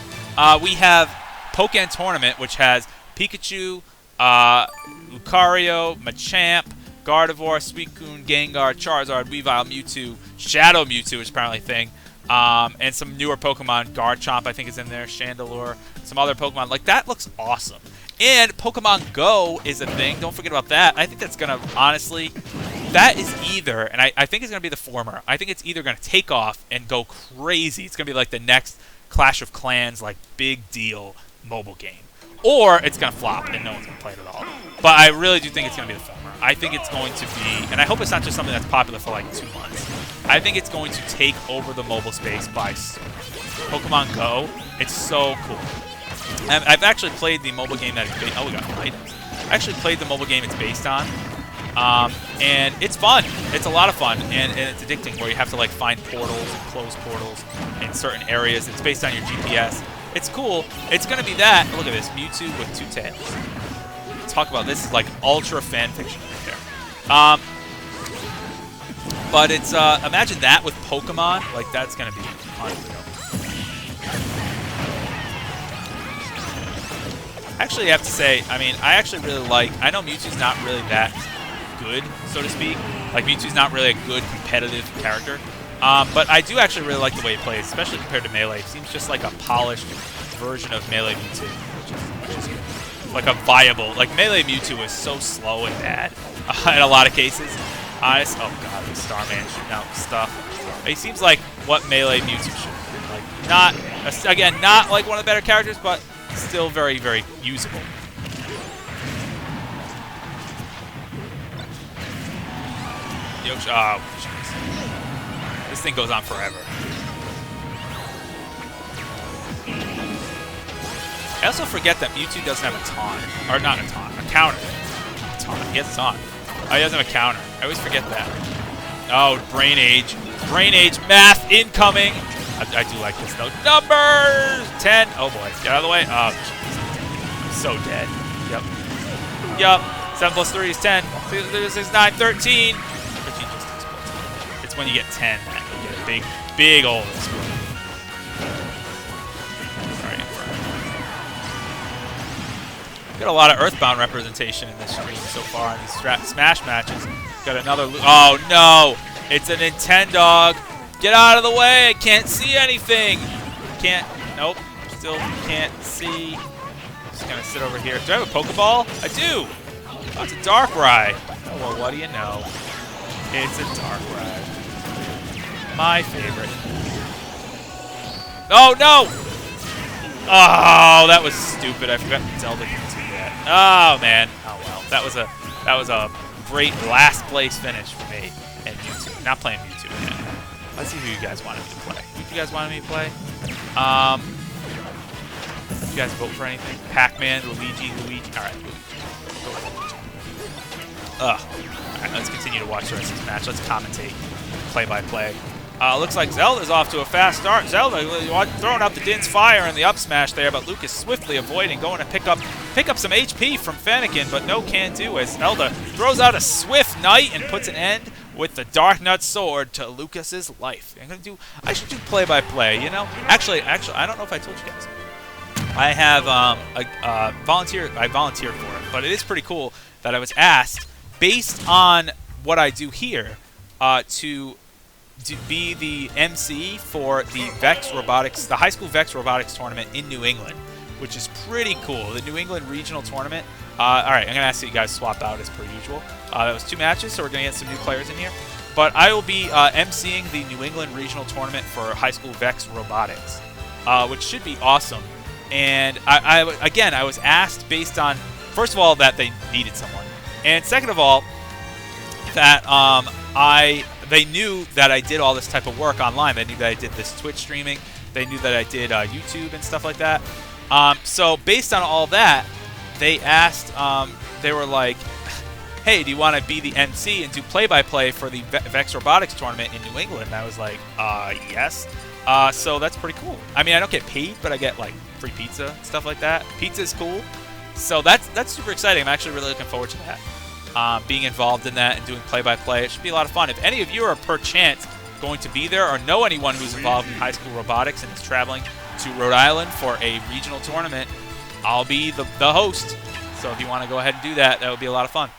We have Pokken Tournament, which has Pikachu, Lucario, Machamp, Gardevoir, Suicune, Gengar, Charizard, Weavile, Mewtwo, Shadow Mewtwo, which is apparently a thing, and some newer Pokemon. Garchomp, I think, is in there, Chandelure, some other Pokemon. Like, that looks awesome. And Pokemon Go is a thing. Don't forget about that. I think that's going to, honestly, that is either, and I think it's going to be the former. I think it's either going to take off and go crazy. It's going to be like the next Clash of Clans, like big deal mobile game. Or it's going to flop and no one's going to play it at all. But I really do think it's going to be the former. I think it's going to be, and I hope it's not just something that's popular for like 2 months. I think it's going to take over the mobile space by Pokemon Go. It's so cool. And I've actually played the mobile game that it's based on. Oh, we got items. I actually played the mobile game it's based on. And it's fun. It's a lot of fun, and it's addicting, where you have to like find portals and close portals in certain areas. It's based on your GPS. It's cool. It's going to be that. Look at this. Mewtwo with 2 tails. Talk about this is like ultra fan fiction right there. But it's, imagine that with Pokemon. Like, that's going to be unreal. Actually, I have to say, I mean, I actually really like, I know Mewtwo's not really that good, so to speak. Like, Mewtwo's not really a good competitive character. But I do actually really like the way he plays, especially compared to Melee. He seems just like a polished version of Melee Mewtwo, which is good. Like a viable, like Melee Mewtwo is so slow and bad in a lot of cases. Oh god, the Starman shooting out stuff. He seems like what Melee Mewtwo should be. Like, not, again, not like one of the better characters, but still very, very usable. Yoshi, oh, jeez. This thing goes on forever. I also forget that Mewtwo doesn't have a taunt. Or not a taunt, a counter. A taunt. He has a taunt. Oh, he doesn't have a counter. I always forget that. Oh, Brain Age. Brain Age math incoming. I do like this, though. Numbers! 10. Oh, boy. Get out of the way. Oh, jeez. I'm so dead. Yep. Yep. 7 plus 3 is 10. 6, 6, 9, 13. 13 just explodes. It's when you get 10 that you get a big, big old explode. Got a lot of Earthbound representation in this stream so far in these Smash matches. Got another. Oh no! It's a Nintendog. Get out of the way! I can't see anything. Can't. Nope. Still can't see. Just gonna sit over here. Do I have a Pokeball? I do. Oh, it's a Darkrai. Oh well, what do you know? It's a Darkrai. My favorite. Oh no! Oh, that was stupid. I forgot Zelda can do that. Oh man. Oh well. That was a great last place finish for me and Mewtwo. Not playing Mewtwo again. Let's see who you guys wanted me to play. Who you guys wanted me to play? You guys vote for anything? Pac-Man, Luigi. All right, Luigi. All right, let's continue to watch the rest of this match. Let's commentate, play-by-play. Looks like Zelda's off to a fast start. Zelda throwing out the Din's Fire in the up smash there, but Lucas swiftly avoiding, going to pick up some HP from Fennekin, but no can do as Zelda throws out a Swift Knight and puts an end with the Dark Nut Sword to Lucas's life. I should do play-by-play, you know? Actually, I don't know if I told you guys. I have I volunteered for it, but it is pretty cool that I was asked, based on what I do here, to be the MC for the Vex Robotics, the high school Vex Robotics tournament in New England, which is pretty cool. The New England Regional Tournament. All right, I'm going to ask you guys to swap out as per usual. That was 2 matches, so we're going to get some new players in here. But I will be MCing the New England Regional Tournament for high school Vex Robotics, which should be awesome. And again, I was asked based on, first of all, that they needed someone, and second of all, that they knew that I did all this type of work online. They knew that I did this Twitch streaming. They knew that I did YouTube and stuff like that. So based on all that, they asked, they were like, hey, do you want to be the MC and do play-by-play for the Vex Robotics tournament in New England? And I was like, yes. So that's pretty cool. I mean, I don't get paid, but I get like free pizza, stuff like that. Pizza is cool. So that's super exciting. I'm actually really looking forward to that. Being involved in that and doing play-by-play. It should be a lot of fun. If any of you are perchance going to be there or know anyone who's involved in high school robotics and is traveling to Rhode Island for a regional tournament, I'll be the host. So if you want to go ahead and do that, that would be a lot of fun.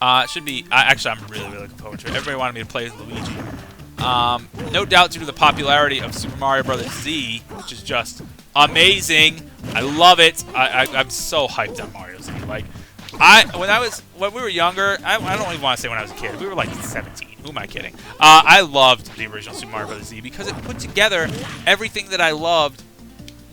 It should be... actually, I'm really, really looking forward to it. Everybody wanted me to play as Luigi. No doubt due to the popularity of Super Mario Bros. Z, which is just amazing. I love it. I'm so hyped on Mario Z. Like, When we were younger, I don't even want to say when I was a kid. We were like 17. Who am I kidding? I loved the original Super Mario Bros. Z because it put together everything that I loved,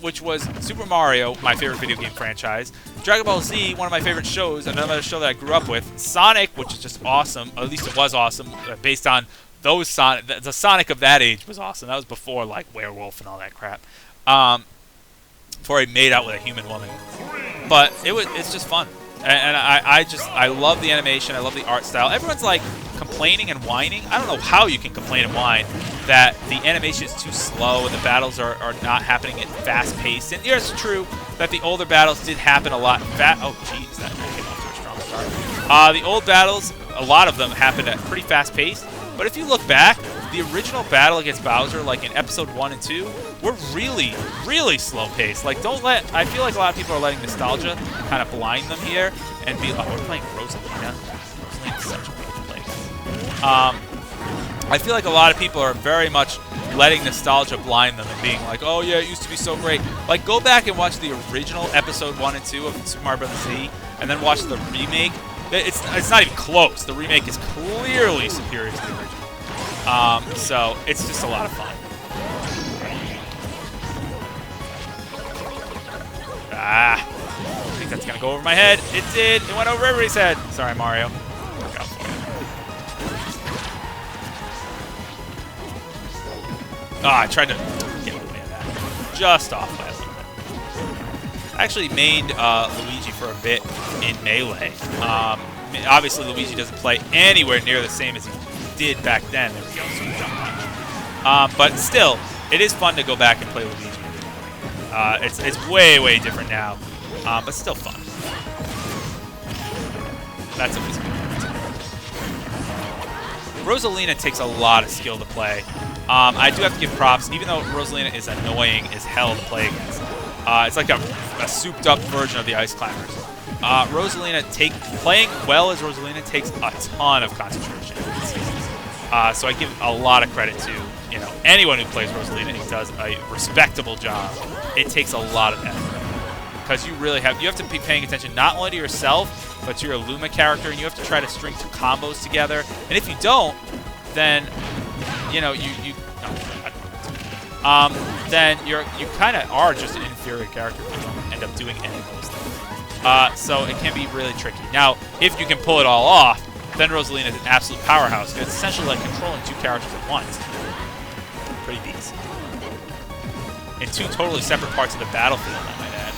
which was Super Mario, my favorite video game franchise, Dragon Ball Z, one of my favorite shows, another show that I grew up with, Sonic, which is just awesome, or at least it was awesome, based on those Sonic. The Sonic of that age was awesome. That was before like Werewolf and all that crap. Before he made out with a human woman, but it's just fun. And I love the animation. I love the art style. Everyone's like complaining and whining. I don't know how you can complain and whine that the animation is too slow and the battles are not happening at fast pace. And yes, it's true that the older battles did happen a lot fast. Oh, jeez, that came off to a strong start. The old battles, a lot of them happened at pretty fast pace. But if you look back, the original battle against Bowser, like in episode 1 and 2, were really, really slow paced. Like, I feel like a lot of people are letting nostalgia kind of blind them here and be, oh, we're playing Rosalina. Rosalina's such a beautiful place. I feel like a lot of people are very much letting nostalgia blind them and being like, oh yeah, it used to be so great. Like, go back and watch the original episode 1 and 2 of Super Mario Bros. Z, and then watch the remake. It's not even close. The remake is clearly superior to the original. So it's just a lot of fun. I think that's gonna go over my head. It did. It went over everybody's head. Sorry, Mario. Look out for it. I tried to get away with that. Just off by a little bit. I actually mained Luigi for a bit in Melee. Obviously, Luigi doesn't play anywhere near the same as he did back then. There we go. So jump punch. But still, it is fun to go back and play Luigi. It's way, way different now, but still fun. That's always good. Rosalina takes a lot of skill to play. I do have to give props, even though Rosalina is annoying as hell to play against. It's like a souped-up version of the Ice Climbers. Playing well as Rosalina takes a ton of concentration. So I give a lot of credit to anyone who plays Rosalina who does a respectable job. It takes a lot of effort because you have to be paying attention not only to yourself but to your Luma character, and you have to try to string two combos together. And if you don't, then then you kind of are just an inferior character if you don't end up doing any of those things. So it can be really tricky. Now, if you can pull it all off, then Rosalina is an absolute powerhouse. It's essentially like controlling two characters at once. Pretty beast. In two totally separate parts of the battlefield, I might add.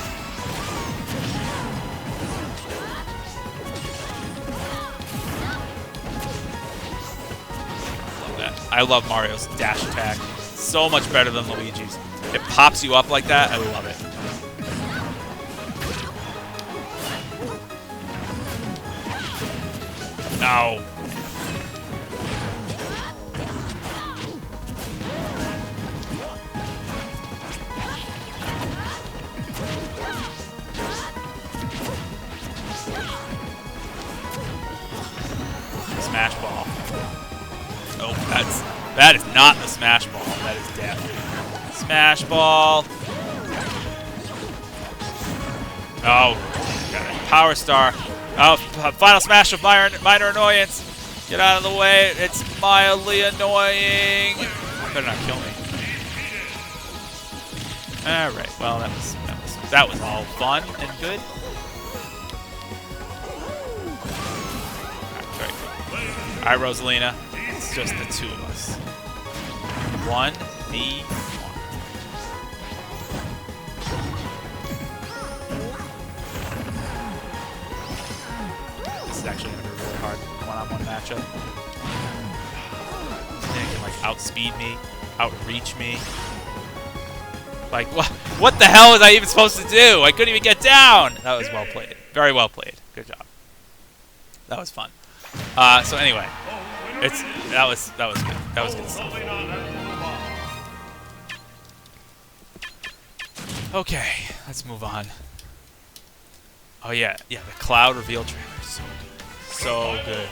Love that. I love Mario's dash attack. So much better than Luigi's. It pops you up like that. I love it. No. Smash ball. Oh, that is not the smash ball. That is death. Smash ball. Oh, got it. Power star. Oh, final smash of minor annoyance. Get out of the way. It's mildly annoying. Better not kill me. All right. Well, that was all fun and good. All right, Rosalina. It's just the two of us. 1v1. This is actually going to be a really hard one-on-one matchup. They can like outspeed me, outreach me. Like, what the hell was I even supposed to do? I couldn't even get down. That was well played. Very well played. Good job. That was fun. So anyway, that was good. That was good stuff. Okay, let's move on. Oh yeah, the cloud reveal trailer is so good. So good.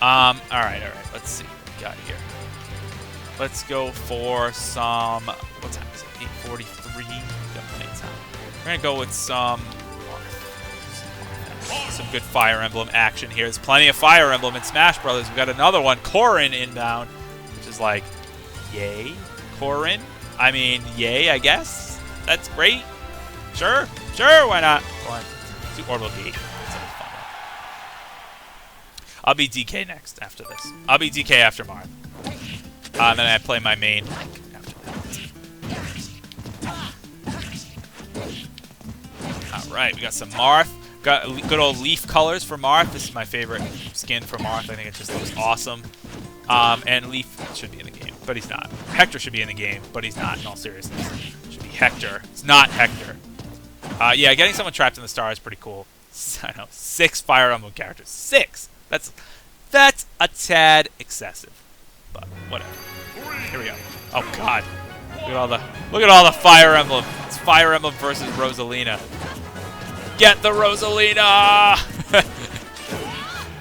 All right. Let's see what we got here. Let's go for some. What time is it? 8:43. Got plenty of time. We're gonna go with some. Some good Fire Emblem action here. There's plenty of Fire Emblem in Smash Brothers. We've got another one, Corrin inbound, which is like, yay, Corrin? I mean, yay, I guess. That's great. Sure, why not? One, two, orbital gate. That's always fun. I'll be DK next after this. I'll be DK after Marth. And then I play my main after that. Alright, we got some Marth. Got good old leaf colors for Marth. This is my favorite skin for Marth. I think it just looks awesome. And Leaf should be in the game, but he's not. Hector should be in the game, but he's not, in all seriousness. It should be Hector. It's not Hector. Yeah, getting someone trapped in the star is pretty cool. I know, 6 Fire Emblem characters. 6! That's a tad excessive. But whatever. Here we go. Oh god. Look at all the Fire Emblem. It's Fire Emblem versus Rosalina. Get the Rosalina!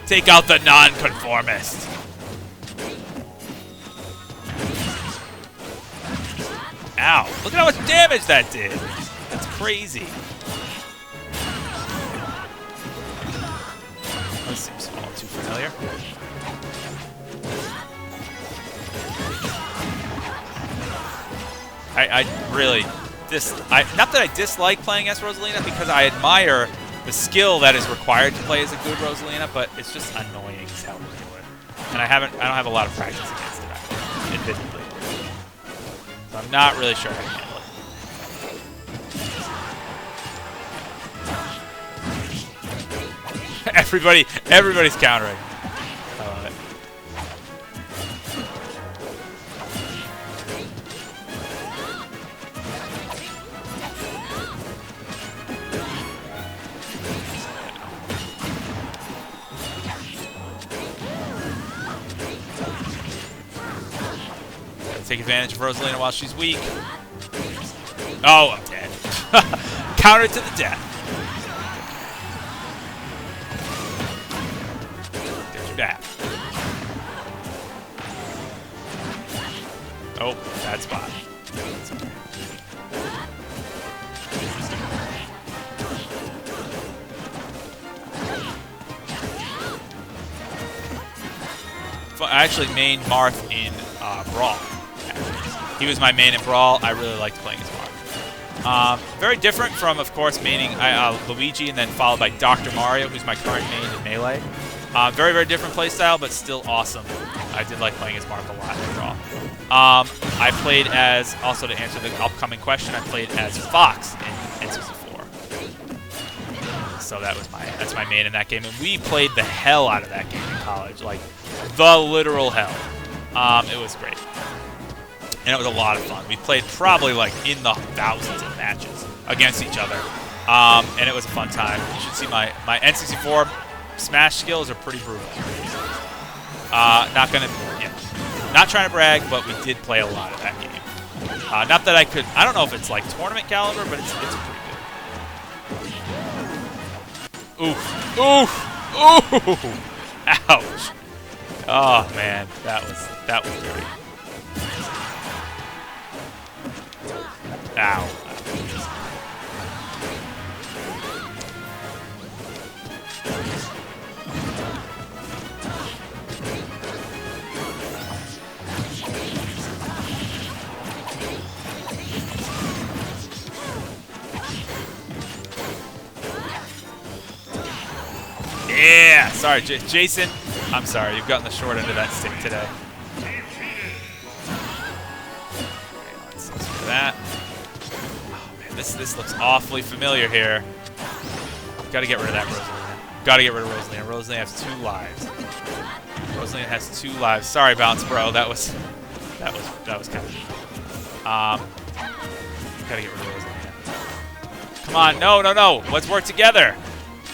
Take out the non-conformist. Ow. Look at how much damage that did. That's crazy. This seems all too familiar. I really, not that I dislike playing as Rosalina, because I admire the skill that is required to play as a good Rosalina, but it's just annoying as hell to do it. And I don't have a lot of practice against it, admittedly. So I'm not really sure how to handle it. Everybody's countering. I love it. Take advantage of Rosalina while she's weak. Oh, I'm dead. Counter to the death. There's your dad. Oh, bad spot. That's okay. I actually mained Marth in Brawl. He was my main in Brawl. I really liked playing as Marth. Very different from, of course, maining Luigi and then followed by Dr. Mario, who's my current main in Melee. Very, very different playstyle, but still awesome. I did like playing as Marth a lot in Brawl. I played as, also to answer the upcoming question, I played as Fox in N64. So that's my main in that game. And we played the hell out of that game in college. Like, the literal hell. It was great. And it was a lot of fun. We played probably like in the thousands of matches against each other. And it was a fun time. You should see my N64 Smash skills are pretty brutal. Not trying to brag, but we did play a lot of that game. Not that I don't know if it's like tournament caliber, but it's pretty good. Oof. Oof. Ooh. Ouch. Oh man, that was dirty. Ow. Yeah! Sorry, Jason. I'm sorry, you've gotten the short end of that stick today. Let's do that. Oh man, this looks awfully familiar here. Gotta get rid of that Rosalina. Gotta get rid of Rosalina. Rosalina has 2 lives. Rosalina has 2 lives. Sorry, Bounce Bro. That was kind of. Gotta get rid of Rosalina. Come on, no. Let's work together.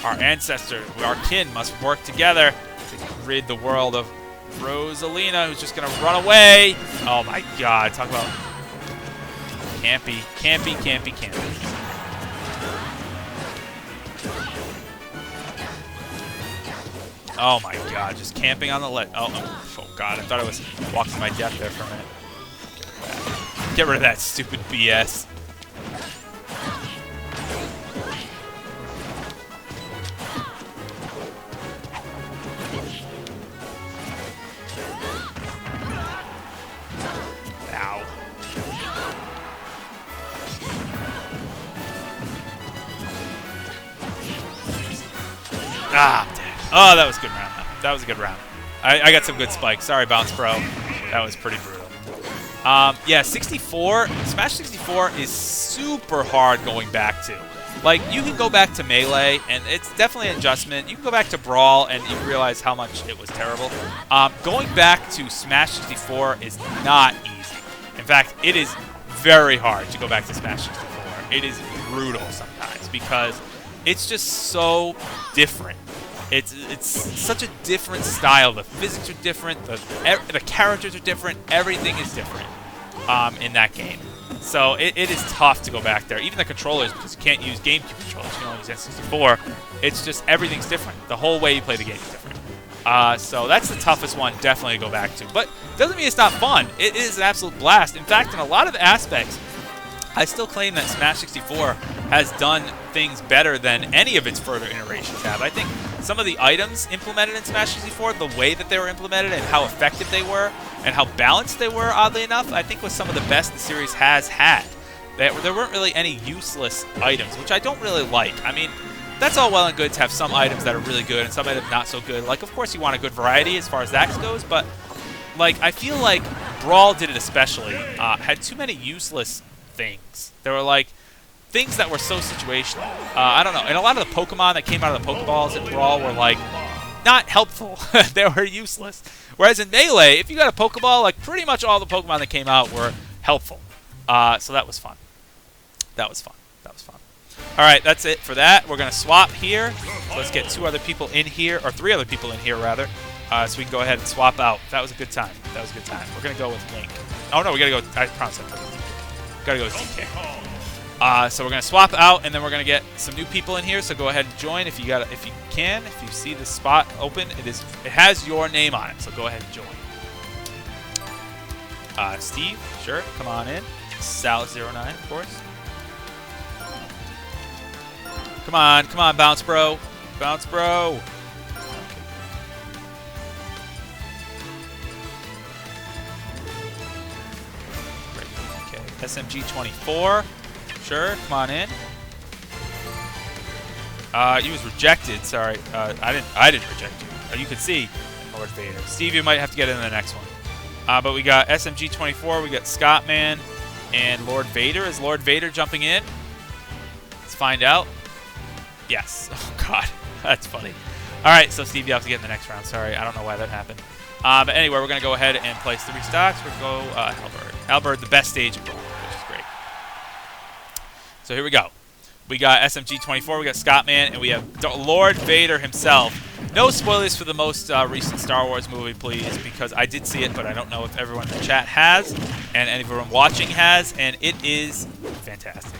Our ancestor, our kin must work together to rid the world of Rosalina, who's just gonna run away. Oh my god, talk about campy. Oh my god, just camping on the ledge. Oh god, I thought I was walking my death there for a minute. Get rid of that stupid BS. Ah, dang. Oh, that was a good round. That was a good round. I got some good spikes. Sorry, Bounce Pro. That was pretty brutal. Yeah, 64, Smash 64 is super hard going back to. Like, you can go back to Melee, and it's definitely an adjustment. You can go back to Brawl, and you realize how much it was terrible. Going back to Smash 64 is not easy. In fact, it is very hard to go back to Smash 64. It is brutal sometimes, because it's just so different. It's such a different style. The physics are different. The characters are different. Everything is different in that game. So it is tough to go back there. Even the controllers, because you can't use GameCube controllers. You can only use N64. It's just everything's different. The whole way you play the game is different. So that's the toughest one definitely to go back to. But doesn't mean it's not fun. It is an absolute blast. In fact, in a lot of aspects, I still claim that Smash 64 has done things better than any of its further iterations have. I think some of the items implemented in Smash 64, the way that they were implemented and how effective they were and how balanced they were, oddly enough, I think was some of the best the series has had. There weren't really any useless items, which I don't really like. I mean, that's all well and good to have some items that are really good and some items not so good. Like, of course, you want a good variety as far as that goes, but like I feel like Brawl did it especially. Had too many useless things. There were like things that were so situational. I don't know. And a lot of the Pokemon that came out of the Pokeballs in Brawl were like not helpful. They were useless. Whereas in Melee, if you got a Pokeball, like pretty much all the Pokemon that came out were helpful. So that was fun. That was fun. That was fun. All right, that's it for that. We're gonna swap here. So let's get 2 other people in here, or 3 other people in here rather, so we can go ahead and swap out. That was a good time. That was a good time. We're gonna go with Link. Oh no, we gotta go. I promise. Gotta go with DK. So we're gonna swap out, and then we're gonna get some new people in here. So go ahead and join if you can. If you see the spot open, it has your name on it. So go ahead and join. Steve, sure, come on in. Sal09, of course. Come on, Bounce Bro, Bounce Bro. Okay, SMG24. Sure, come on in. You was rejected. Sorry, I didn't reject you. You could see Lord Vader. Steve, you might have to get in the next one. But we got SMG24. We got Scottman and Lord Vader. Is Lord Vader jumping in? Let's find out. Yes. Oh God, that's funny. All right, so Steve, you have to get in the next round. Sorry, I don't know why that happened. But anyway, we're gonna go ahead and place 3 stocks. We're gonna go Halberd. Halberd, the best stage in Brawl, which is great. So here we go. We got SMG24, we got Scottman, and we have Lord Vader himself. No spoilers for the most recent Star Wars movie, please, because I did see it, but I don't know if everyone in the chat has, and everyone watching has, and it is fantastic.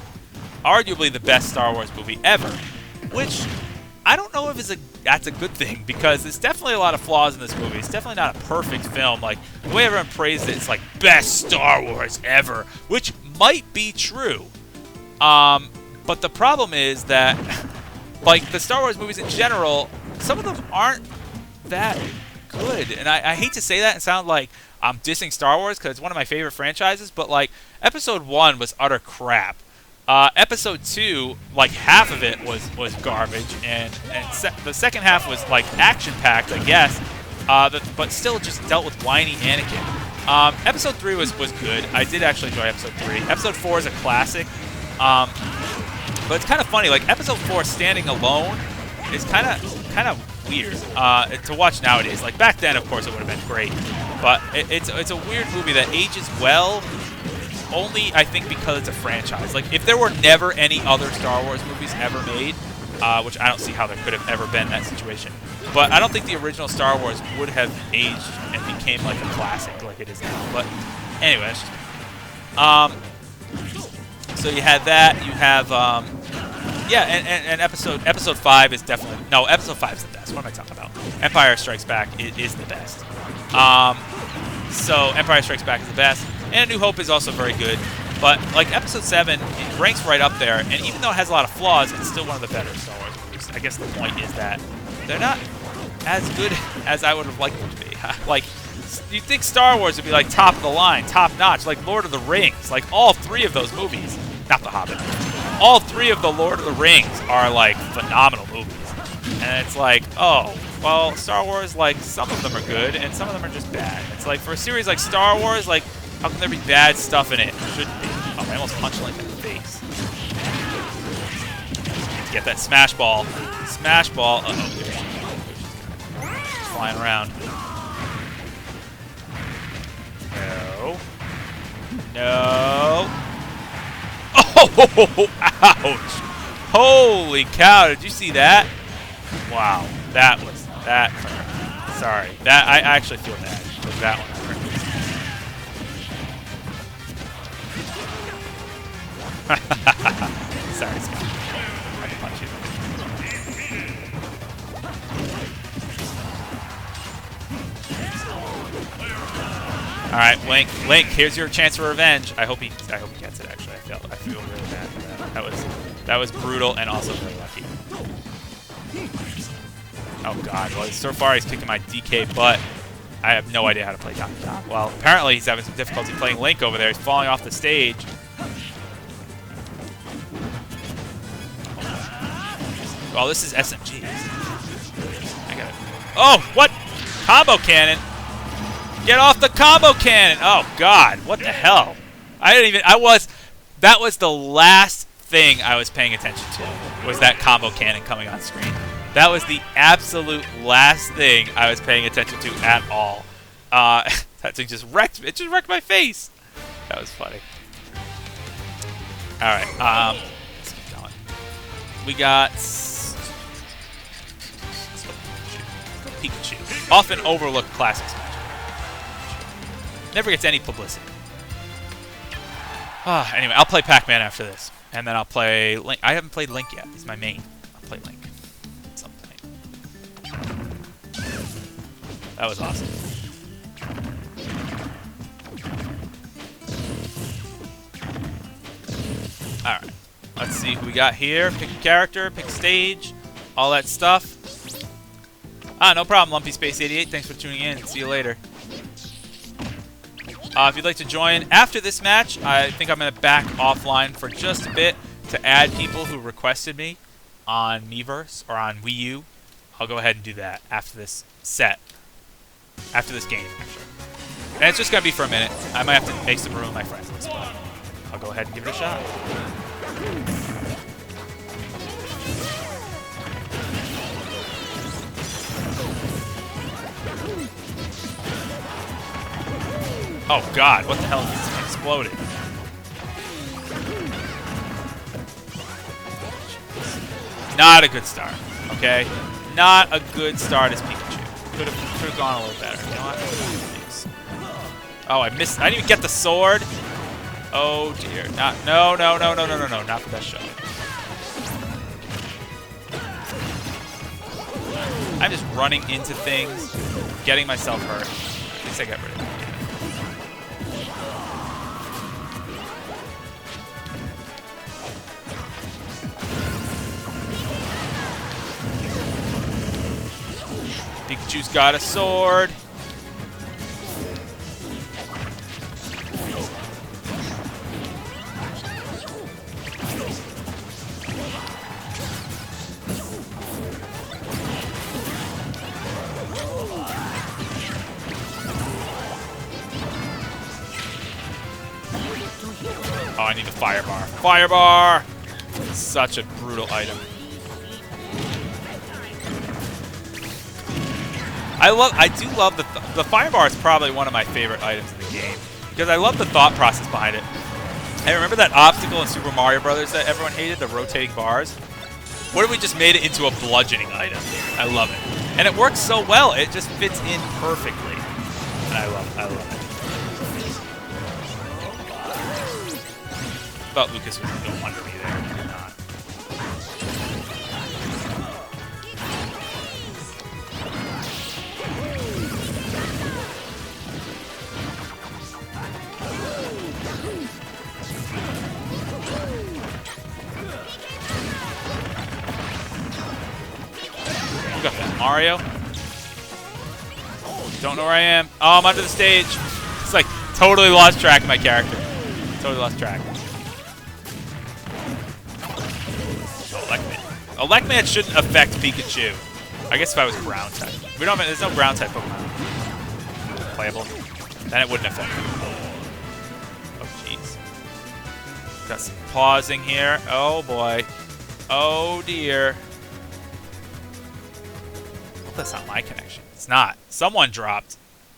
Arguably the best Star Wars movie ever, which I don't know if that's a good thing, because there's definitely a lot of flaws in this movie. It's definitely not a perfect film. Like, the way everyone praised it, it's like, best Star Wars ever, which might be true. But the problem is that, like, the Star Wars movies in general, some of them aren't that good. And I hate to say that and sound like I'm dissing Star Wars, because it's one of my favorite franchises, but, like, Episode 1 was utter crap. Episode 2, like, half of it was garbage, and the second half was, like, action-packed, I guess, but still just dealt with whiny Anakin. Episode 3 was good. I did actually enjoy Episode 3. Episode 4 is a classic. But it's kind of funny, like, Episode 4 standing alone is kind of weird to watch nowadays. Like, back then, of course, it would have been great. But it's a weird movie that ages well, only, I think, because it's a franchise. Like, if there were never any other Star Wars movies ever made, which I don't see how there could have ever been that situation, but I don't think the original Star Wars would have aged and became, like, a classic like it is now. But anyway, that's just so you had that. You have, yeah, and episode 5 is definitely, no, episode 5 is the best. What am I talking about? Empire Strikes Back is the best. So Empire Strikes Back is the best, and A New Hope is also very good. But like Episode 7, it ranks right up there, and even though it has a lot of flaws, it's still one of the better Star Wars movies. I guess the point is that they're not as good as I would have liked them to be. Like, you'd think Star Wars would be like top of the line, top notch, like Lord of the Rings. Like, all 3 of those movies, not The Hobbit, all 3 of the Lord of the Rings are like phenomenal movies. And it's like, oh, well, Star Wars, like, some of them are good, and some of them are just bad. It's like, for a series like Star Wars, like, how can there be bad stuff in it? It shouldn't be. Oh, I almost punched Link in the face. Get that smash ball. Smash ball. Uh-oh. Flying around. No. No. Oh, ouch. Holy cow, did you see that? Wow, that hurt. Sorry, that I actually feel bad because that one hurt. Sorry, Scott. I can punch you. All right, Link, here's your chance for revenge. I hope he gets it. Actually, I feel really bad for that. That was brutal and also very lucky. Oh God! Well, so far he's kicking my DK butt. I have no idea how to play Donkey Kong. Well, apparently he's having some difficulty playing Link over there. He's falling off the stage. Oh, this is SMG. I got it. Oh, what? Combo cannon. Get off the combo cannon! Oh God, what the hell? That was the last thing I was paying attention to, was that combo cannon coming on screen. That was the absolute last thing I was paying attention to at all. That thing just wrecked my face. That was funny. Alright, let's keep going. We got Pikachu. Often overlooked classic Smash. Never gets any publicity. Anyway, I'll play Pac-Man after this. And then I'll play Link. I haven't played Link yet. He's my main. I'll play Link at some point. That was awesome. Alright. Let's see who we got here. Pick a character, pick a stage, all that stuff. No problem, Lumpy Space 88. Thanks for tuning in. See you later. If you'd like to join after this match, I think I'm going to back offline for just a bit to add people who requested me on Miiverse or on Wii U. I'll go ahead and do that after this set. After this game, actually. And it's just going to be for a minute. I might have to make some room with my friends list, but I'll go ahead and give it a shot. Oh God, what the hell just exploded? Not a good start, okay? Not a good start as Pikachu. Could have gone a little better. You know what? Oh, I missed. I didn't even get the sword. Oh dear. No, not for that shot. I'm just running into things, getting myself hurt. At least I got rid of it. Pikachu's got a sword. Oh, I need the fire bar. Fire bar! Such a brutal item. I do love the fire bar is probably one of my favorite items in the game because I love the thought process behind it. Hey, remember that obstacle in Super Mario Brothers that everyone hated, the rotating bars? What if we just made it into a bludgeoning item? I love it, and it works so well. It just fits in perfectly, and I love it. I thought Lucas was going to wonder me there. He did not. You got that, Mario? Don't know where I am. Oh, I'm under the stage. It's like totally lost track of my character. Totally lost track. Oh, Electman shouldn't affect Pikachu. I guess if I was ground type. We don't have, there's no ground type Pokemon playable. Then it wouldn't affect me. Oh, jeez. Got some pausing here. Oh, boy. Oh, dear. I hope that's not my connection. It's not. Someone dropped.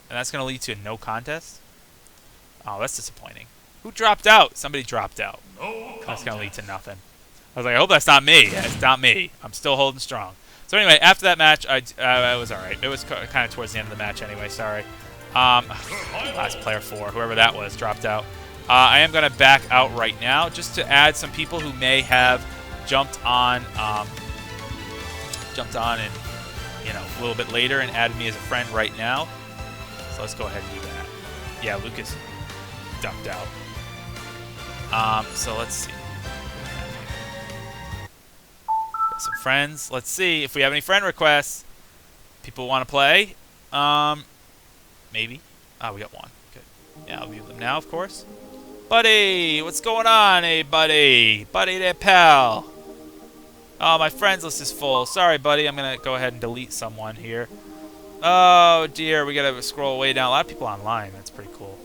And that's going to lead to a no contest? Oh, that's disappointing. Who dropped out? Somebody dropped out. That's going to lead to nothing. I was like, I hope that's not me. Yeah, it's not me. I'm still holding strong. So anyway, after that match, it was all right. It was kind of towards the end of the match anyway. Sorry. Last player 4, whoever that was, dropped out. I am going to back out right now just to add some people who may have jumped on and, you know, a little bit later and added me as a friend right now. So let's go ahead and do that. Yeah, Lucas ducked out. So let's see. Got some friends. Let's see if we have any friend requests. People want to play. Maybe. Oh, we got one. Good. Yeah, I'll leave them now, of course. Buddy, what's going on? Hey, buddy. Buddy there, pal. Oh, my friends list is full. Sorry, buddy. I'm going to go ahead and delete someone here. Oh, dear. We got to scroll way down. A lot of people online. That's pretty cool.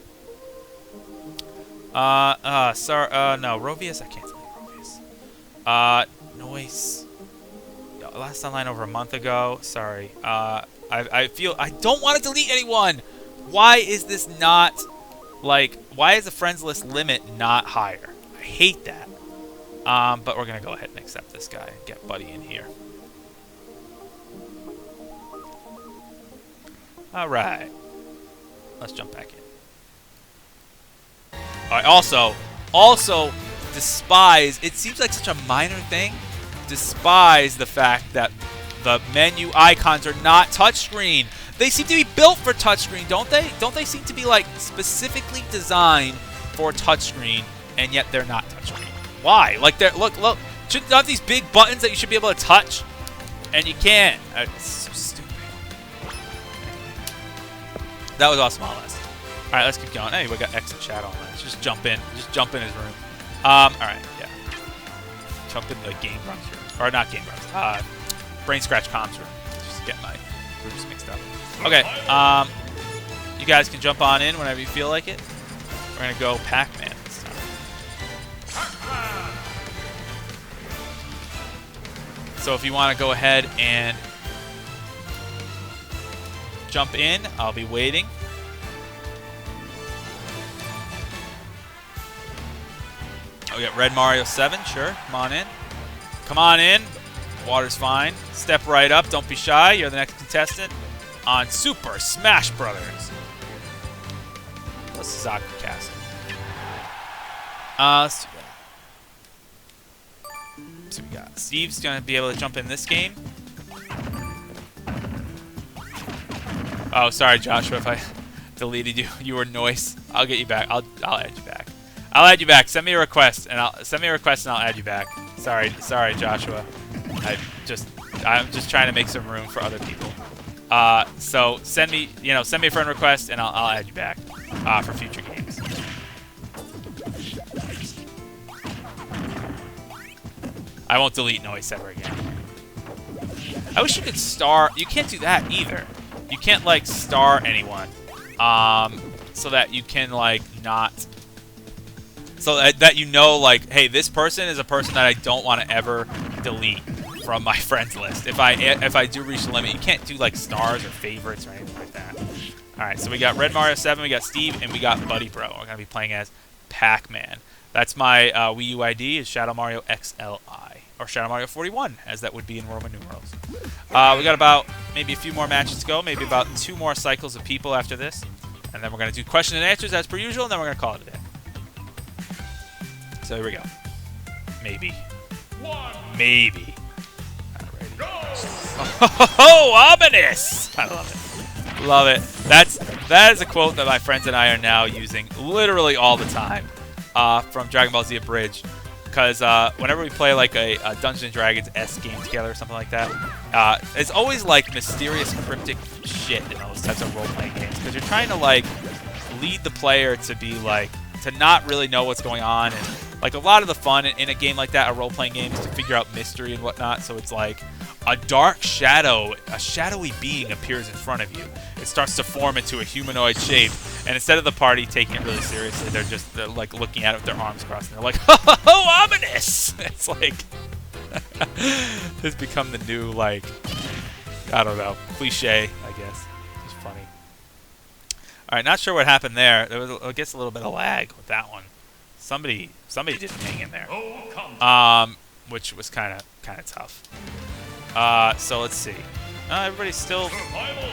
Sorry. No, Rovius. I can't delete Rovius. Noise. Last online over a month ago. Sorry. I feel I don't want to delete anyone. Why is this not, like, why is the friends list limit not higher? I hate that. But we're going to go ahead and accept this guy and get Buddy in here. All right. Let's jump back in. All right, also despise, it seems like such a minor thing, despise the fact that the menu icons are not touchscreen. They seem to be built for touchscreen, don't they? Don't they seem to be like specifically designed for touchscreen, and yet they're not touchscreen? Why? Like they're look. Shouldn't have these big buttons that you should be able to touch, and you can't. It's so stupid. That was awesome, honest. All right, let's keep going. Hey, we got XXI on. Let's just jump in. Just jump in his room. All right, yeah. Jump in the Game Grumps room, or not Game Grumps. Brain Scratch Comms room. Just get my groups mixed up. Okay, you guys can jump on in whenever you feel like it. We're gonna go Pac-Man this time. So if you want to go ahead and jump in, I'll be waiting. Oh, we got Red Mario 7, sure. Come on in. Come on in. Water's fine. Step right up. Don't be shy. You're the next contestant on Super Smash Brothers. Let's Sasaki Castle. Let's do that. So we got Steve's gonna be able to jump in this game. Oh, sorry, Joshua, if I deleted you. You were noise. I'll get you back. I'll add you back. I'll add you back. Send me a request, and I'll add you back. Sorry, Joshua. I'm just trying to make some room for other people. So send me a friend request, and I'll add you back for future games. I won't delete noise ever again. I wish you could star. You can't do that either. You can't like star anyone, so that you can like not. So that you know, like, hey, this person is a person that I don't want to ever delete from my friends list. If I do reach the limit, you can't do like stars or favorites or anything like that. All right, so we got Red Mario 7, we got Steve, and we got Buddy Bro. We're gonna be playing as Pac-Man. That's my Wii U ID is ShadowMarioXLI, or Shadow Mario 41, as that would be in Roman numerals. We got about maybe a few more matches to go, maybe about 2 more cycles of people after this, and then we're gonna do question and answers as per usual, and then we're gonna call it a day. So here we go. Maybe. Maybe. Oh, ominous! I love it. Love it. That is a quote that my friends and I are now using literally all the time from Dragon Ball Z Abridged. Because whenever we play like a Dungeons & Dragons-esque game together or something like that, it's always like mysterious, cryptic shit in those types of role-playing games. Because you're trying to like lead the player to be like, to not really know what's going on and Like, a lot of the fun in a game like that, a role-playing game, is to figure out mystery and whatnot. So it's like a dark shadow, a shadowy being appears in front of you. It starts to form into a humanoid shape. And instead of the party taking it really seriously, they're like looking at it with their arms crossed. And they're like, oh, ominous! It's like, it's become the new, like, I don't know, cliche, I guess. It's funny. All right, not sure what happened there. There was, I guess, a little bit of lag with that one. Somebody didn't hang in there. Which was kind of tough. So let's see. Everybody's still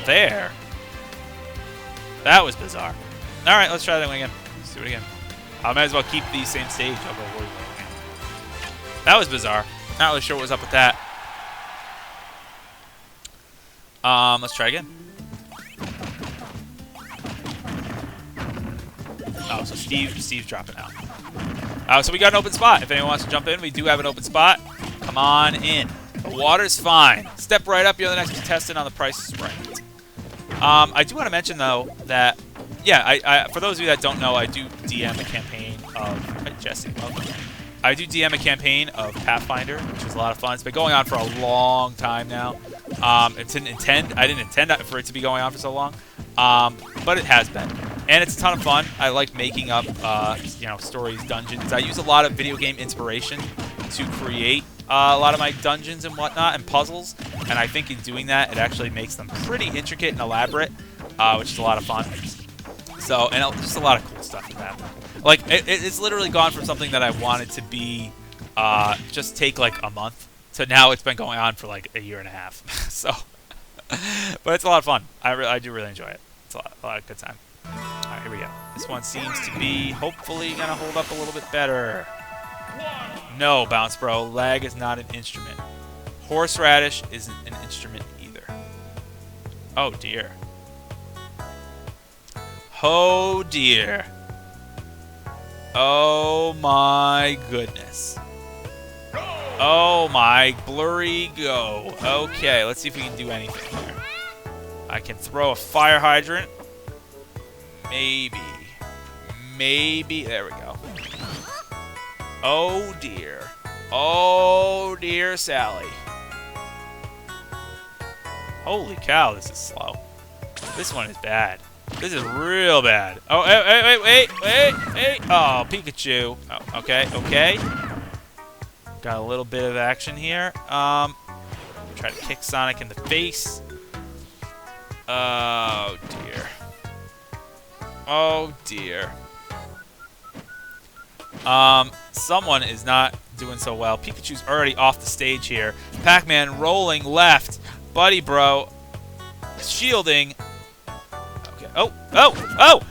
there. That was bizarre. All right, let's try that one again. Let's do it again. I might as well keep the same stage. I'll go worry about it again. That was bizarre. Not really sure what was up with that. Let's try again. Oh, so Steve's dropping out. So we got an open spot. If anyone wants to jump in, we do have an open spot. Come on in. The water's fine. Step right up. You're the next contestant on The Price is Right. I do want to mention, though, that, yeah, I for those of you that don't know, I do DM a campaign of... Hi, Jesse. Welcome. I do DM a campaign of Pathfinder, which is a lot of fun. It's been going on for a long time now. I didn't intend for it to be going on for so long, but it has been. And it's a ton of fun. I like making up, stories, dungeons. I use a lot of video game inspiration to create a lot of my dungeons and whatnot and puzzles. And I think in doing that, it actually makes them pretty intricate and elaborate, which is a lot of fun. So, and just a lot of cool stuff in that. Like, it's literally gone from something that I wanted to be, just take like a month, to now it's been going on for like a year and a half. So, but it's a lot of fun. I do really enjoy it. It's a lot of good time. All right, here we go. This one seems to be hopefully gonna hold up a little bit better. No, Bounce Bro, lag is not an instrument. Horseradish isn't an instrument either. Oh dear. Oh dear. Oh my goodness. Oh my blurry go. Okay, let's see if we can do anything here. I can throw a fire hydrant. Maybe. There we go. Oh dear. Oh dear Sally. Holy cow, this is slow. This one is bad. This is real bad. Oh, wait. Oh, Pikachu. Oh, okay. Got a little bit of action here. Try to kick Sonic in the face. Oh, dear. Oh, dear. Someone is not doing so well. Pikachu's already off the stage here. Pac-Man rolling left. Buddy Bro shielding. Okay. Oh,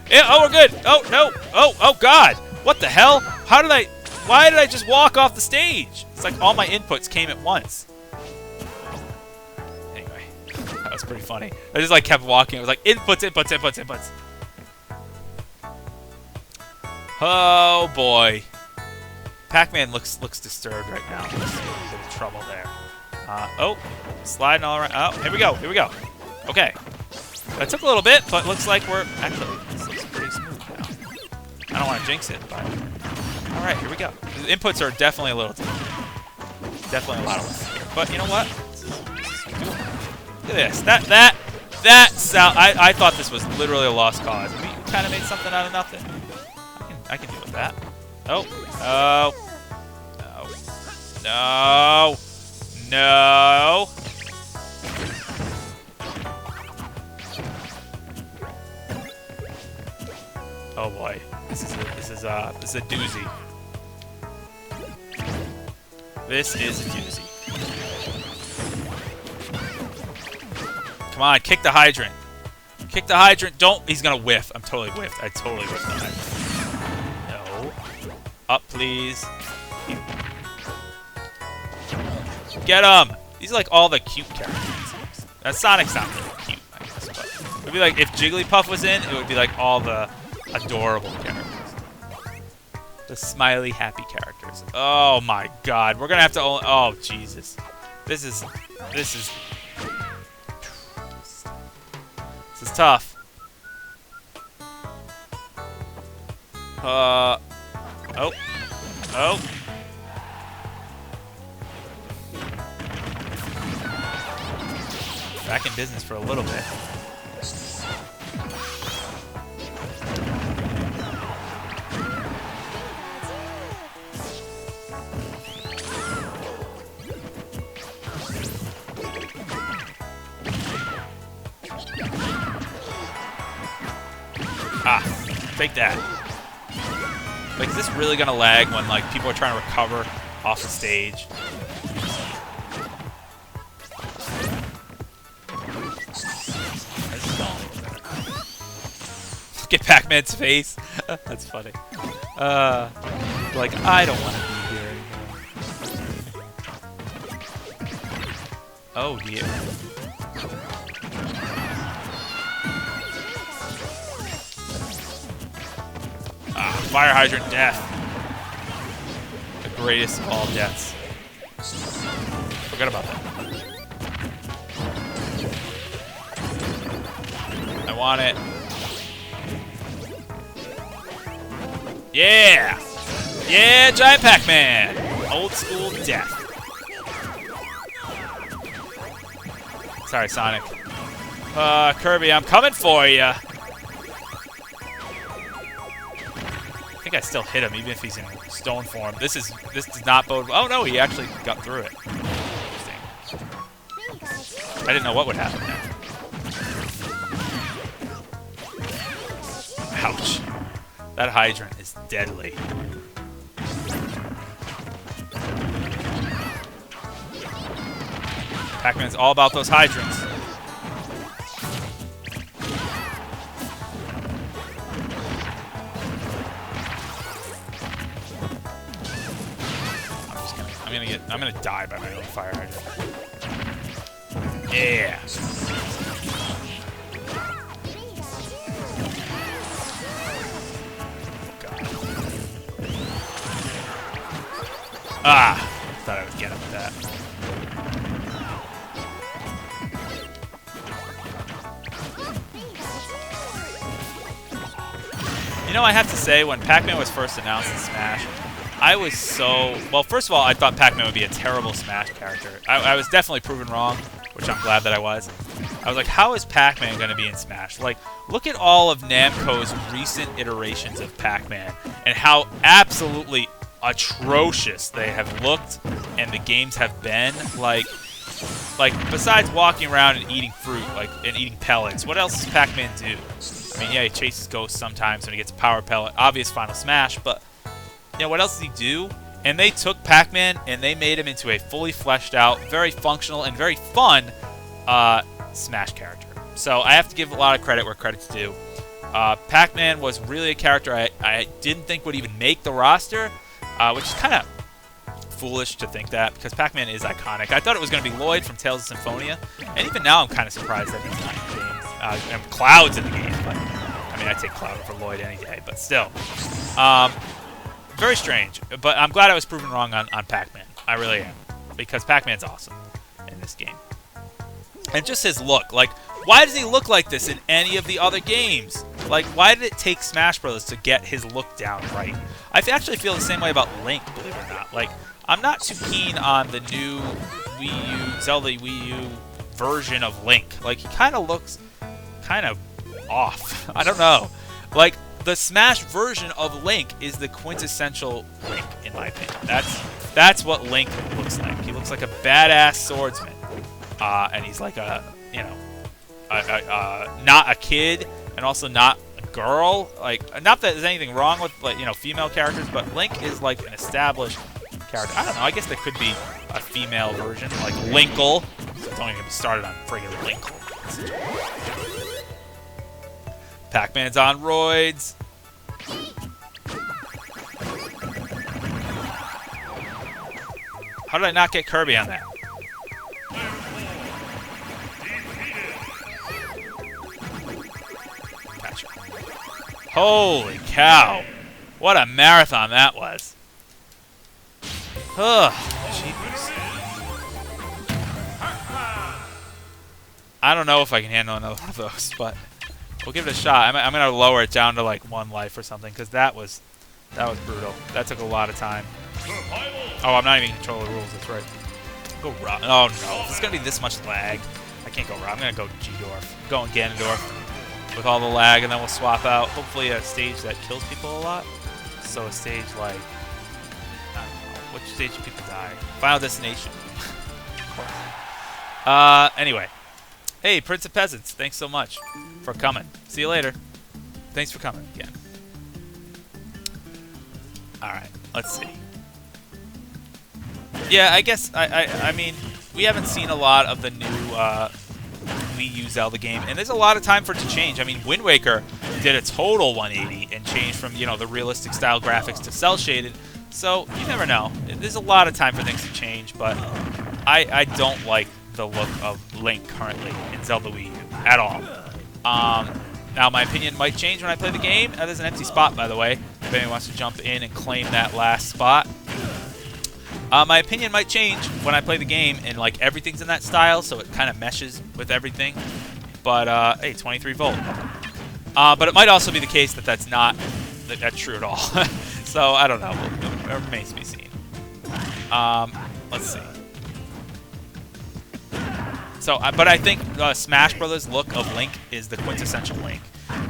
yeah, we're good. Oh, no. Oh, God. What the hell? Why did I just walk off the stage? It's like all my inputs came at once. Anyway, that was pretty funny. I just like kept walking. It was like inputs. Oh boy, Pac-Man looks disturbed right now. There's a bit of trouble there. Oh, sliding all around. Oh, here we go. Okay, that took a little bit, but looks like we're actually this looks pretty smooth now. I don't want to jinx it, but. All right, here we go. The inputs are definitely a little different. Definitely a lot of ones here. But you know what? Look at this. That sound. I thought this was literally a lost cause. We kind of made something out of nothing. I can deal with that. Oh. No. Oh boy. This is a doozy. This is a doozy. Come on, kick the hydrant. Kick the hydrant. Don't. He's gonna whiff. I'm totally whiffed. I totally whiffed the hydrant. No. Up, please. Get him. These are like all the cute characters. Sonic's not really cute, I guess, but it would be like if Jigglypuff was in, it would be like all the adorable characters. The smiley, happy characters. Oh my God, we're gonna have to. Oh Jesus, this is tough. Oh, Oh. Back in business for a little bit. Ah, take that. Like, is this really gonna lag when, like, people are trying to recover off the stage? Look at Pac-Man's face. That's funny. Like, I don't want to be here anymore. Oh, dear. Fire hydrant death. The greatest of all deaths. Forget about that. I want it. Yeah! Yeah, Giant Pac-Man! Old school death. Sorry, Sonic. Kirby, I'm coming for ya. I think I still hit him, even if he's in stone form. This does not bode. Oh no, he actually got through it. Interesting. I didn't know what would happen there. Ouch. That hydrant is deadly. Pac-Man's all about those hydrants. I'm gonna die by my own fire hydrant. Yeah. God. Ah, thought I would get him with that. You know, I have to say, when Pac-Man was first announced in Smash, I was so... Well, first of all, I thought Pac-Man would be a terrible Smash character. I was definitely proven wrong, which I'm glad that I was. I was like, how is Pac-Man going to be in Smash? Like, look at all of Namco's recent iterations of Pac-Man and how absolutely atrocious they have looked and the games have been. Like besides walking around and eating fruit, and eating pellets, what else does Pac-Man do? I mean, yeah, he chases ghosts sometimes when he gets a power pellet. Obvious Final Smash, but... You know, what else does he do? And they took Pac-Man and they made him into a fully fleshed out, very functional, and very fun Smash character. So I have to give a lot of credit where credit's due. Pac-Man was really a character I didn't think would even make the roster, which is kind of foolish to think that, because Pac-Man is iconic. I thought it was going to be Lloyd from Tales of Symphonia, and even now I'm kind of surprised that he's not in the game. And Cloud's in the game, but I mean, I take Cloud over Lloyd any day, but still. Very strange, but I'm glad I was proven wrong on Pac-Man. I really am, because Pac-Man's awesome in this game. And just his look, like, why does he look like this in any of the other games? Like, why did it take Smash Bros. To get his look down right? I actually feel the same way about Link, believe it or not. Like, I'm not too keen on the new Zelda Wii U version of Link. Like, he kind of looks kind of off. I don't know. Like, the Smash version of Link is the quintessential Link, in my opinion. That's what Link looks like. He looks like a badass swordsman, and he's like a, you know, not a kid and also not a girl. Like, not that there's anything wrong with, like, you know, female characters, but Link is like an established character. I don't know. I guess there could be a female version, like Linkle. So don't even get me started on friggin' Linkle. Pac-Man's on roids. How did I not get Kirby on that? Gotcha. Holy cow. What a marathon that was. Ugh. Jeepers. I don't know if I can handle another one of those, but... We'll give it a shot. I'm going to lower it down to like 1 life or something, because that was brutal. That took a lot of time. Oh, I'm not even in control of the rules. That's right. Go Rob. Oh no, if it's gonna be this much lag, I can't go Rob. I'm gonna go G-Dorf. I'm going Ganondorf with all the lag, and then we'll swap out. Hopefully a stage that kills people a lot. So a stage like, I don't know, which stage do people die? Final Destination. Of course. Anyway. Hey, Prince of Peasants, thanks so much for coming. See you later. Thanks for coming again. Alright, let's see. Yeah, I guess, I mean, we haven't seen a lot of the new Wii U Zelda game, and there's a lot of time for it to change. I mean, Wind Waker did a total 180 and changed from, you know, the realistic style graphics to cel-shaded, so you never know. There's a lot of time for things to change, but I don't like the look of Link currently in Zelda Wii U at all. Now, my opinion might change when I play the game. There's an empty spot, by the way, if anyone wants to jump in and claim that last spot. My opinion might change when I play the game and like everything's in that style, so it kind of meshes with everything. But hey, 23 volt. But it might also be the case that that's not that's true at all. So I don't know. It remains to be seen. Let's see. So, but I think Smash Brothers look of Link is the quintessential Link.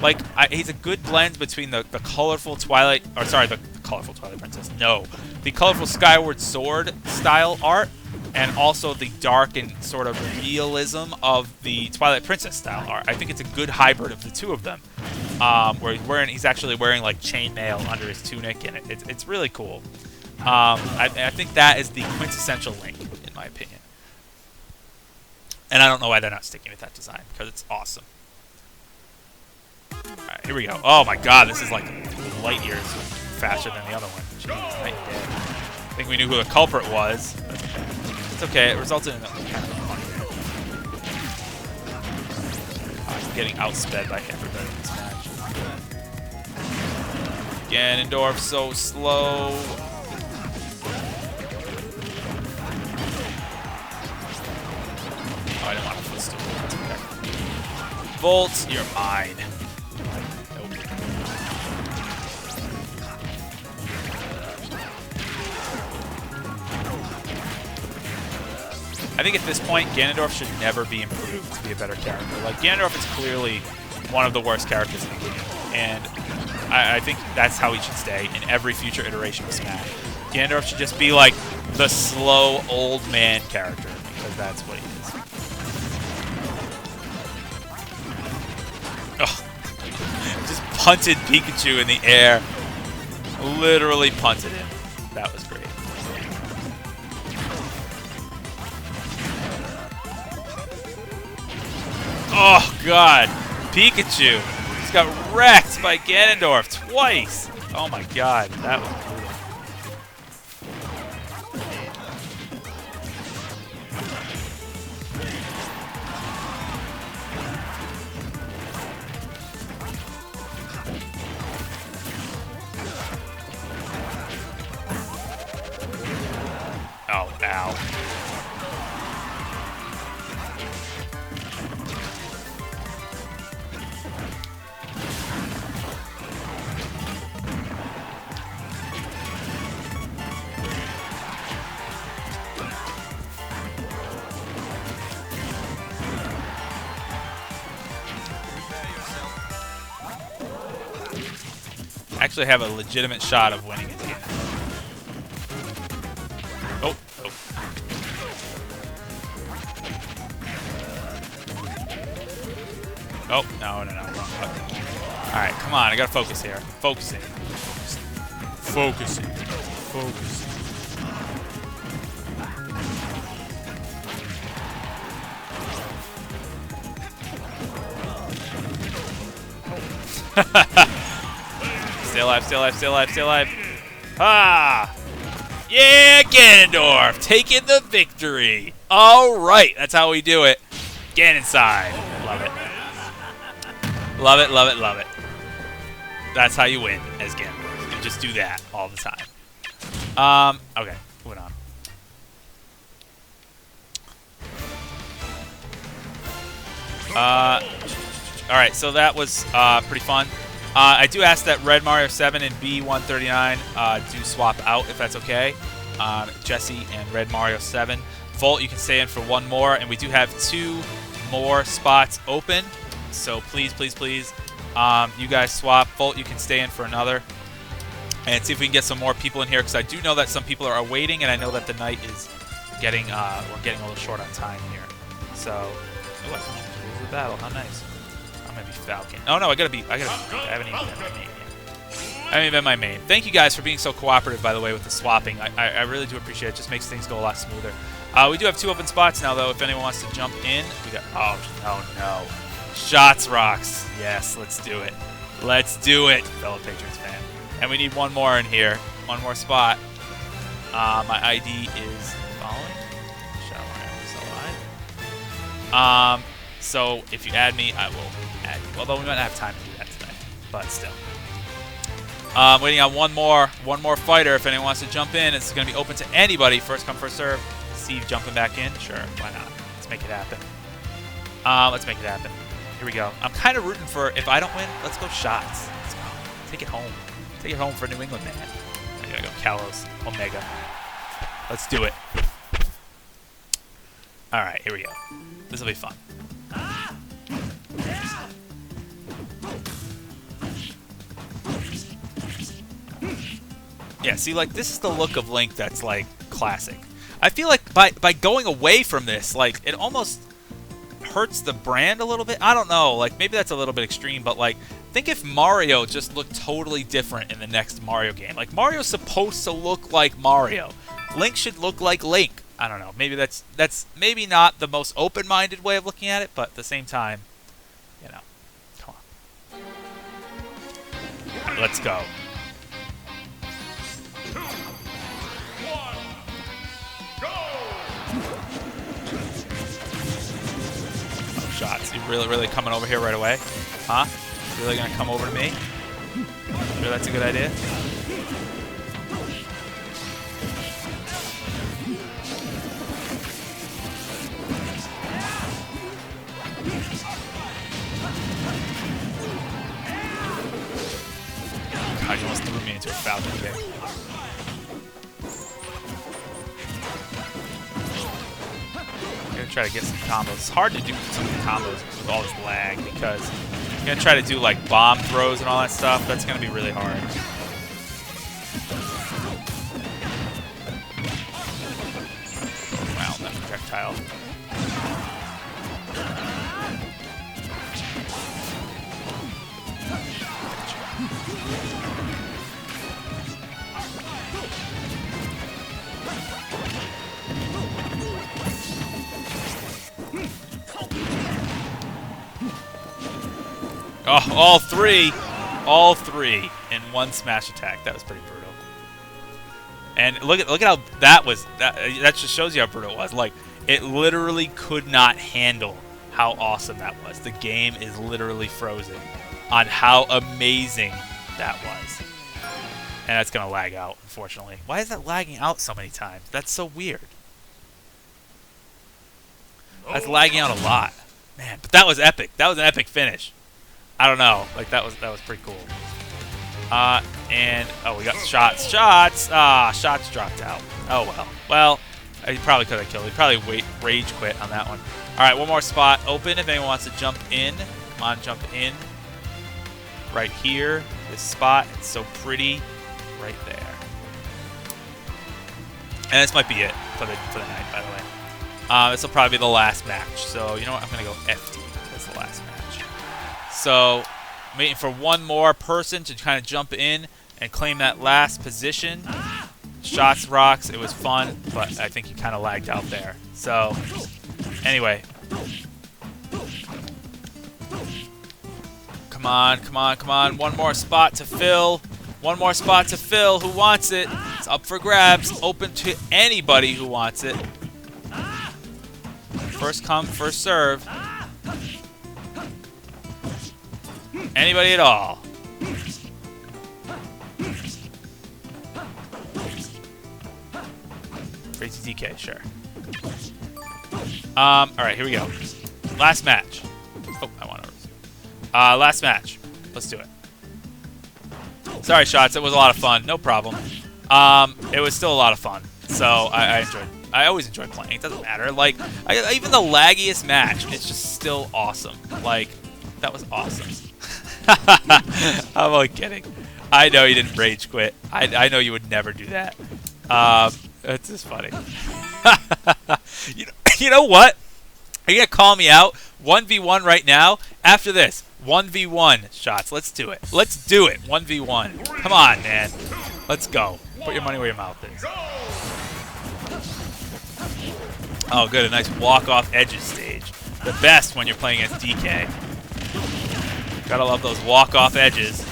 Like, he's a good blend between the colorful Twilight, or sorry, the colorful Twilight Princess. No, the colorful Skyward Sword style art, and also the dark and sort of realism of the Twilight Princess style art. I think it's a good hybrid of the two of them. Where he's actually wearing like chainmail under his tunic, and it's really cool. I think that is the quintessential Link, in my opinion. And I don't know why they're not sticking with that design, because it's awesome. Alright, here we go. Oh my god, this is like light years faster than the other one. Jeez, night and day. I think we knew who the culprit was. It's okay, it resulted in a kind of funny. I'm getting outsped by everybody in this match. Ganondorf so slow. Oh, I didn't want to footstool. That's okay. Volt, you're mine. Nope. I think at this point, Ganondorf should never be improved to be a better character. Like, Ganondorf is clearly one of the worst characters in the game, and I think that's how he should stay in every future iteration of Smash. Ganondorf should just be like the slow old man character, because that's what he is. Oh. Just punted Pikachu in the air. Literally punted him. That was great. Oh, God. Pikachu. He's got wrecked by Ganondorf twice. Oh, my God. That was brutal. Oh, ow. Actually have a legitimate shot of winning it again. Oh, oh. Oh, no, wrong button. Alright, come on, I gotta focus here. Focusing. Focusing. Focusing. Stay alive, stay alive, stay alive, stay alive. Ah! Yeah, Ganondorf! Taking the victory! Alright, that's how we do it. Get inside. Love it. Love it, love it, love it. That's how you win as Ganondorf. You just do that all the time. Okay, moving on. Alright, so that was pretty fun. I do ask that Red Mario 7 and B139 do swap out, if that's okay. Jesse and Red Mario 7. Volt, you can stay in for one more, and we do have 2 more spots open. So please, please, please, you guys swap. Volt, you can stay in for another. And see if we can get some more people in here, because I do know that some people are waiting, and I know that the night is getting, we're getting a little short on time here. So, oh, I the battle. How nice. I'm gonna be Falcon. Oh no, I haven't even been my main yet. I haven't even been my main. Thank you guys for being so cooperative, by the way, with the swapping. I really do appreciate it. It just makes things go a lot smoother. We do have 2 open spots now, though. If anyone wants to jump in, we got. Oh no. Shots rocks. Yes, let's do it. Let's do it, fellow Patriots fan. And we need 1 more in here. 1 more spot. My ID is following. ShadowMarioXLI. So if you add me, I will add you. Although we might not have time to do that tonight, but still. Waiting on one more fighter. If anyone wants to jump in, it's going to be open to anybody. First come, first serve. Steve jumping back in. Sure, why not? Let's make it happen. Let's make it happen. Here we go. I'm kind of rooting for, if I don't win, let's go shots. Let's go. Take it home. Take it home for New England, man. I gotta go Kalos, Omega. Let's do it. Alright, here we go. This will be fun. Yeah, see, like, this is the look of Link that's, like, classic. I feel like by going away from this, like, it almost hurts the brand a little bit. I don't know. Like, maybe that's a little bit extreme, but, like, think if Mario just looked totally different in the next Mario game. Like, Mario's supposed to look like Mario. Link should look like Link. I don't know. Maybe that's maybe not the most open-minded way of looking at it, but at the same time, you know, come on. Right, let's go. Oh, shots. You really coming over here right away? Huh? Really gonna come over to me? Sure that's a good idea? God, you almost threw me into a Falcon kick. I'm gonna try to get some combos. It's hard to do some combos with all this lag because I'm gonna try to do like bomb throws and all that stuff. That's gonna be really hard. Wow, that projectile. Oh, all three in one smash attack. That was pretty brutal. And look at how that was. That just shows you how brutal it was. Like, it literally could not handle how awesome that was. The game is literally frozen on how amazing that was. And that's gonna lag out, unfortunately. Why is that lagging out so many times? That's so weird. That's lagging out a lot, man. But that was epic. That was an epic finish. I don't know. Like, that was pretty cool. And, oh, we got shots. Shots! Shots dropped out. Oh, well. Well, he probably could have killed. He probably rage quit on that one. All right, one more spot open if anyone wants to jump in. Come on, jump in. Right here. This spot. It's so pretty. Right there. And this might be it for the night, by the way. This will probably be the last match. So, you know what? I'm going to go FD. That's the last match. So, I'm waiting for one more person to kind of jump in and claim that last position. Shots rocks. It was fun, but I think he kind of lagged out there. So, anyway. Come on, come on, come on. One more spot to fill. One more spot to fill. Who wants it? It's up for grabs. Open to anybody who wants it. First come, first serve. Anybody at all. Crazy DK, sure. Alright, here we go. Last match. Oh, I want to resume. Last match. Let's do it. Sorry, Shots. It was a lot of fun. No problem. It was still a lot of fun. So I enjoyed. I always enjoy playing. It doesn't matter. Like even the laggiest match, it's just still awesome. Like that was awesome. I'm only kidding. I know you didn't rage quit. I know you would never do that. It's just funny. You know what? Are you gonna call me out? 1v1 right now. After this, 1v1 Shots. Let's do it. Let's do it. 1v1. Come on, man. Let's go. Put your money where your mouth is. Oh, good. A nice walk-off edges stage. The best when you're playing against DK. Gotta love those walk-off edges.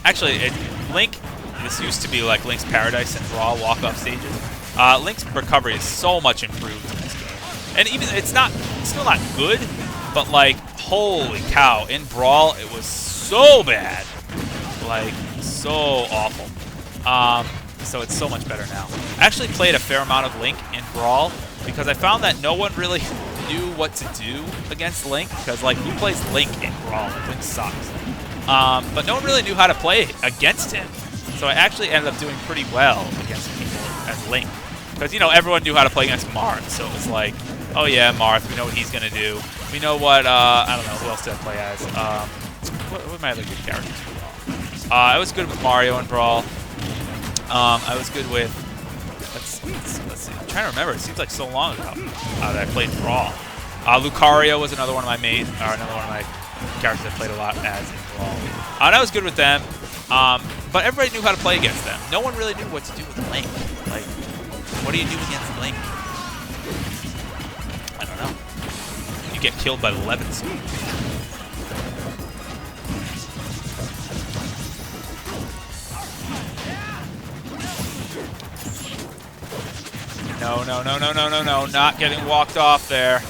Actually, Link, this used to be like Link's Paradise and Brawl walk-off stages. Link's recovery is so much improved in this game. And even, it's still not good, but like, holy cow. In Brawl, it was so bad. Like, so awful. So it's so much better now. I actually played a fair amount of Link in Brawl because I found that no one really knew what to do against Link because, like, who plays Link in Brawl? Link sucks. But no one really knew how to play against him. So I actually ended up doing pretty well against people as Link. Because, you know, everyone knew how to play against Marth. So it was like, oh yeah, Marth, we know what he's going to do. We know what, I don't know, who else did I play as? What are my other good characters for Brawl? I was good with Mario in Brawl. I was good with, let's see, I'm trying to remember. It seems like so long ago that I played Brawl. Lucario was another one of my another one of my characters I played a lot as in Brawl. And I was good with them, but everybody knew how to play against them. No one really knew what to do with Link. Like, what do you do against Link? I don't know. You get killed by the Levin Sword. No, no, no, no, no, no, no. Not getting walked off there.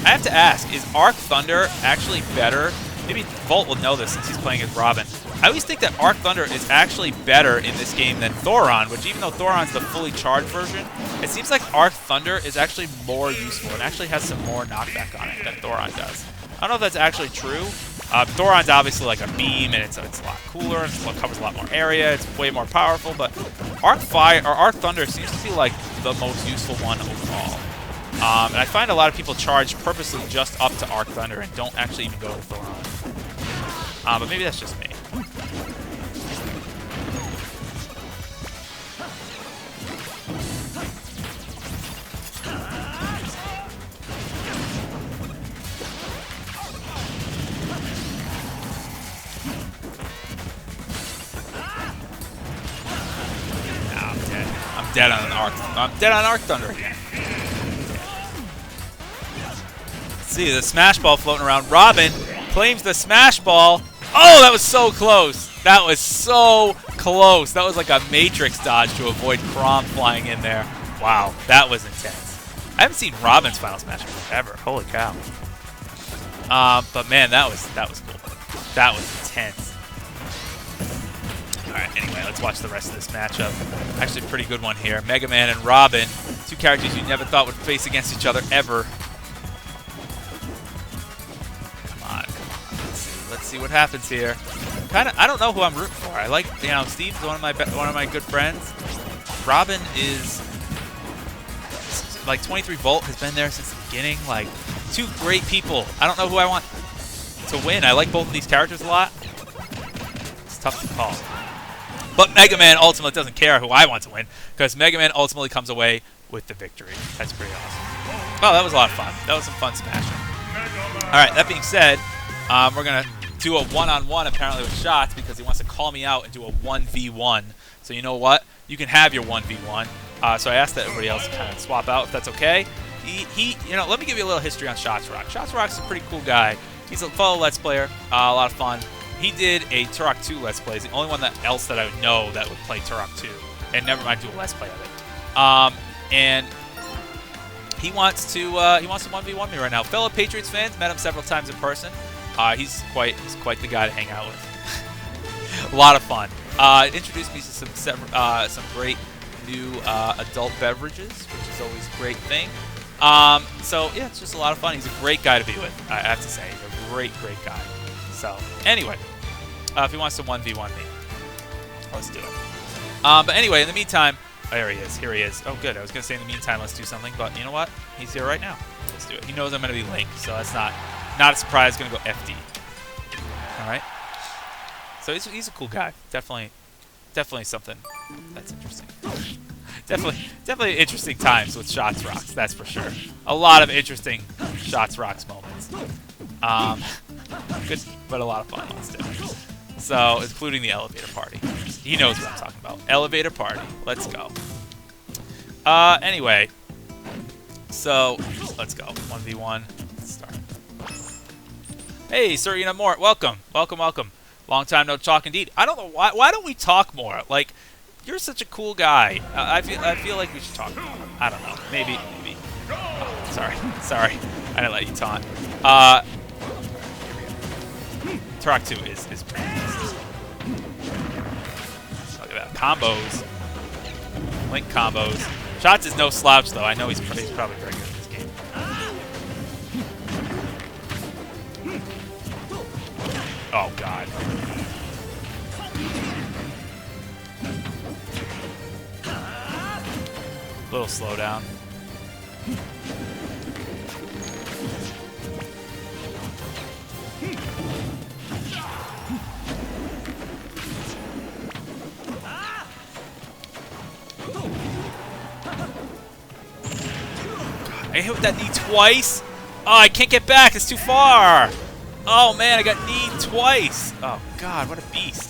I have to ask, is Arc Thunder actually better? Maybe Volt will know this since he's playing as Robin. I always think that Arc Thunder is actually better in this game than Thoron, which even though Thoron's the fully charged version, it seems like Arc Thunder is actually more useful and actually has some more knockback on it than Thoron does. I don't know if that's actually true. Thoron's obviously like a beam, and it's a lot cooler, and it covers a lot more area, it's way more powerful, but Arc Thunder seems to be like the most useful one overall. And I find a lot of people charge purposely just up to Arc Thunder and don't actually even go to Thoron. But maybe that's just me. I'm dead on Arc Thunder again. Let's see, the Smash Ball floating around. Robin claims the Smash Ball. Oh, that was so close. That was so close. That was like a Matrix dodge to avoid Chrom flying in there. Wow, that was intense. I haven't seen Robin's Final Smash in forever. Holy cow. But man, that was cool. That was intense. Alright, anyway, let's watch the rest of this matchup. Actually, a pretty good one here. Mega Man and Robin, two characters you never thought would face against each other ever. Come on. Let's see what happens here. I don't know who I'm rooting for. I like, you know, Steve's one of my good friends. Robin is like 23 Volt has been there since the beginning. Like, two great people. I don't know who I want to win. I like both of these characters a lot. It's tough to call. But Mega Man ultimately doesn't care who I want to win, because Mega Man ultimately comes away with the victory. That's pretty awesome. Well, that was a lot of fun. That was some fun smashing. Alright, that being said, we're going to do a one-on-one apparently with Shots because he wants to call me out and do a 1v1. So you know what? You can have your 1v1. So I asked that everybody else kind of swap out if that's okay. You know, let me give you a little history on Shots Rock. Shots Rock's a pretty cool guy. He's a fellow Let's Player, a lot of fun. He did a Turok 2 Let's Play. He's the only one else that I would know that would play Turok 2. And never mind do a Let's Play of it. And he wants to 1v1 me right now. Fellow Patriots fans, met him several times in person. He's quite the guy to hang out with. A lot of fun. Introduced me to some great new adult beverages, which is always a great thing. So yeah, it's just a lot of fun. He's a great guy to be with, I have to say. He's a great guy. So anyway, if he wants to 1v1 me, let's do it. But anyway, in the meantime, there he is. Here he is. Oh, good. I was going to say in the meantime, let's do something, but you know what? He's here right now. Let's do it. He knows I'm going to be Link, so that's not a surprise. Going to go FD. All right. So he's a cool guy. Definitely something that's interesting. Definitely interesting times with Shots Rocks. That's for sure. A lot of interesting Shots Rocks moments. Good, but a lot of fun ones too. So, including the elevator party. He knows what I'm talking about. Elevator party. Let's go. Anyway. So, let's go. 1v1. Let's start. Hey, Sir Ina Mort. Welcome. Welcome. Long time no talk indeed. I don't know why. Why don't we talk more? Like, you're such a cool guy. I feel like we should talk more. I don't know. Maybe. Oh, sorry. I didn't let you taunt. Turok 2 is pretty nice. Look at that. Combos. Link combos. Shots is no slouch, though. I know he's probably very good at this game. Oh, God. Little slowdown. I hit with that knee twice. Oh, I can't get back. It's too far. Oh, man, I got kneed twice. Oh, God, what a beast.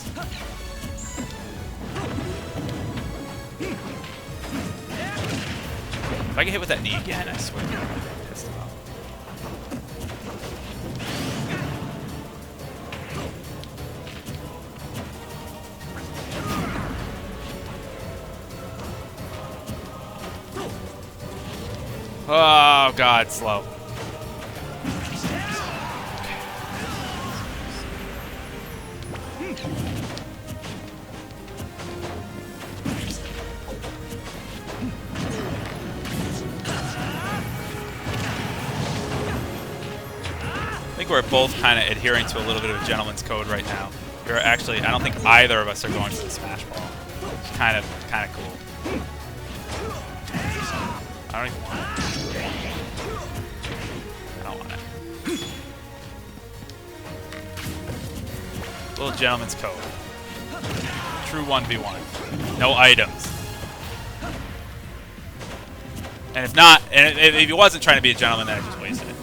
If I get hit with that knee again, I swear to God, I'm going to get pissed off. Oh, God, slow. I think we're both kind of adhering to a little bit of a gentleman's code right now. We're actually, I don't think either of us are going for the smash ball. It's kind of cool. I don't even want it. I don't want it. Little gentleman's code. True 1v1. No items. And if not, and if he wasn't trying to be a gentleman, then I just wasted it.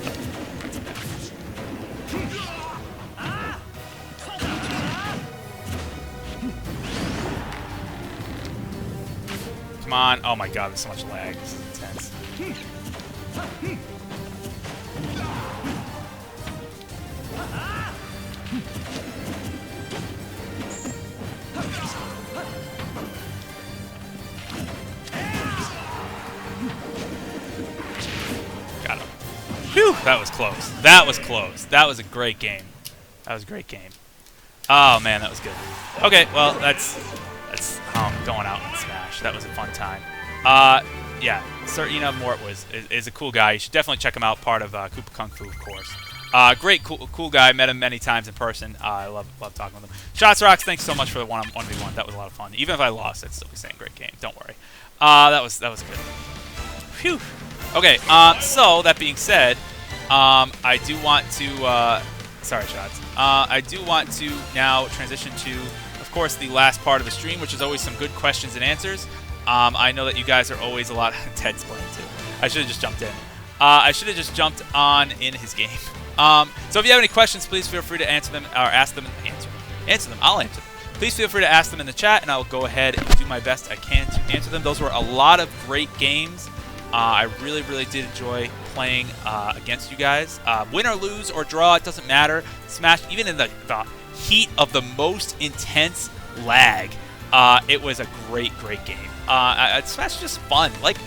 Come on. Oh my God, there's so much lag. This is intense. Got him. Whew, that was close. That was close. That was a great game. That was a great game. Oh man, that was good. Okay, well that's how I'm going out in Smash. That was a fun time. Yeah, Sir Ina Mort is a cool guy. You should definitely check him out. Part of Koopa Kung Fu, of course. Great, cool guy. Met him many times in person. I love talking with him. Shots Rocks, thanks so much for the 1v1. That was a lot of fun. Even if I lost, I'd still be saying great game. Don't worry. That was good. Phew. Okay. So that being said, I do want to. Sorry, Shots. I do want to now transition to, of course, the last part of the stream, which is always some good questions and answers. I know that you guys are always a lot. Ted's playing too. I should have just jumped in. I should have just jumped on in his game. So if you have any questions, please feel free to answer them or ask them. Answer them. I'll answer them. Please feel free to ask them in the chat, and I'll go ahead and do my best I can to answer them. Those were a lot of great games. I really did enjoy playing against you guys. Win or lose or draw, it doesn't matter. Smash, even in the heat of the most intense lag, it was a great game. Smash is just fun. Like,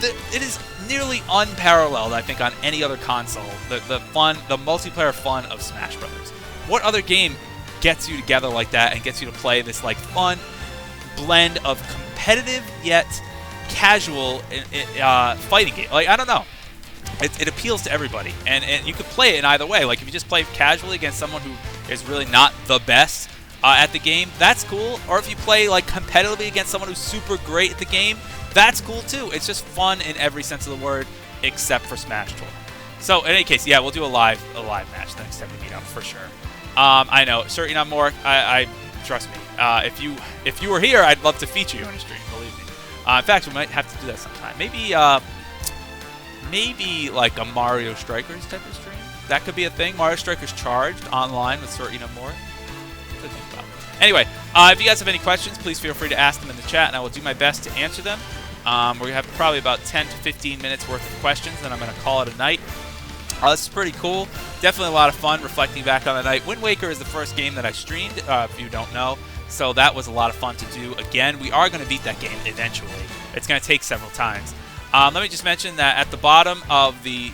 it is nearly unparalleled, I think, on any other console. The multiplayer fun of Smash Brothers. What other game gets you together like that and gets you to play this like fun blend of competitive yet casual fighting game? Like, I don't know. it appeals to everybody, and you could play it in either way. Like if you just play casually against someone who is really not the best at the game, that's cool. Or if you play like competitively against someone who's super great at the game, that's cool too. It's just fun in every sense of the word, except for Smash Tour. So in any case, yeah, we'll do a live match the next time we meet up for sure. I know, certainly not more. I trust me. If you were here, I'd love to feature you on a stream. Believe me. In fact, we might have to do that sometime. Maybe like a Mario Strikers type of stream. That could be a thing. Mario Strikers Charged online with certainly not more. To think about. Anyway, if you guys have any questions, please feel free to ask them in the chat, and I will do my best to answer them. We're going to have probably about 10 to 15 minutes worth of questions, and I'm going to call it a night. This is pretty cool. Definitely a lot of fun reflecting back on the night. Wind Waker is the first game that I streamed, if you don't know. So that was a lot of fun to do. Again, we are going to beat that game eventually. It's going to take several times. Let me just mention that at the bottom of the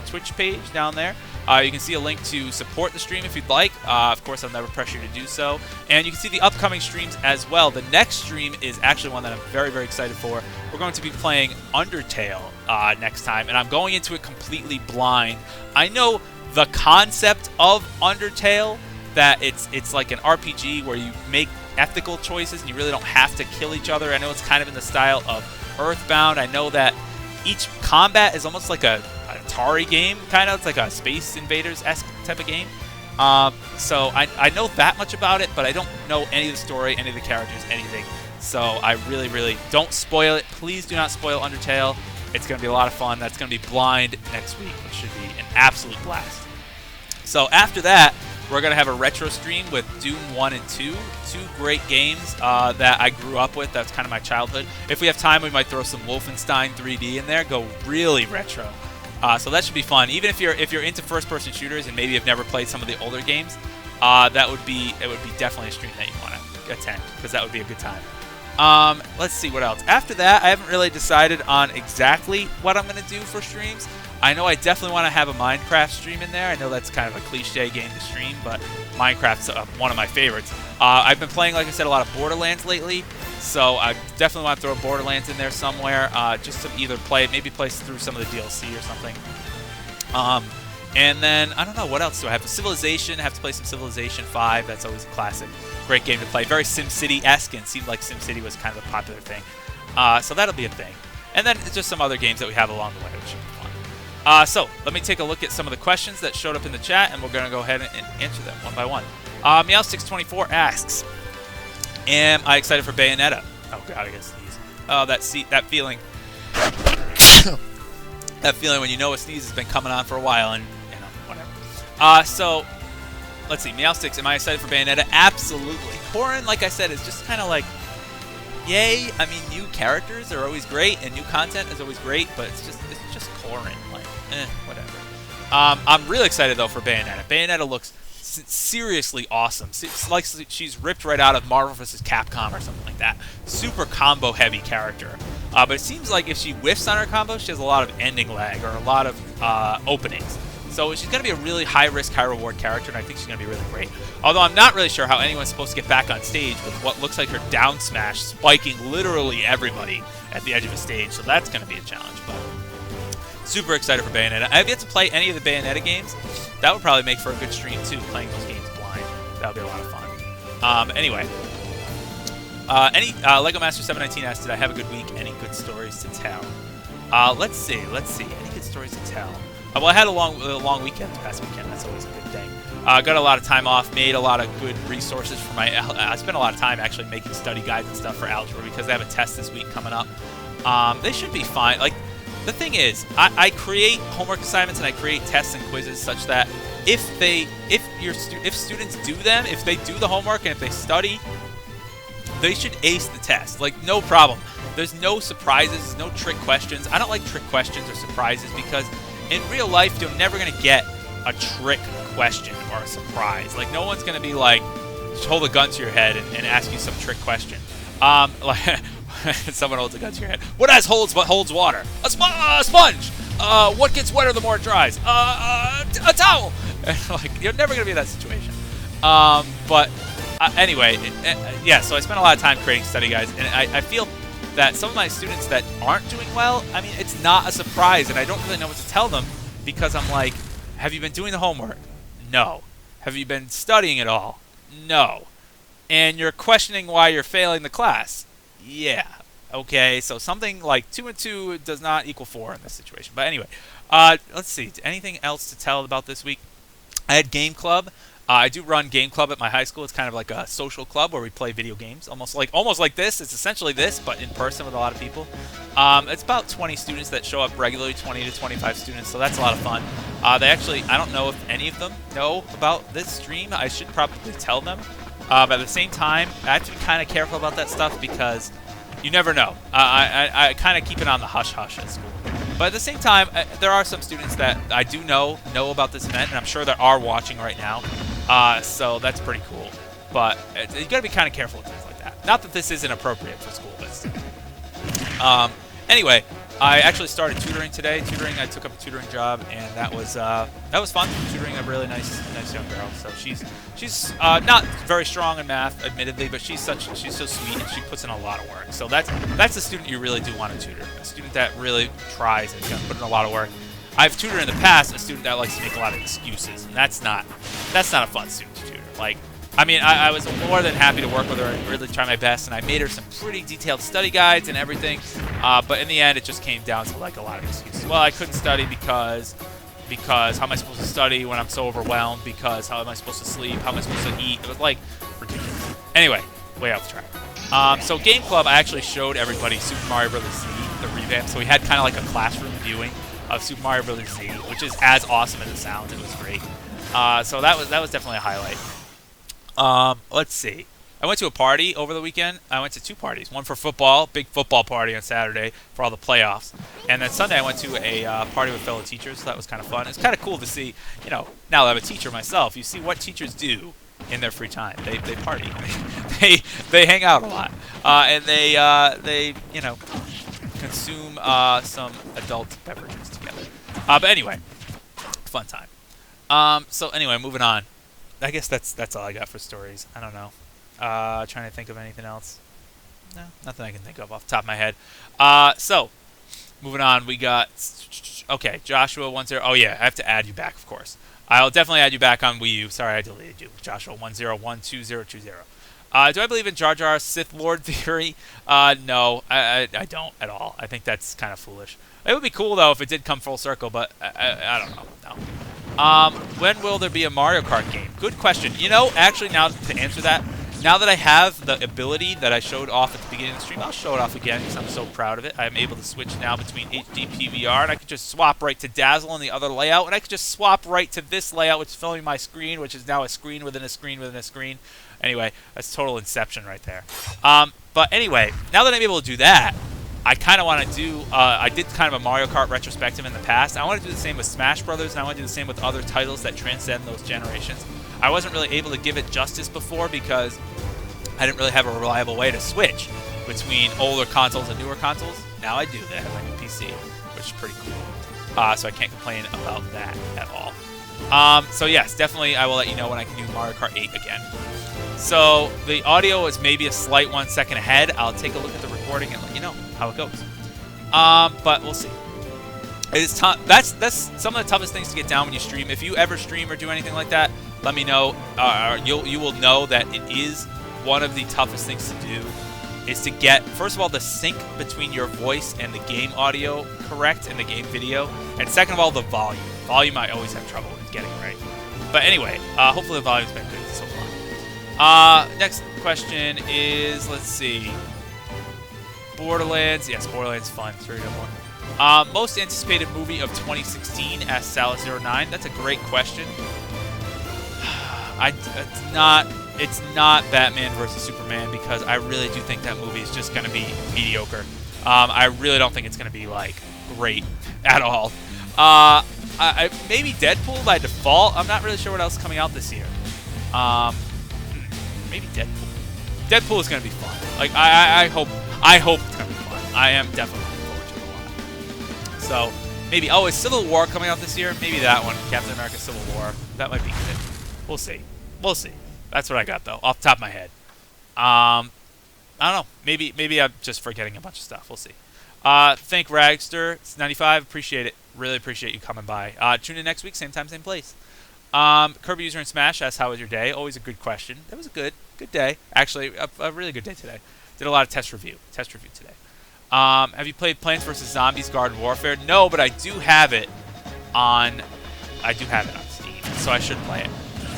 Twitch page down there, you can see a link to support the stream if you'd like. Of course, I'll never pressure you to do so. And you can see the upcoming streams as well. The next stream is actually one that I'm very, very excited for. We're going to be playing Undertale next time, and I'm going into it completely blind. I know the concept of Undertale, that it's like an RPG where you make ethical choices and you really don't have to kill each other. I know it's kind of in the style of Earthbound. I know that each combat is almost like an Atari game, kind of. It's like a Space Invaders-esque type of game. So I know that much about it, but I don't know any of the story, any of the characters, anything. So I really, really don't spoil it. Please do not spoil Undertale. It's going to be a lot of fun. That's going to be blind next week, which should be an absolute blast. So after that, we're going to have a retro stream with Doom 1 and 2. Two great games that I grew up with. That's kind of my childhood. If we have time, we might throw some Wolfenstein 3D in there. Go really retro. So that should be fun. Even if you're into first-person shooters and maybe have never played some of the older games, it would be definitely a stream that you want to attend, because that would be a good time. Let's see what else. After that, I haven't really decided on exactly what I'm going to do for streams. I know I definitely want to have a Minecraft stream in there. I know that's kind of a cliche game to stream, but Minecraft's one of my favorites. I've been playing, like I said, a lot of Borderlands lately, so I definitely want to throw Borderlands in there somewhere, just to either maybe play through some of the DLC or something. And then, I don't know, what else do I have? Civilization, I have to play some Civilization 5. That's always a classic. Great game to play. Very SimCity-esque, and it seemed like SimCity was kind of a popular thing. So that'll be a thing. And then just some other games that we have along the way, which should be fun. So let me take a look at some of the questions that showed up in the chat, and we're going to go ahead and answer them one by one. Meow624 asks, am I excited for Bayonetta? Oh god, I gotta sneeze. Oh, that feeling. That feeling when you know a sneeze has been coming on for a while, and whatever. So let's see. Meow6, am I excited for Bayonetta? Absolutely. Corrin, like I said, is just kind of like, yay. I mean, new characters are always great, and new content is always great, but it's just Corrin. Like, whatever. I'm really excited though for Bayonetta. Bayonetta looks seriously awesome. It's like she's ripped right out of Marvel vs. Capcom or something like that. Super combo heavy character. But it seems like if she whiffs on her combo, she has a lot of ending lag or a lot of openings. So she's going to be a really high-risk, high-reward character, and I think she's going to be really great. Although I'm not really sure how anyone's supposed to get back on stage with what looks like her down smash spiking literally everybody at the edge of a stage. So that's going to be a challenge. But super excited for Bayonetta. I have yet to play any of the Bayonetta games. That would probably make for a good stream, too, playing those games blind. That would be a lot of fun. Anyway. Lego Master 719 asked, did I have a good week? Any good stories to tell? Let's see. Any good stories to tell? Well, I had a long weekend past weekend. That's always a good thing. Got a lot of time off, made a lot of good resources for my... I spent a lot of time actually making study guides and stuff for algebra because I have a test this week coming up. They should be fine. Like, the thing is, I create homework assignments and I create tests and quizzes such that if students do them, if they do the homework and if they study, they should ace the test. Like, no problem. There's no surprises, no trick questions. I don't like trick questions or surprises because in real life, you're never going to get a trick question or a surprise. Like, no one's going to be like, just hold a gun to your head and ask you some trick question. Like, someone holds a gun to your head. What has holes but holds water? A sponge! What gets wetter the more it dries? A towel! Like, you're never going to be in that situation. Anyway, yeah, so I spent a lot of time creating study guides, and I feel that some of my students that aren't doing well, I mean, it's not a surprise, and I don't really know what to tell them because I'm like, have you been doing the homework? No. Have you been studying at all? No. And you're questioning why you're failing the class? Yeah. Okay, so something like 2 and 2 does not equal 4 in this situation. But anyway, let's see. Anything else to tell about this week? I had game club. I do run game club at my high school. It's kind of like a social club where we play video games, almost like this. It's essentially this, but in person with a lot of people. It's about 20 students that show up regularly, 20 to 25 students, so that's a lot of fun. They actually, I don't know if any of them know about this stream. I should probably tell them. But at the same time, I have to be kind of careful about that stuff because you never know. I kind of keep it on the hush-hush at school. But at the same time, there are some students that I do know about this event, and I'm sure there are watching right now. So that's pretty cool. But you got to be kind of careful with things like that. Not that this isn't appropriate for school, but still. Anyway, I actually started tutoring today. I took up a tutoring job, and that was fun. Tutoring a really nice young girl. So she's not very strong in math, admittedly, but she's so sweet and she puts in a lot of work. So that's a student you really do want to tutor. A student that really tries and is going to put in a lot of work. I've tutored in the past a student that likes to make a lot of excuses, and that's not a fun student to tutor. Like, I mean, I was more than happy to work with her and really try my best, and I made her some pretty detailed study guides and everything. But in the end, it just came down to like a lot of excuses. Well, I couldn't study because how am I supposed to study when I'm so overwhelmed? Because how am I supposed to sleep? How am I supposed to eat? It was like ridiculous. Anyway, way off the track. So Game Club, I actually showed everybody Super Mario Bros. Z, the revamp. So we had kind of like a classroom viewing of Super Mario Bros. Z, which is as awesome as it sounds. It was great. So that was definitely a highlight. Let's see. I went to a party over the weekend. I went to 2 parties. One for football, big football party on Saturday for all the playoffs. And then Sunday I went to a party with fellow teachers, so that was kind of fun. It's kind of cool to see, now that I'm a teacher myself, you see what teachers do in their free time. They party. they hang out a lot. And they consume some adult beverages together. But anyway, fun time. So anyway, moving on. I guess that's all I got for stories. I don't know. Trying to think of anything else. No, nothing I can think of off the top of my head. So, moving on, we got... Okay, Joshua10. Oh, yeah, I have to add you back, of course. I'll definitely add you back on Wii U. Sorry, I deleted you. Joshua10122020. Do I believe in Jar Jar Sith Lord theory? No, I don't at all. I think that's kind of foolish. It would be cool, though, if it did come full circle, but I don't know. No. When will there be a Mario Kart game? Good question. Actually, now to answer that, now that I have the ability that I showed off at the beginning of the stream, I'll show it off again because I'm so proud of it. I'm able to switch now between HD PVR, and I could just swap right to Dazzle in the other layout, and I could just swap right to this layout, which is filling my screen, which is now a screen within a screen within a screen. Anyway, that's total inception right there. But anyway, now that I'm able to do that, I kind of want to do, I did kind of a Mario Kart retrospective in the past. I want to do the same with Smash Brothers, and I want to do the same with other titles that transcend those generations. I wasn't really able to give it justice before because I didn't really have a reliable way to switch between older consoles and newer consoles. Now I do. I have my new PC, which is pretty cool. So I can't complain about that at all. So yes, definitely I will let you know when I can do Mario Kart 8 again. So the audio is maybe a slight 1 second ahead. I'll take a look at the recording and let you know how it goes. But we'll see. It is tough. That's some of the toughest things to get down when you stream. If you ever stream or do anything like that, let me know. You will know that it is one of the toughest things to do is to get, first of all, the sync between your voice and the game audio correct and the game video, and second of all, the volume. Volume I always have trouble with getting right. But anyway, hopefully the volume's been good so far. Next question is, let's see. Borderlands. Yes, Borderlands is fun. It's very good one. Most anticipated movie of 2016, asks Salas09. That's a great question. It's not Batman versus Superman because I really do think that movie is just going to be mediocre. I really don't think it's going to be, like, great at all. Maybe Deadpool by default. I'm not really sure what else is coming out this year. Maybe Deadpool. Deadpool is going to be fun. Like, I hope it's going to be fun. I am definitely looking forward to it a lot. So, maybe, is Civil War coming out this year? Maybe that one, Captain America Civil War. That might be good. We'll see. We'll see. That's what I got, though, off the top of my head. I don't know. Maybe I'm just forgetting a bunch of stuff. We'll see. Thank Ragster. It's 95. Appreciate it. Really appreciate you coming by. Tune in next week, same time, same place. Kirby User in Smash asks, how was your day? Always a good question. That was a good day. Actually, a really good day today. Did a lot of test review today. Have you played Plants vs. Zombies Garden Warfare? No, but I do have it on Steam, so I should play it.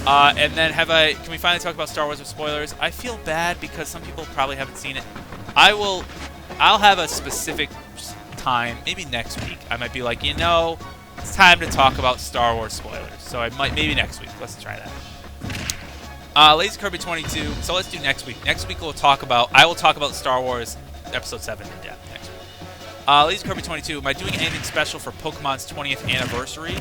And then can we finally talk about Star Wars with spoilers? I feel bad because some people probably haven't seen it. I'll have a specific time, maybe next week. I might be like, it's time to talk about Star Wars spoilers. So maybe next week. Let's try that. Lazy Kirby 22. So let's do next week. Next week I will talk about Star Wars Episode 7 in depth next week. Lazy Kirby 22. Am I doing anything special for Pokemon's 20th anniversary?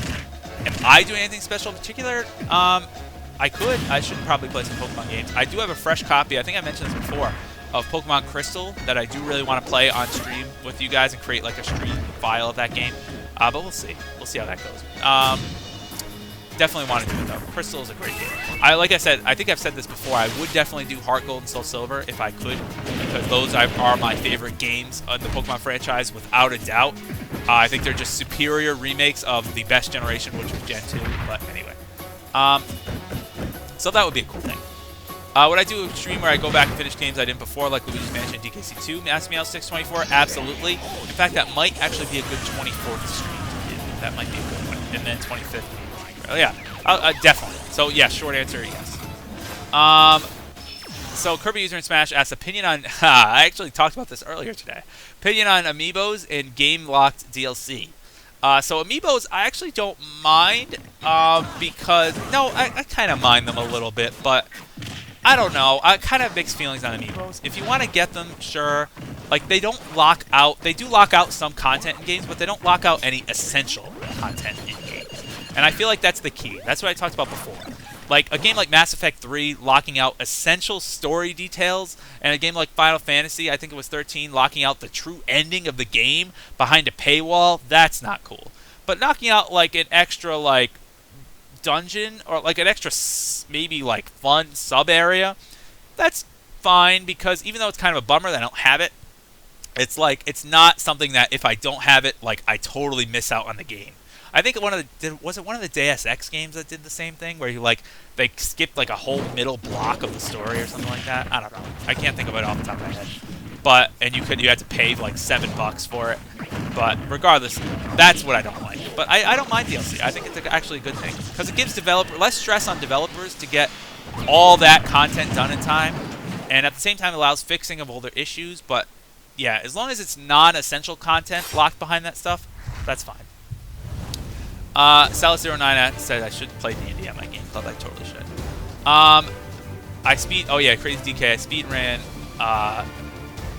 Am I doing anything special in particular? I could. I should probably play some Pokemon games. I do have a fresh copy, I think I mentioned this before, of Pokemon Crystal that I do really want to play on stream with you guys and create like a stream file of that game. But we'll see. We'll see how that goes. Definitely want to do it though. Crystal is a great game. Like I said, I think I've said this before. I would definitely do Heart Gold and Soul Silver if I could, because those are my favorite games in the Pokemon franchise without a doubt. I think they're just superior remakes of the best generation, which was Gen 2. But anyway, so that would be a cool thing. Would I do a stream where I go back and finish games I didn't before, like Luigi's Mansion and DKC2? Ask me out 624. Absolutely. In fact, that might actually be a good 24th stream to do. That might be a good one. And then 25th. Oh, yeah, definitely. So, yeah, short answer, yes. So, Kirby User in Smash asks, opinion on... I actually talked about this earlier today. Opinion on Amiibos and game-locked DLC. So, Amiibos, I actually don't mind, because... No, I kind of mind them a little bit, but... I don't know. I kind of have mixed feelings on Amiibos. If you want to get them, sure. Like, they don't lock out... They do lock out some content in games, but they don't lock out any essential content in games. And I feel like that's the key. That's what I talked about before. Like, a game like Mass Effect 3 locking out essential story details, and a game like Final Fantasy, I think it was 13, locking out the true ending of the game behind a paywall, that's not cool. But knocking out, like, an extra, like, dungeon, or, like, an extra, maybe, like, fun sub-area, that's fine, because even though it's kind of a bummer that I don't have it, it's, like, it's not something that if I don't have it, like, I totally miss out on the game. I think was it one of the Deus Ex games that did the same thing, where they skipped like a whole middle block of the story or something like that. I don't know. I can't think of it off the top of my head. But you had to pay like $7 for it. But regardless, that's what I don't like. But I don't mind DLC. I think it's actually a good thing because it gives less stress on developers to get all that content done in time, and at the same time allows fixing of older issues. But yeah, as long as it's non-essential content locked behind that stuff, that's fine. Salas09 said I should play D&D at my game club. I totally should. Oh yeah, Crazy DK. I speed ran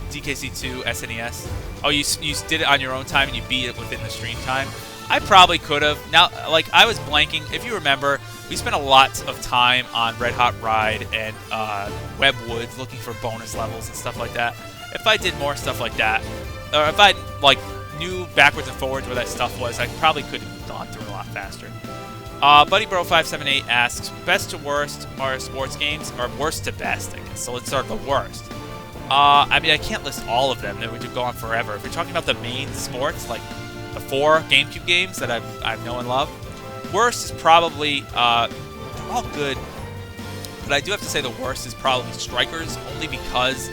DKC2 SNES. Oh, you did it on your own time and you beat it within the stream time. I probably could have. Now, like, I was blanking. If you remember, we spent a lot of time on Red Hot Ride and Web Woods looking for bonus levels and stuff like that. If I did more stuff like that, or if I like knew backwards and forwards where that stuff was, I probably could have gone through a lot faster. BuddyBro578 asks, best to worst Mario sports games, or worst to best, I guess. So let's start with the worst. I mean, I can't list all of them. That would go on forever. If you're talking about the main sports, like the 4 GameCube games that I know and love, worst is probably, they're all good, but I do have to say the worst is probably Strikers, only because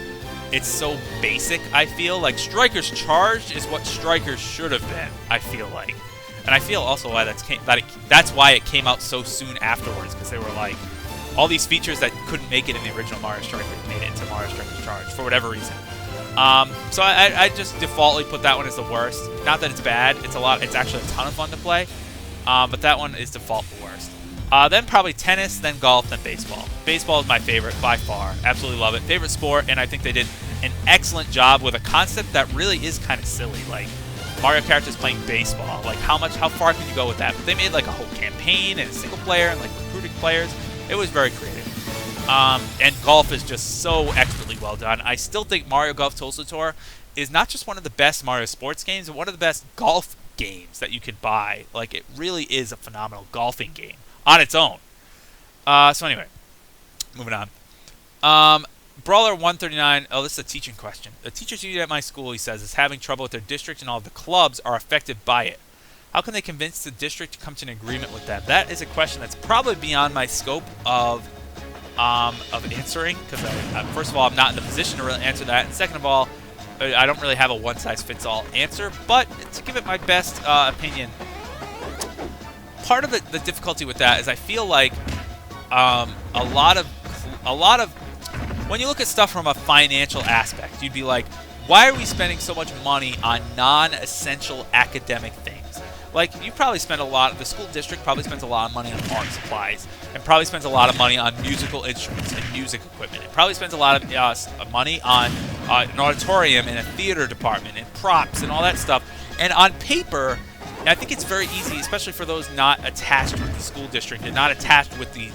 it's so basic, I feel. Like, Strikers Charged is what Strikers should have been, I feel like. And I feel also why that's why it came out so soon afterwards, because they were like, all these features that couldn't make it in the original Mario Strikers made it into Mario Strikers Charged, for whatever reason. So I just defaultly put that one as the worst. Not that it's bad, it's actually a ton of fun to play, but that one is default the worst. Then probably tennis, then golf, then baseball. Baseball is my favorite by far. Absolutely love it. Favorite sport, and I think they did an excellent job with a concept that really is kind of silly. Like, Mario characters playing baseball. Like, how far can you go with that? But they made like a whole campaign and a single player and like recruiting players. It was very creative. And golf is just so expertly well done. I still think Mario Golf Total Tour is not just one of the best Mario sports games, but one of the best golf games that you could buy. Like, it really is a phenomenal golfing game on its own. So anyway, moving on. Brawler 139. Oh, this is a teaching question. The teachers union at my school, he says, is having trouble with their district, and all of the clubs are affected by it. How can they convince the district to come to an agreement with that? That is a question that's probably beyond my scope of answering, because first of all, I'm not in the position to really answer that, and second of all, I don't really have a one-size-fits-all answer. But to give it my best opinion, part of the difficulty with that is I feel like a lot of when you look at stuff from a financial aspect, you'd be like, why are we spending so much money on non-essential academic things? Like, you probably spend the school district probably spends a lot of money on art supplies, and probably spends a lot of money on musical instruments and music equipment. It probably spends a lot of money on an auditorium and a theater department and props and all that stuff. And on paper, I think it's very easy, especially for those not attached with the school district and not attached with the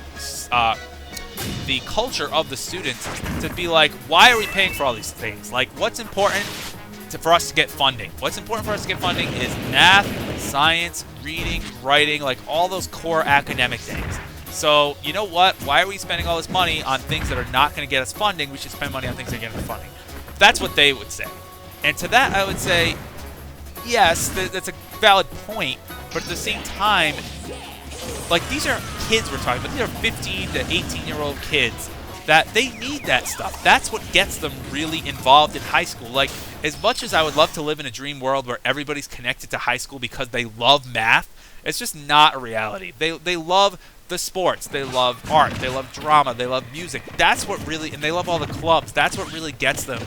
culture of the students, to be like, why are we paying for all these things? Like, what's important for us to get funding? What's important for us to get funding is math, science, reading, writing, like all those core academic things. So, you know what? Why are we spending all this money on things that are not going to get us funding? We should spend money on things that get us funding. That's what they would say. And to that, I would say, yes, that's a valid point, but at the same time, like, these are kids we're talking about. These are 15 to 18-year-old kids that they need that stuff. That's what gets them really involved in high school. Like, as much as I would love to live in a dream world where everybody's connected to high school because they love math, it's just not a reality. They love the sports. They love art. They love drama. They love music. That's what really, and they love all the clubs. That's what really gets them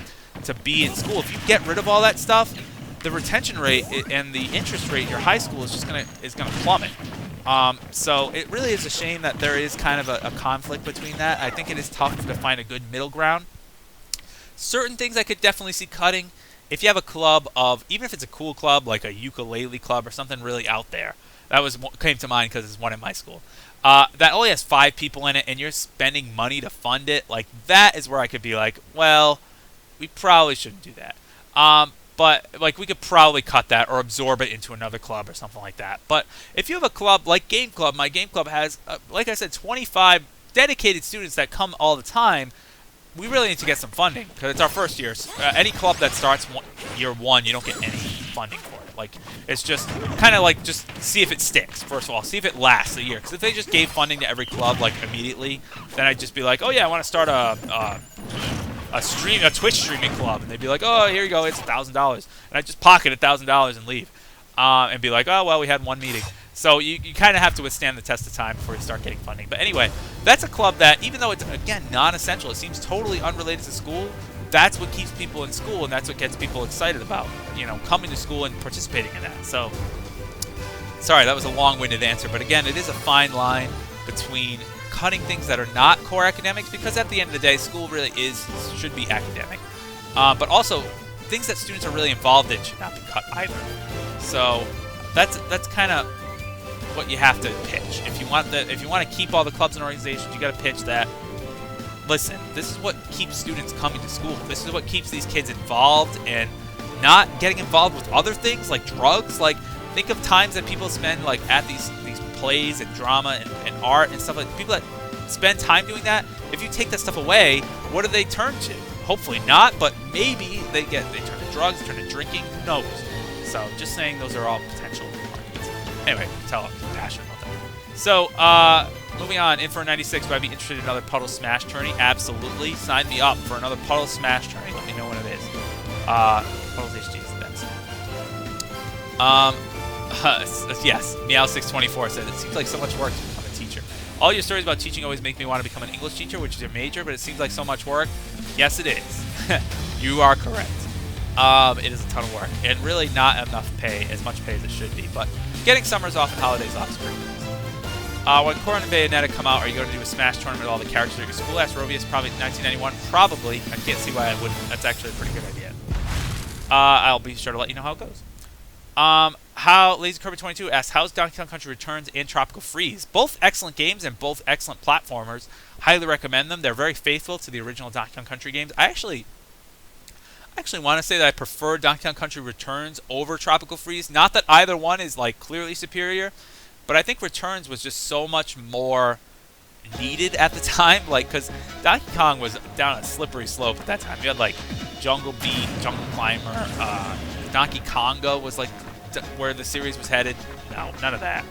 to be in school. If you get rid of all that stuff, the retention rate and the interest rate in your high school is just gonna plummet. So it really is a shame that there is kind of a conflict between that. I think it is tough to find a good middle ground. Certain things I could definitely see cutting. If you have a club of, even if it's a cool club like a ukulele club or something really out there, that came to mind because it's one in my school, that only has 5 people in it, and you're spending money to fund it, like, that is where I could be like, well, we probably shouldn't do that. But, like, we could probably cut that or absorb it into another club or something like that. But if you have a club like Game Club, my Game Club has, like I said, 25 dedicated students that come all the time. We really need to get some funding because it's our first year. Any club that starts year 1, you don't get any funding for it. Like, it's just kind of like, just see if it sticks, first of all. See if it lasts a year. Because if they just gave funding to every club, like, immediately, then I'd just be like, oh, yeah, I want to start a Twitch streaming club, and they'd be like, oh, here you go, it's $1,000, and I just pocket $1,000 and leave, and be like, oh, well, we had one meeting. So you kind of have to withstand the test of time before you start getting funding. But anyway, that's a club that, even though it's, again, non-essential, it seems totally unrelated to school, that's what keeps people in school, and that's what gets people excited about, you know, coming to school and participating in that. So, sorry, that was a long-winded answer, but again, it is a fine line between cutting things that are not core academics, because at the end of the day, school really should be academic. But also, things that students are really involved in should not be cut either. So that's kind of what you have to pitch. If you want to keep all the clubs and organizations, you got to pitch that. Listen, this is what keeps students coming to school. This is what keeps these kids involved and not getting involved with other things like drugs. Like, think of times that people spend, like, at these plays and drama and art and stuff, like, people that spend time doing that. If you take that stuff away, what do they turn to? Hopefully not, but maybe they turn to drugs, turn to drinking, who knows? So, just saying, those are all potential arguments. Anyway, I'm passionate about that. So, moving on, Info 96, would I be interested in another Puddle Smash tourney? Absolutely. Sign me up for another Puddle Smash tourney. Let me know when it is. Puddles HG is the best. Yes, Meow624 says, it seems like so much work to become a teacher. All your stories about teaching always make me want to become an English teacher, which is your major, but it seems like so much work. Yes, it is. You are correct. It is a ton of work, and really not enough pay, as much pay as it should be, but getting summers off and holidays off is pretty nice. When Corrin and Bayonetta come out, are you going to do a Smash tournament with all the characters at your school? Asked Rovius, probably 1991. Probably. I can't see why I wouldn't. That's actually a pretty good idea. I'll be sure to let you know how it goes. Lazy Kirby 22 asks, how's Donkey Kong Country Returns and Tropical Freeze? Both excellent games and both excellent platformers. Highly recommend them. They're very faithful to the original Donkey Kong Country games. I actually want to say that I prefer Donkey Kong Country Returns over Tropical Freeze. Not that either one is, like, clearly superior, but I think Returns was just so much more needed at the time. Like, because Donkey Kong was down a slippery slope at that time. You had like Jungle Beat, Jungle Climber, Donkey Konga was like where the series was headed. No, none of that.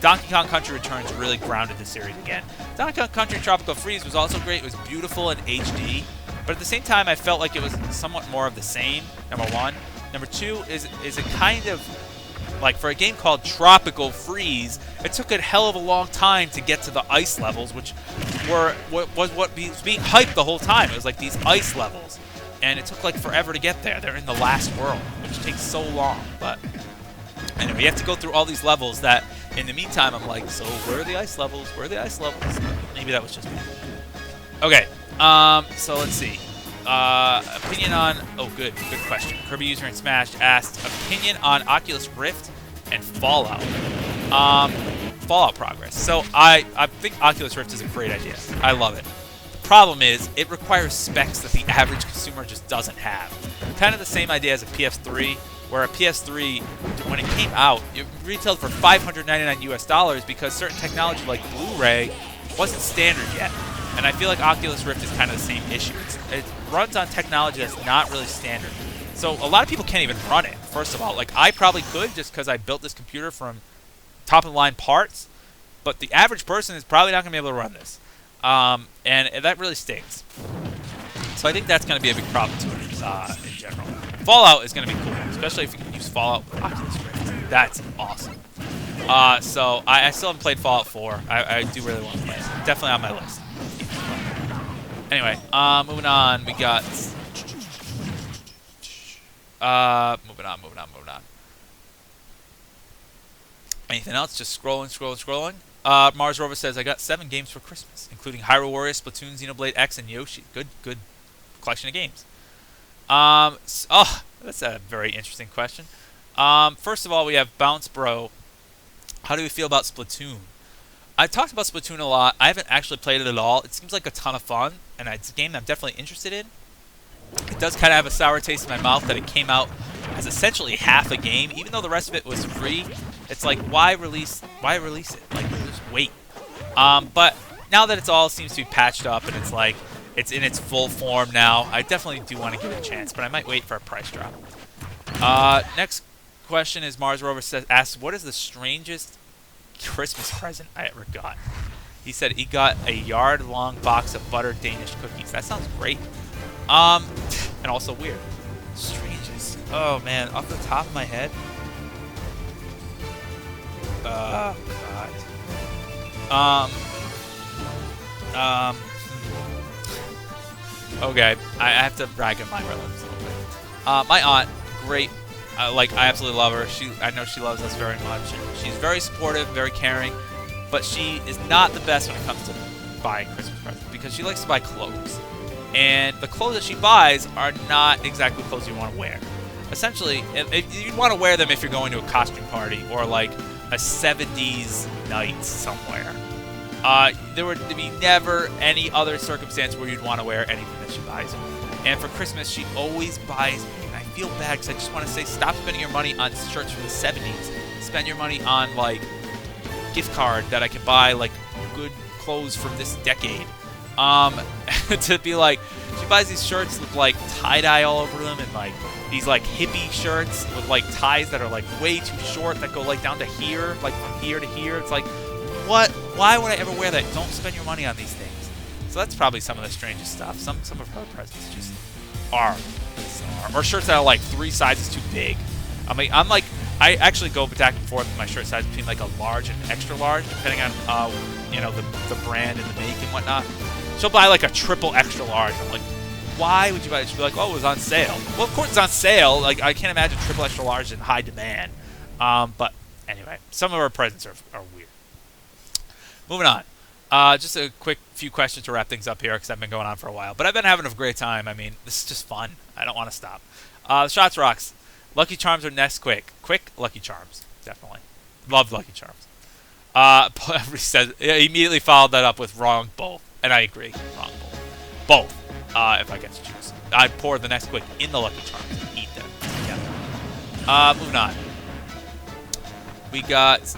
Donkey Kong Country Returns really grounded the series again. Donkey Kong Country Tropical Freeze was also great. It was beautiful in HD, but at the same time, I felt like it was somewhat more of the same, number one. Number two is it kind of, like for a game called Tropical Freeze, it took a hell of a long time to get to the ice levels, which was what was being hyped the whole time. It was like these ice levels, and it took like forever to get there. They're in the last world, which takes so long, but anyway, you have to go through all these levels that, in the meantime, I'm like, so where are the ice levels? Where are the ice levels? Maybe that was just me. Okay, so let's see. Opinion on... Oh, good question. Kirby User in Smash asked, opinion on Oculus Rift and Fallout. Fallout progress. So I think Oculus Rift is a great idea. I love it. The problem is, it requires specs that the average consumer just doesn't have. Kind of the same idea as a PS3, where a PS3, when it came out, it retailed for $599 US because certain technology like Blu-ray wasn't standard yet. And I feel like Oculus Rift is kind of the same issue. It runs on technology that's not really standard. So a lot of people can't even run it, first of all. Like, I probably could just because I built this computer from top-of-the-line parts, but the average person is probably not going to be able to run this. And that really stings. So I think that's going to be a big problem to it in general. Fallout is going to be cool, especially if you can use Fallout with Oculus Rift. That's awesome. So I still haven't played Fallout 4. I do really want to play it. Definitely on my list. Anyway, moving on. We got... moving on. Anything else? Just scrolling. Mars Rover says, I got 7 games for Christmas, including Hyrule Warriors, Splatoon, Xenoblade X, and Yoshi. Good collection of games. That's a very interesting question. First of all, we have Bounce Bro. How do we feel about Splatoon? I've talked about Splatoon a lot. I haven't actually played it at all. It seems like a ton of fun, and it's a game that I'm definitely interested in. It does kind of have a sour taste in my mouth that it came out as essentially half a game, even though the rest of it was free. It's like, why release it? Like, just wait. But now that it's all seems to be patched up and it's like, it's in its full form now, I definitely do want to give it a chance, but I might wait for a price drop. Next question is Mars Rover asks, what is the strangest Christmas present I ever got? He said he got a yard-long box of buttered Danish cookies. That sounds great. And also weird. Strangest. Oh, man. Off the top of my head. God. Okay. I have to brag on my relatives a little bit. My aunt, great. I absolutely love her. I know she loves us very much. She's very supportive, very caring, but she is not the best when it comes to buying Christmas presents because she likes to buy clothes. And the clothes that she buys are not exactly clothes you want to wear. Essentially, you'd want to wear them if you're going to a costume party or like a 70s night somewhere. There would be never any other circumstance where you'd want to wear anything that she buys. And for Christmas, she always buys me. And I feel bad because I just want to say, stop spending your money on shirts from the 70s. Spend your money on, like, gift card that I can buy, like, good clothes from this decade. To be like, she buys these shirts with, like, tie-dye all over them and, like, these, like, hippie shirts with, like, ties that are, like, way too short that go, like, down to here, like, from here to here. It's like, what? Why would I ever wear that? Don't spend your money on these things. So that's probably some of the strangest stuff. Some of her presents just are bizarre. Or shirts that are, like, 3 sizes too big. I mean, I actually go back and forth with my shirt size between, like, a large and extra large, depending on, you know, the brand and the make and whatnot. She'll buy, like, a triple extra large. I'm like, why would you buy it? She'll be like, oh, it was on sale. Well, of course it's on sale. Like, I can't imagine triple extra large in high demand. But anyway, some of her presents are weird. Moving on. Just a quick few questions to wrap things up here because I've been going on for a while. But I've been having a great time. I mean, this is just fun. I don't want to stop. Shots Rocks. Lucky Charms or Nesquik? Quick, Lucky Charms. Definitely. Love Lucky Charms. He immediately followed that up with wrong both. And I agree. Wrong both. If I get to choose. I'd pour the Nesquik in the Lucky Charms and eat them together. Moving on. We got... Let's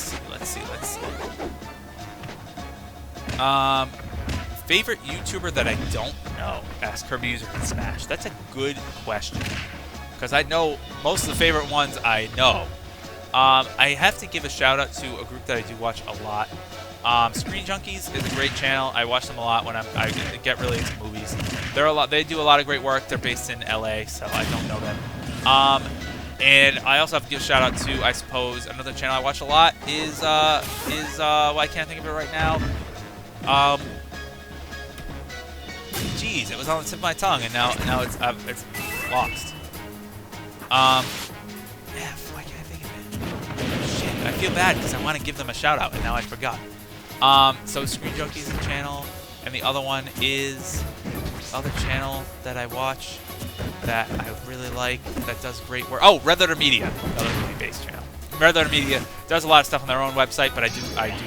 see. Favorite YouTuber that I don't know? Ask Kirby User in Smash. That's a good question. Because I know most of the favorite ones I know. I have to give a shout out to a group that I do watch a lot. Screen Junkies is a great channel. I watch them a lot when I get really into movies. They do a lot of great work. They're based in LA, so I don't know them. And I also have to give a shout out to, I suppose, another channel I watch a lot is well, I can't think of it right now. Jeez, it was on the tip of my tongue, and now it's lost. Yeah, why can't I think of it? Shit, I feel bad because I want to give them a shout out, and now I forgot. So Screen Junkies is a channel, and the other one is the other channel that I watch that I really like that does great work. Oh, Red Letter Media, another movie-based channel. Red Letter Media does a lot of stuff on their own website, but I do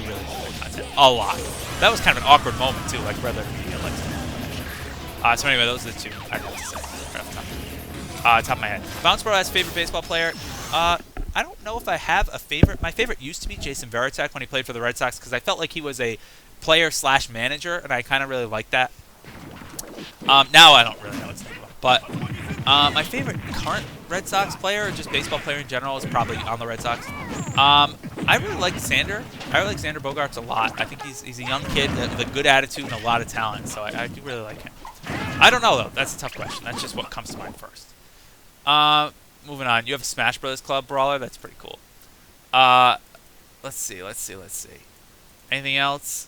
really enjoy their content a lot. That was kind of an awkward moment too, like Red Letter Media likes to. So anyway, those are the two I'd have to say right off the top of my head. Bounce Bro has favorite baseball player. I don't know if I have a favorite. My favorite used to be Jason Varitek when he played for the Red Sox because I felt like he was a player/manager, and I kind of really liked that. Now I don't really know what's name, but my favorite current Red Sox player, or just baseball player in general, is probably on the Red Sox. I really like Xander. I really like Xander Bogaerts a lot. I think he's a young kid with a good attitude and a lot of talent, so I do really like him. I don't know, though. That's a tough question. That's just what comes to mind first. Moving on. You have a Smash Bros. Club brawler? That's pretty cool. Let's see. Anything else?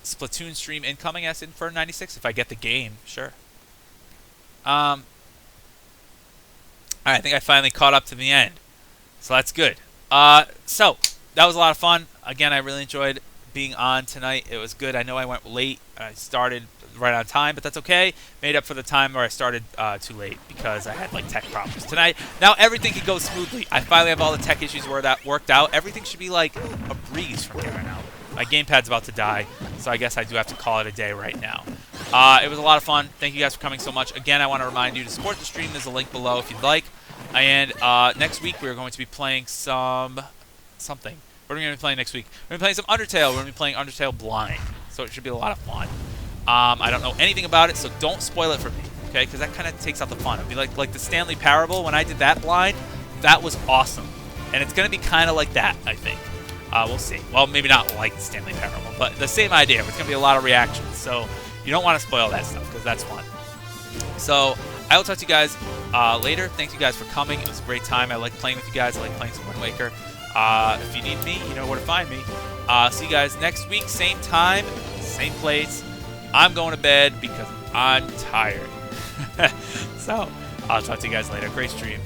Splatoon stream incoming, as in for 96. If I get the game, sure. Alright, I think I finally caught up to the end. So that's good. So, that was a lot of fun. Again, I really enjoyed being on tonight. It was good. I know I went late. I started right on time, but that's okay. Made up for the time where I started too late because I had like tech problems tonight. Now everything can go smoothly. I finally have all the tech issues worked out. Everything should be like a breeze from here on out. My gamepad's about to die, so I guess I do have to call it a day right now. It was a lot of fun. Thank you guys for coming so much. Again, I want to remind you to support the stream. There's a link below if you'd like. And next week we're going to be playing something. What are we going to be playing next week? We're going to be playing some Undertale. We're going to be playing Undertale Blind. So it should be a lot of fun. I don't know anything about it, so don't spoil it for me, okay? Because that kind of takes out the fun. It'd be like the Stanley Parable. When I did that blind, that was awesome. And it's going to be kind of like that, I think. We'll see. Well, maybe not like the Stanley Parable, but the same idea. It's going to be a lot of reactions. So you don't want to spoil that stuff because that's fun. So I will talk to you guys later. Thank you guys for coming. It was a great time. I like playing with you guys. I like playing some Wind Waker. If you need me, you know where to find me. See you guys next week. Same time, same place. I'm going to bed because I'm tired. So I'll talk to you guys later. Great stream.